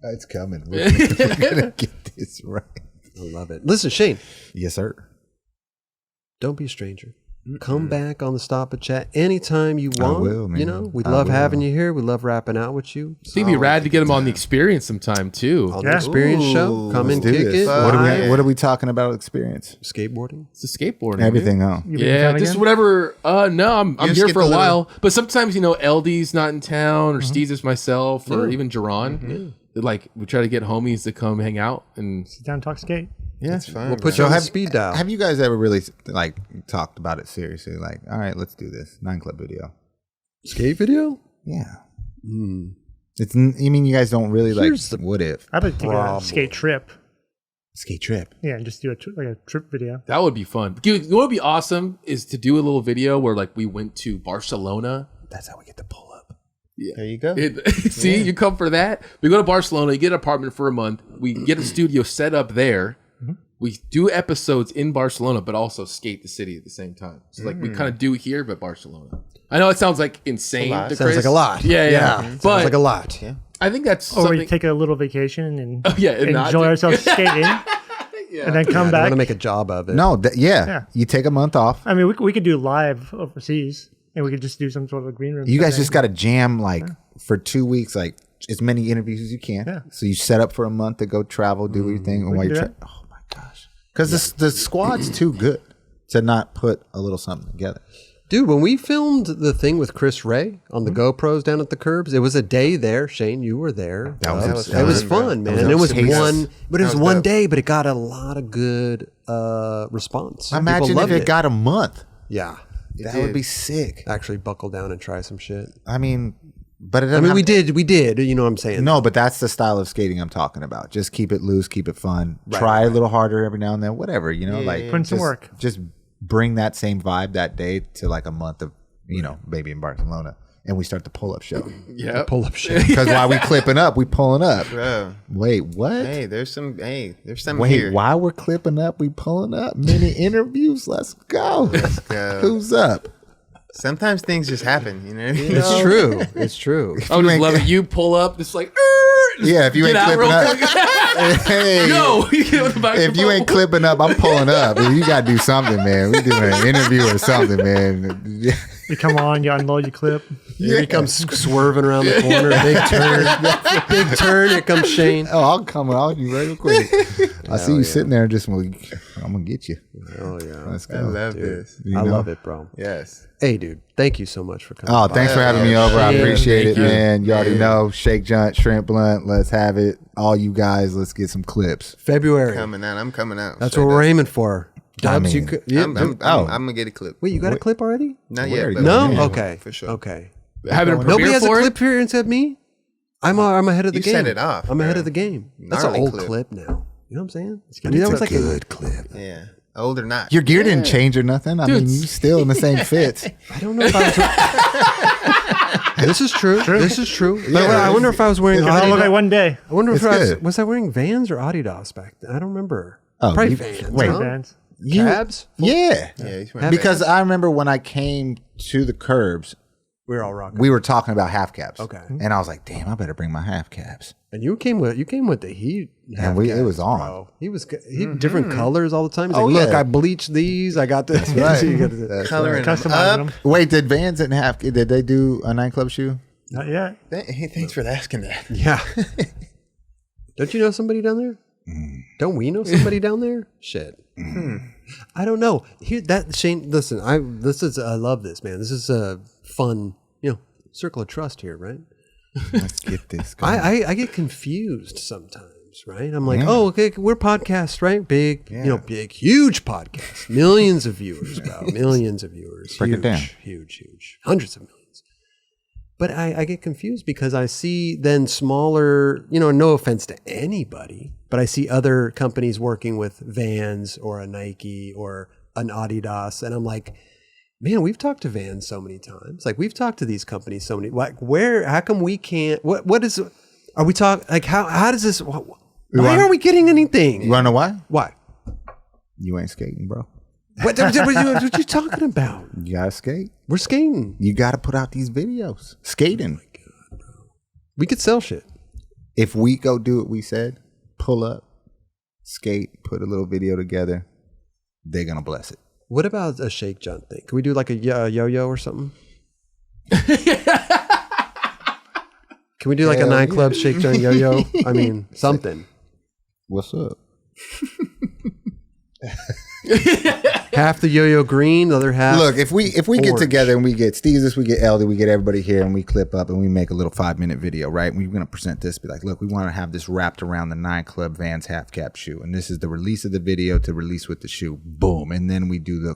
It's coming. We're gonna get this right. I love it. Listen, Shane, Yes, sir. don't be a stranger. Come back on the Stop and Chat anytime you I want. will, man. You know, we I love will. having you here. We love rapping out with you. I think it'd be rad to get him on the experience sometime too. On the Yeah. experience show, come and Do kick this. it. What live. are we talking about? Experience. Skateboarding. It's the skateboarding. Everything else. You been in Yeah, town just again? whatever. No, I'm just here get for a the little- while. But sometimes, you know, LD's not in town, or Steve's is myself, or even Jerron. Like, we try to get homies to come hang out, and Sit down, talk skate. yeah, That's fine. We'll put bro. you on the have- speed dial. Have you guys ever really like talked about it seriously? Like, all right, let's do this 9 Club video. Skate video? Yeah. It's. I mean, you guys don't really like. Here's the What if I'd like to take Problem. a skate trip. skate trip? Yeah, and just do like a trip video. that would be fun. Dude, what would be awesome is to do a little video where, like, we went to Barcelona. That's how we get the pull up. There you go. See, you come for that. We go to Barcelona, you get an apartment for a month. We get a studio set up there. We do episodes in Barcelona, but also skate the city at the same time. So, like, we kind of do here, but Barcelona. I know it sounds like insane. lot. to Sounds Chris. like a lot. Yeah. Sounds But like a lot. I think that's Or we something. take a little vacation and and not enjoy do- ourselves skating, and then come I back. want to make a job of it. No, Yeah. You take a month off. I mean, we could do live overseas, and we could just do some sort of a green room. You guys thing. just got to jam like for 2 weeks, like as many interviews as you can. Yeah. So you set up for a month to go travel, do your thing, and while can you're do oh my gosh, because the squad's too good to not put a little something together. Dude, when we filmed the thing with Chris Ray on the GoPros down at the curbs, it was a day there. Shane, you were there. That was It was fun, bro. fun, man. was And it was amazing. one, but it was That was one dope. day, but it got a lot of good response. Imagine People if loved it got a month. Yeah. That would be sick. Actually buckle down and try some shit. I mean, but it I doesn't mean, have- we did, you know what I'm saying? No, but that's the style of skating I'm talking about. Just keep it loose, keep it fun. Try a little harder every now and then, whatever, you know, like Put in some just- work. Just bring that same vibe that day to like a month of, you know, maybe in Barcelona. And we start the pull-up show. Yeah. Pull up shit. Because while we clipping up, we pulling up. Bro. Wait, what? Hey, there's some Wait, here. while we're clipping up, we pulling up. Mini interviews. Let's go. go. Who's up? Sometimes things just happen, you know? It's true. It's true. I would just ain't- love it. You pull up, just like, Yeah, if you get ain't out clipping real up. quick. Hey, No, you get on the back if you ain't clipping up, I'm pulling up. You got to do something, man. We doing an interview or something, man. You come on, you unload your clip. Here he comes swerving around the corner. Big turn. Here comes Shane. Oh, I'll come out you real quick. I see you sitting there just like, I'm going to get you. Oh, yeah. Let's go. I love Dude, this. You I know? love it, bro. Yes. Hey, dude, thank you so much for coming. Oh, by. thanks for having me over. I Shane, appreciate it, thank you. man. You already know. Shake Junt, Shrimp Blunt. Let's have it. All you guys, let's get some clips. February. Coming out. I'm coming out. That's straight what we're up. aiming for. Dubs, you mean, could. Yeah, I'm Oh. gonna get a clip. wait, you got a clip already? Not We yet. already But No? Yeah. Okay. For sure. Okay. Having a Nobody premiere has a for clip it? here except me. I'm ahead of the You game. set it off, I'm ahead bro. of the game. That's an Gnarly old clip. clip now. You know what I'm saying? But That it's was a like good clip. Yeah. Old or not. Your gear didn't change or nothing. I mean, you still in the same fits. I don't know if I was. This is true. This is true. But I wonder if I was wearing. I'll look Adidas. like one day. I wonder if It's I good. was I wearing Vans or Adidas back then? I don't remember. Oh, Probably you- Vans. wait. huh? Fans. You- Cabs? Yeah. Yeah. He's Because I remember when I came to the curbs, We were all rocking. we were talking about half caps. Okay. And I was like, damn, I better bring my half caps. And you came with the heat. And it half was caps, on. bro. He was different colors all the time. He's Oh, like, look, yeah. I bleached these. I got this. Right. You got this. That's coloring right. them Customizing up. them. Wait, did Vans and half, did they do a nightclub shoe? Not yet. Hey, thanks for asking that. Yeah. Don't you know somebody down there? Don't we know somebody down there? Shit. I don't know. Here, that Shane. Listen, I love this, man. This is a fun, circle of trust here, right? Let's get this going. I get confused sometimes, right? I'm like, oh, okay, we're podcasts, right? Big, big, huge podcast, millions of viewers, bro, millions of viewers. Break it Huge, down. huge, hundreds of millions. But I get confused because I see then smaller, no offense to anybody, but I see other companies working with Vans or a Nike or an Adidas. And I'm like, man, we've talked to Vans so many times. Like we've talked to these companies so many, how come we can't, are we talking, like how does this, why aren't we getting anything? You want to know why? Why? You ain't skating, bro. What are you talking about? You got to skate. We're skating. You got to put out these videos. Skating. We could sell shit. If we go do what we said, pull up, skate, put a little video together, they're going to bless it. What about a shake junt thing? Can we do like a yo-yo or something? Can we do like a Hell nightclub shake junt yo-yo? I mean, something. What's up? Half the yo-yo green, the other half. Look, if we get orange. together and we get Steezus, we get Eldy, we get everybody here and we clip up and we make a little 5-minute video, right? We're going to present this, be like, look, we want to have this wrapped around the 9 Club Vans half cap shoe. And this is the release of the video to release with the shoe. Boom. And then we do the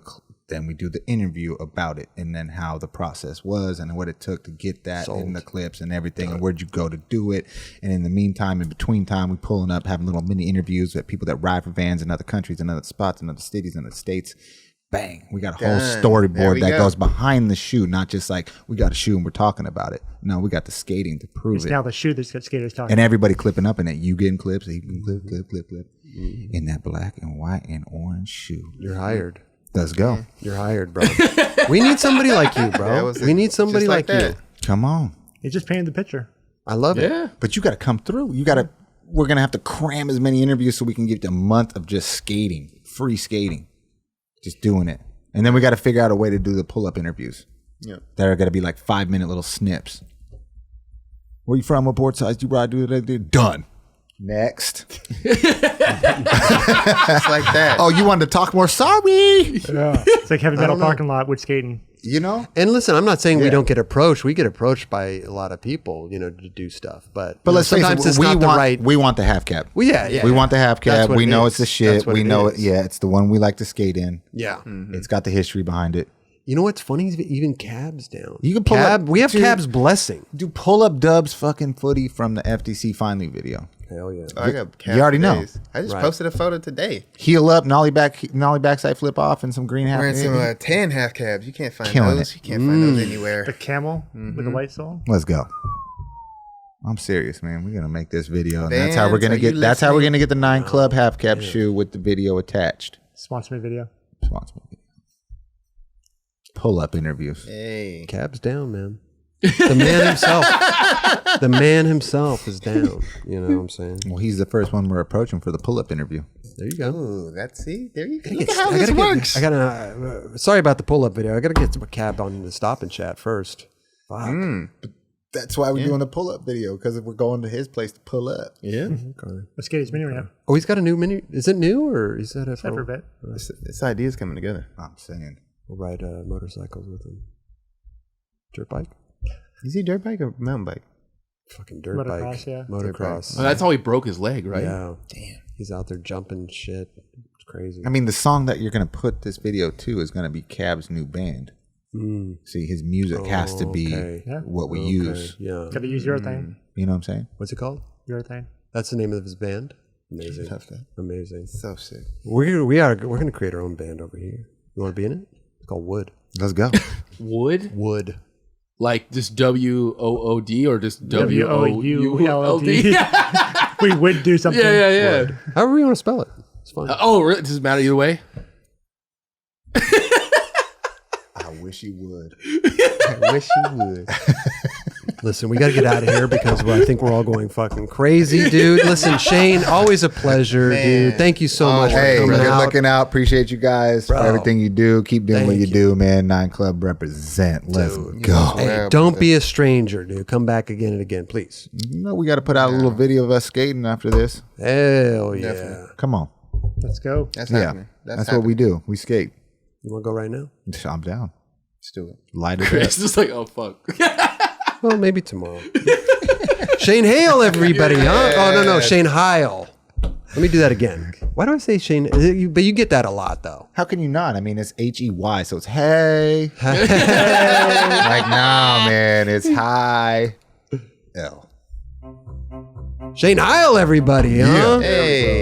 interview about it and then how the process was and what it took to get that in the clips and everything and where'd you go to do it. And in the meantime, in between time, we pulling up, having little mini interviews with people that ride for Vans in other countries, in other spots, in other cities, in other states. Bang. We got a whole There storyboard we that go. goes behind the shoe, not just like we got a shoe and we're talking about it. No, we got the skating to prove It's it. now the shoe that skaters talking. And everybody clipping up in it. You getting clips, he can clip. In that black and white and orange shoe. You're hired. Let's go. You're hired, bro. We need somebody like you, bro. We need somebody just like you. that. Come on. He just painted the picture. I love it. Yeah. But you got to come through. We're going to have to cram as many interviews so we can get a month of just skating, free skating, just doing it. And then we got to figure out a way to do the pull-up interviews. Yeah. That are going to be like 5-minute little snips. Where you from? What board size do you ride? Done. Next. Just like that. Oh, you wanted to talk more? Sorry. Yeah. It's like heavy metal parking lot with skating. You know? And listen, I'm not saying we don't get approached. We get approached by a lot of people, to do stuff. But Let's face sometimes it, it's we not want the right. we want the half cap. Well, yeah. We want the half That's cap. what We it know is. it's the shit. That's what We it know is. it. Yeah, it's the one we like to skate in. Yeah. It's got the history behind it. You know what's funny? is Even cabs down. You can pull up- We have dude. cabs blessing. Do pull up Dub's fucking footy from the FTC finally video. Hell yeah. I got You already know. days. I just Right. posted a photo today. Heel up, nollie backside flip off, and some green half. Wearing some tan half cabs. You can't find Killing those. it. You can't find those anywhere. The camel with the white sole. Let's go. I'm serious, man. We're gonna make this video, and that's how we're Vans, gonna are get. you That's how we're listening? gonna get the 9 Club half cap shoe with the video attached. Sponsor me video. Sponsor me. Pull up interviews. Hey. Cabs down, man. The man himself. The man himself is down. You know what I'm saying? Well, he's the first one we're approaching for the pull-up interview. There you go. Ooh, that's see. There you go. I Look at how this gotta works. I gotta. Sorry about the pull-up video. I gotta get a cab on the stop and chat first. Fuck. That's why we're doing a pull-up video, because we're going to his place to pull up. Yeah. Let's get his menu right now. Oh, he's got a new menu. Is it new or is that a Except for a bit. This idea is coming together. I'm saying. We'll ride motorcycles with him. Dirt bike? Is he dirt bike or mountain bike? Fucking dirt Motocross, bike. yeah. Motocross. Oh, that's how he broke his leg, right? Yeah. Damn. He's out there jumping shit. It's crazy. I mean, the song that you're going to put this video to is going to be Cab's new band. See, his music has to be okay. Yeah. what we use. Yeah. Gotta use your thing. You know what I'm saying? What's it called? Your thing. That's the name of his band? Amazing. Tough guy. Amazing. So sick. We're gonna create our own band over here. You want to be in it? It's called Wood. Let's go. Wood? Wood. Like just WOOD or just WOULD? WOULD. We would do something. Yeah. However you want to spell it. It's fine. Oh, really? Does it matter either way? I wish you would. I wish you would. Listen, we got to get out of here because I think we're all going fucking crazy, dude. Listen, Shane, always a pleasure, dude. Thank you so much Hey, for coming good out. looking out. Appreciate you guys for everything you do. Keep doing what Thank you you. do, man. 9 Club represent. Let's go. Hey, Yeah, don't brother. be a stranger, dude. Come back again and again, please. You know, we got to put out a little video of us skating after this. Hell yeah. Definitely. Come on. Let's go. That's Yeah. happening. That's what we do. We skate. You want to go right now? I'm down. Let's do it. Light it It's up. just like, oh, fuck. Well, maybe tomorrow. Shane Heyl, everybody, huh? Oh, no, Shane Heyl. Let me do that again. Why do I say Shane? But you get that a lot, though. How can you not? I mean, it's HEY, so it's hey. Like, nah, man. It's high. L. Shane Heyl, everybody, huh? Hey.